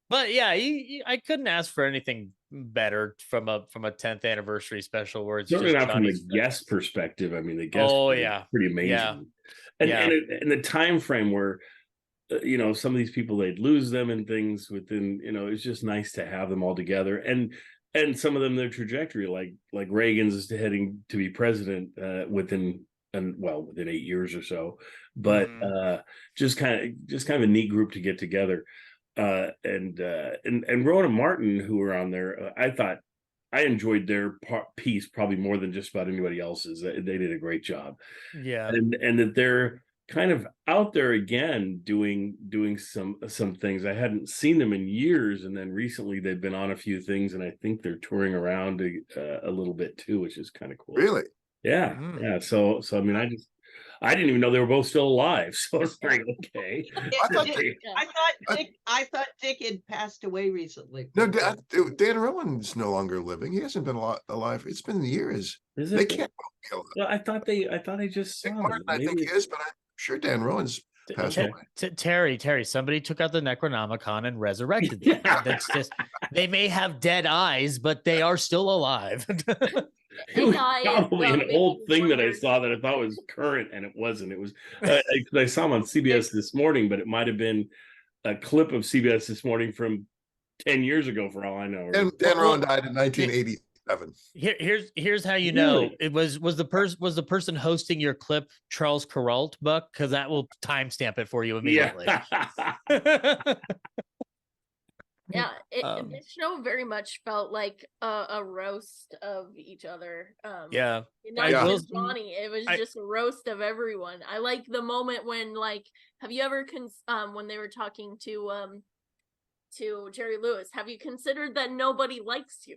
But yeah, I couldn't ask for anything better from a 10th anniversary special where it's certainly just not from the guest perspective. I mean, the guests pretty amazing. And the time frame where some of these people, they'd lose them and things within, it's just nice to have them all together. And some of them, their trajectory, like Reagan's is heading to be president within 8 years or so. But just kind of a neat group to get together. And Rowan and Martin, who were on there, I thought I enjoyed their piece probably more than just about anybody else's. They did a great job. Yeah, and that they're kind of out there again doing some things. I hadn't seen them in years, and then recently they've been on a few things, and I think they're touring around a little bit too, which is kind of cool. Really? Yeah, yeah. So I mean, I didn't even know they were both still alive. So it's like, okay. I thought Dick had passed away recently. No, Dan Rowan's no longer living. He hasn't been alive. It's been years. Is they it? Can't be alive. Well, I thought they just saw Martin, I think he is, but I'm sure Dan Rowan's passed away. Terry, somebody took out the Necronomicon and resurrected them. That's just, they may have dead eyes, but they are still alive. It was probably an old thing that I saw that I thought was current, and it wasn't. It was I saw him on CBS this morning, but it might have been a clip of CBS this morning from 10 years ago, for all I know. Dan Rowan died in 1987. Here's how you know it was the person hosting your clip Charles Kuralt, Buck, because that will timestamp it for you immediately. Yeah, this show very much felt like a roast of each other. Not just Johnny, it was just a roast of everyone. I like the moment when, like, have you ever when they were talking to Jerry Lewis, have you considered that nobody likes you?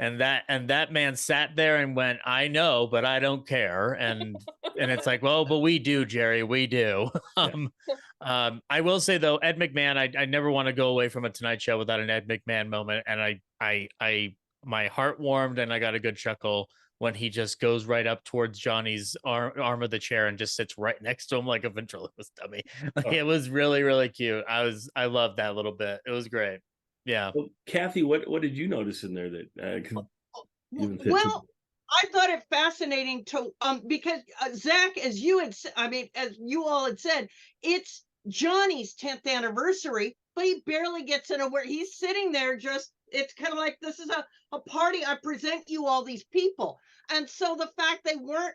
And that man sat there and went, "I know, but I don't care." And it's like, well, but we do, Jerry, we do. I will say though, Ed McMahon, I never want to go away from a Tonight Show without an Ed McMahon moment. And I my heart warmed and I got a good chuckle when he just goes right up towards Johnny's arm of the chair and just sits right next to him like a ventriloquist dummy. Like, it was really, really cute. I loved that little bit. It was great. Yeah. Well, Kathy, what did you notice in there that? Well, I thought it fascinating to because Zach, as you all had said, it's Johnny's 10th anniversary, but he barely gets in a word. He's sitting there just. It's kind of like, this is a party. I present you all these people, and so the fact they weren't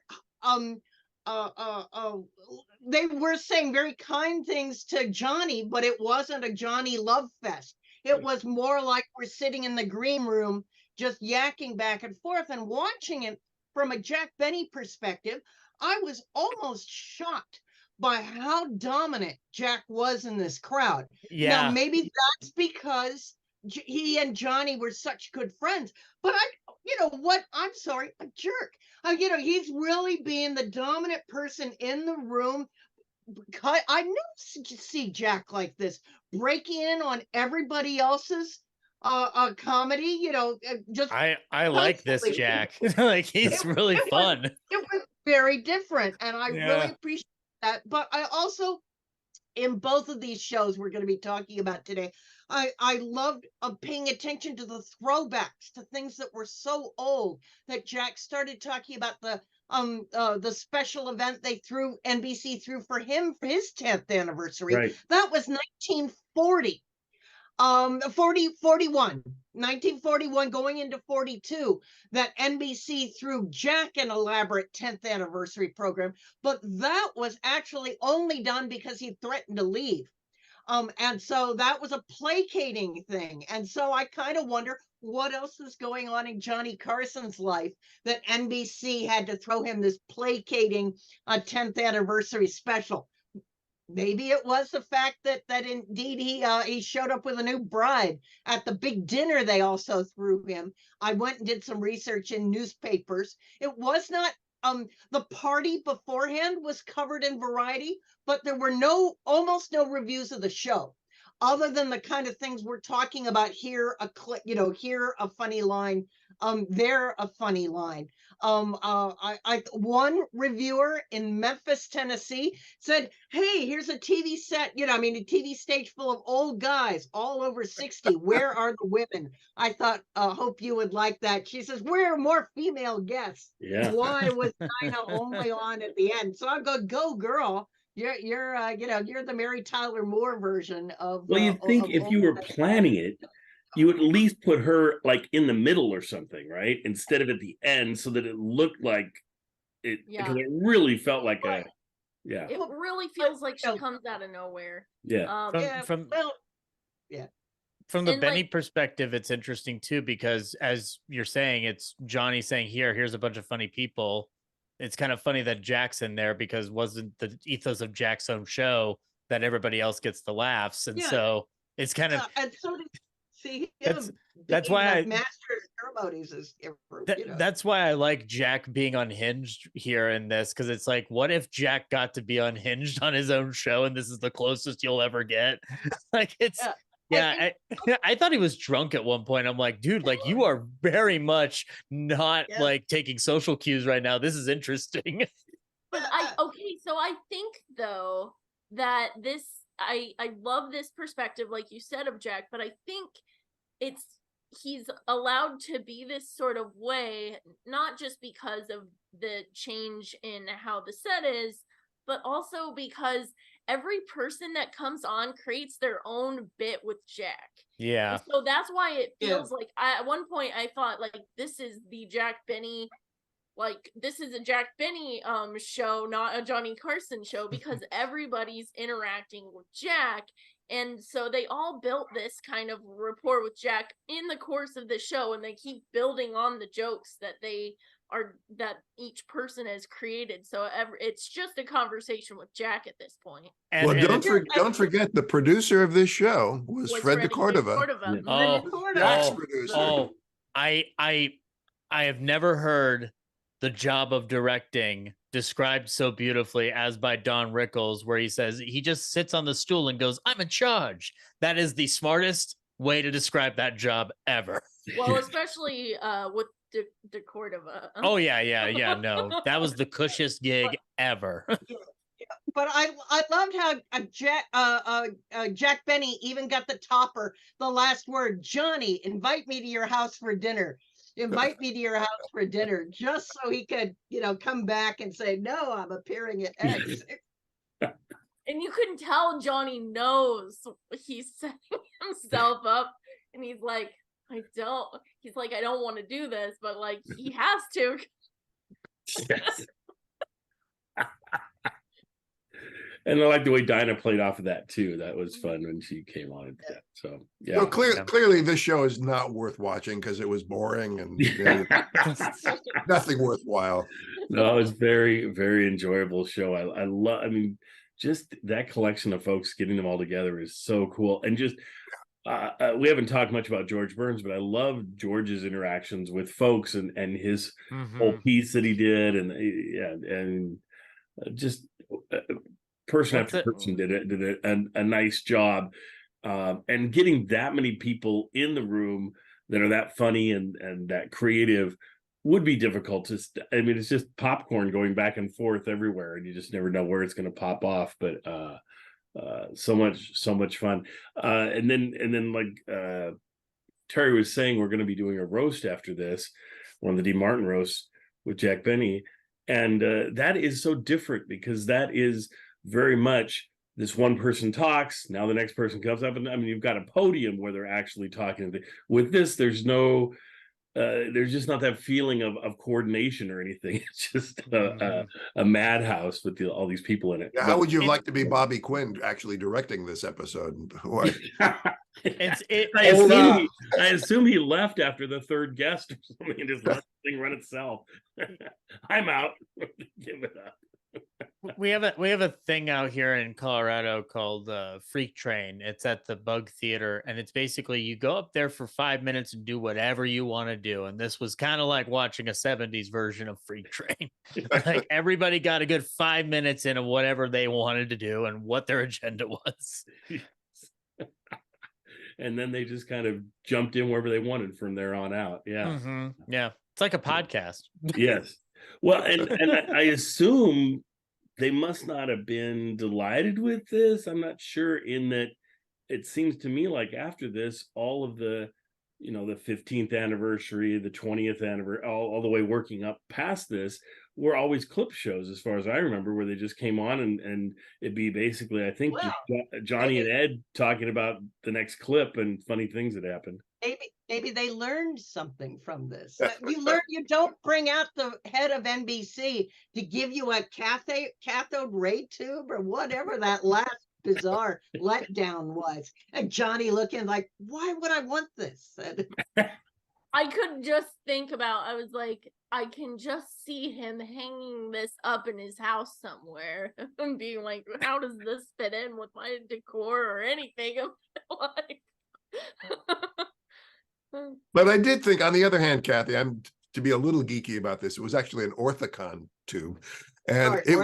they were saying very kind things to Johnny, but it wasn't a Johnny love fest. It was more like we're sitting in the green room, just yakking back and forth. And watching it from a Jack Benny perspective, I was almost shocked by how dominant Jack was in this crowd. Yeah. Now, maybe that's because he and Johnny were such good friends. But I'm sorry, a jerk. He's really being the dominant person in the room. I never see Jack like this, breaking in on everybody else's comedy. Just I like this Jack. Like, he's really fun. It was very different, and I really appreciate that. But I also, in both of these shows we're going to be talking about today, I loved paying attention to the throwbacks to things that were so old that Jack started talking about the special event they threw NBC threw for him for his 10th anniversary. Right. That was 1940. 1941 going into 42, that NBC threw Jack an elaborate 10th anniversary program, but that was actually only done because he threatened to leave. And so that was a placating thing. And so I kind of wonder what else is going on in Johnny Carson's life that NBC had to throw him this placating 10th anniversary special. Maybe it was the fact that indeed he showed up with a new bride at the big dinner they also threw him. I went and did some research in newspapers. It was not the party beforehand was covered in Variety, but there were almost no reviews of the show, other than the kind of things we're talking about here. Here a funny line, there a funny line. One reviewer in Memphis, Tennessee said, "Hey, here's a TV set, a TV stage full of old guys, all over 60. Where are the women?" I thought, hope you would like that. She says, "Where are more female guests? Yeah. Why was Dinah only on at the end?" So I go girl. You're the Mary Tyler Moore version of. Well, you'd think if you were planning it, you would at least put her like in the middle or something, right? Instead of at the end, so that it looked like it, because it really felt like a, yeah. It really feels like she comes out of nowhere. Yeah. From And, the Benny perspective, it's interesting too, because as you're saying, it's Johnny saying, here's a bunch of funny people. It's kind of funny that Jack's in there, because wasn't the ethos of Jack's own show that everybody else gets the laughs, and so it's kind of, and so did see him. That's why I master ceremonies is that's why I like Jack being unhinged here in this, because it's like, what if Jack got to be unhinged on his own show, and this is the closest you'll ever get? Like, it's I thought he was drunk at one point. I'm like, dude, like, you are very much not like taking social cues right now. This is interesting. But so I think though that I love this perspective, like you said, of Jack, but I think he's allowed to be this sort of way, not just because of the change in how the set is, but also because every person that comes on creates their own bit with Jack. Yeah. And so that's why it feels like at one point I thought like this is the Jack Benny, like this is a Jack Benny show, not a Johnny Carson show, because everybody's interacting with Jack. And so they all built this kind of rapport with Jack in the course of the show, and they keep building on the jokes that that each person has created. So it's just a conversation with Jack at this point. Well, don't forget the producer of this show was Fred de Cordova. Jack's producer. I have never heard the job of directing described so beautifully as by Don Rickles, where he says he just sits on the stool and goes, "I'm in charge." That is the smartest way to describe that job ever. Well, especially with de Cordova. Oh yeah. No, that was the cushiest gig ever. But I loved how Jack Benny even got the topper, the last word, "Johnny, invite me to your house for dinner. Invite me to your house for dinner," just so he could, come back and say, "No, I'm appearing at X." And you couldn't tell Johnny knows he's setting himself up, and he's like, I don't want to do this, but like he has to. And I like the way Dinah played off of that too. That was fun when she came on. So yeah. So clearly this show is not worth watching because it was boring and nothing worthwhile. No, it was very, very enjoyable show. I mean, just that collection of folks, getting them all together is so cool. And just we haven't talked much about George Burns, but I love George's interactions with folks and his whole piece that he did, and just person after person did a nice job, and getting that many people in the room that are that funny and that creative would be difficult to. I mean, it's just popcorn going back and forth everywhere, and you just never know where it's going to pop off. But so much fun. And then like Terry was saying, we're going to be doing a roast after this, one of the D. Martin roasts with Jack Benny, and that is so different because that is very much this one person talks, now the next person comes up, and I mean you've got a podium where they're actually talking. With this, there's no there's just not that feeling of coordination or anything. It's just a madhouse with all these people in it. Yeah, how would you like to be Bobby Quinn actually directing this episode? I assume he left after the third guest or something and just let the thing run itself. I'm out. Give it up. We have a thing out here in Colorado called Freak Train. It's at the Bug Theater, and it's basically you go up there for 5 minutes and do whatever you want to do. And this was kind of like watching a 70s version of Freak Train. Like everybody got a good 5 minutes in of whatever they wanted to do and what their agenda was. And then they just kind of jumped in wherever they wanted from there on out. Yeah. Yeah. It's like a podcast. Yes. Well, and I assume they must not have been delighted with this. I'm not sure, in that it seems to me like after this, all of the, the 15th anniversary, the 20th anniversary, all the way working up past this, were always clip shows, as far as I remember, where they just came on and it'd be basically, I think, Johnny and Ed talking about the next clip and funny things that happened. Maybe they learned something from this. You don't bring out the head of NBC to give you a cathode ray tube or whatever that last bizarre letdown was. And Johnny looking like, why would I want this? I could just think about, I was like, I can just see him hanging this up in his house somewhere and being like, how does this fit in with my decor or anything? I'm like... But I did think, on the other hand, Kathy, I'm to be a little geeky about this. It was actually an orthicon tube, and it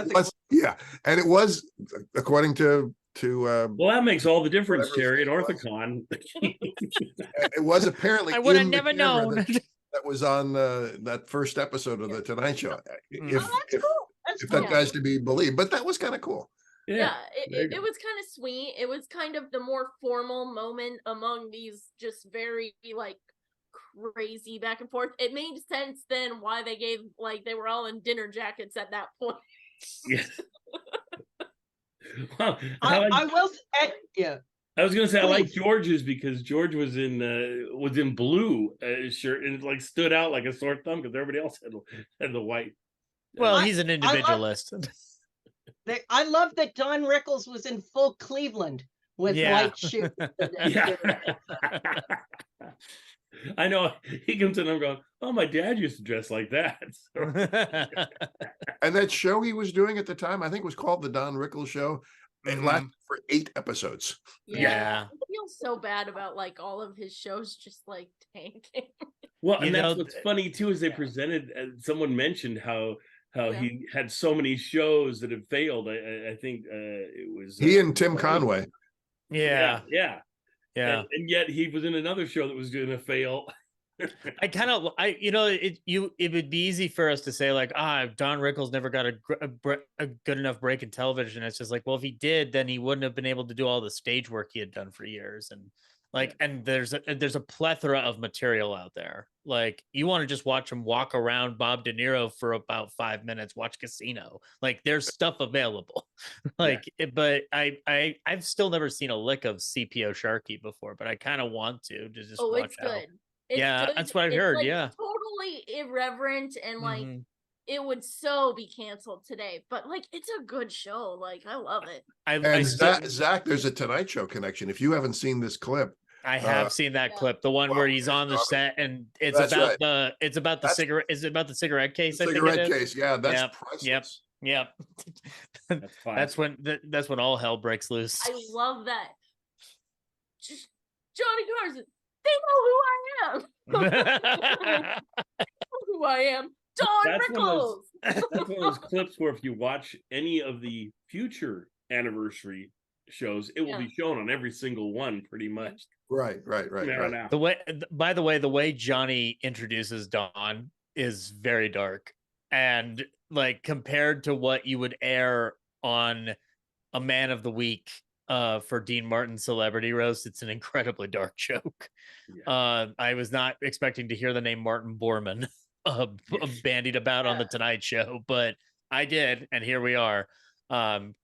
was, according to well, that makes all the difference, Terry. An orthicon. It was apparently I would have never known. That was on that first episode of the Tonight Show. If that guy's to be believed, but that was kind of cool. Yeah, it was kind of sweet. It was kind of the more formal moment among these just very like crazy back and forth. It made sense then why they gave, like, they were all in dinner jackets at that point. Yes. Well, I will say, yeah. I was gonna say, I like George's because George was in blue shirt, and it like stood out like a sore thumb because everybody else had the white. Well, he's an individualist. I love that Don Rickles was in full Cleveland with white shoes. Yeah. I know. He comes in and I'm going, oh, my dad used to dress like that. And that show he was doing at the time, I think, was called the Don Rickles Show. It lasted for 8 episodes. Yeah. I feel so bad about like all of his shows just like tanking. Well, and that's what's funny too, is they presented, someone mentioned how he had so many shows that have failed. I think it was he and Tim Conway. Yeah. And yet he was in another show that was going to fail. It would be easy for us to say like, Don Rickles never got a good enough break in television. It's just like, well, if he did, then he wouldn't have been able to do all the stage work he had done for years. And like, and there's a plethora of material out there. Like, you want to just watch him walk around Bob De Niro for about 5 minutes, watch Casino. Like, there's stuff available. But I've still never seen a lick of CPO Sharkey before, but I kind of want to just watch it's good. It's good. That's what I've heard. Like, yeah. Totally irreverent and like it would so be canceled today, but like it's a good show. Like, I love it. Zach, there's a Tonight Show connection. If you haven't seen this clip, I have seen that clip, the one where he's on the set and it's about the cigarette. Is it about the cigarette case? Cigarette case, yeah. That's priceless. Yep. That's when all hell breaks loose. I love that. Just Johnny Carson. They know who I am. Who I am. Don Rickles. That's one of those clips where if you watch any of the future anniversary shows, it will be shown on every single one pretty much. Right. By the way, the way Johnny introduces Don is very dark. And like compared to what you would air on a Man of the Week for Dean Martin's Celebrity Roast, it's an incredibly dark joke. I was not expecting to hear the name Martin Bormann bandied about on the Tonight Show, but I did, and here we are.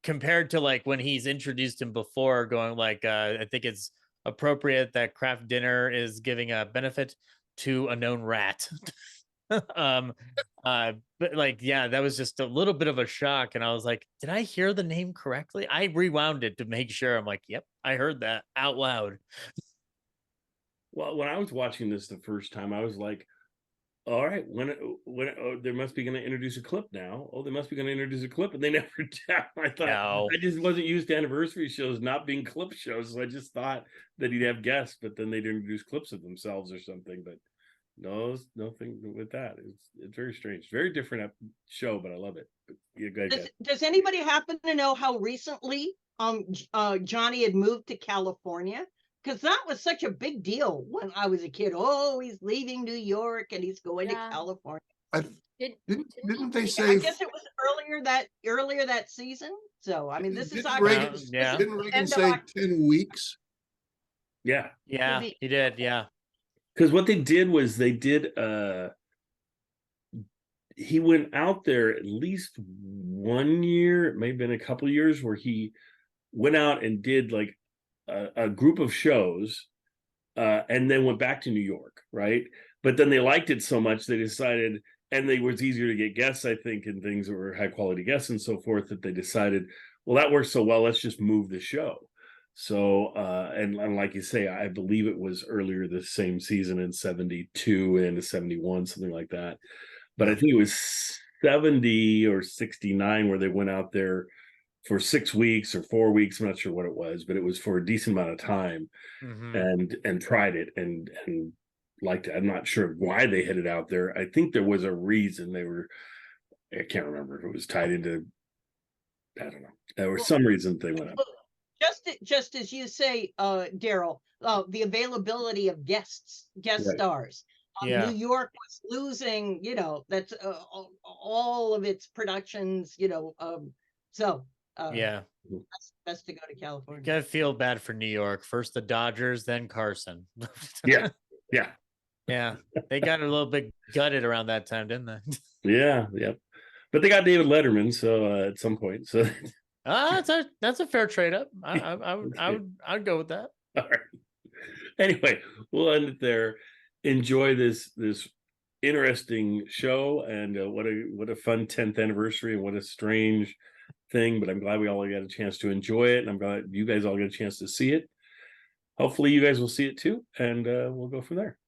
Compared to like when he's introduced him before, going like, I think it's appropriate that Kraft Dinner is giving a benefit to a known rat. But like, yeah, that was just a little bit of a shock, and I was like, did I hear the name correctly? I rewound it to make sure. I'm like, yep, I heard that out loud. Well, when I was watching this the first time, I was like, all right, when they must be going to introduce a clip now. Oh, they must be going to introduce a clip, and they never did. I thought I just wasn't used to anniversary shows not being clip shows, so I just thought that he'd have guests, but then they'd introduce clips of themselves or something. But no, nothing with that. It's very strange, very different show, but I love it. But, yeah, go ahead. Does anybody happen to know how recently Johnny had moved to California? Because that was such a big deal when I was a kid. Oh, he's leaving New York and he's going to California. Didn't they say? I guess it was earlier that season. So I mean, this is Didn't Reagan say 10 weeks? Yeah, he did. Yeah, because what they did was he went out there at least 1 year, it may have been a couple of years, where he went out and did like a group of shows and then went back to New York, right? But then they liked it so much they decided, and it was easier to get guests, I think, and things that were high quality guests and so forth, that they decided, well, that works so well, let's just move the show. So and like you say, I believe it was earlier this same season in 72 and 71, something like that. But I think it was 70 or 69 where they went out there for 6 weeks or 4 weeks. I'm not sure what it was, but it was for a decent amount of time, and tried it and liked it. I'm not sure why they headed out there. I think there was a reason I can't remember if it was tied into, I don't know. There was some reason they went up. Just as you say, Daryl, the availability of guest stars. New York was losing, that's all of its productions, best to go to California. You gotta feel bad for New York. First the Dodgers, then Carson. Yeah. They got a little bit gutted around that time, didn't they? Yeah. But they got David Letterman, so at some point. So that's a fair trade up. I'd go with that. All right. Anyway, we'll end it there. Enjoy this interesting show, and what a fun 10th anniversary, and what a strange thing. But I'm glad we all got a chance to enjoy it, and I'm glad you guys all got a chance to see it. Hopefully, you guys will see it too, and we'll go from there.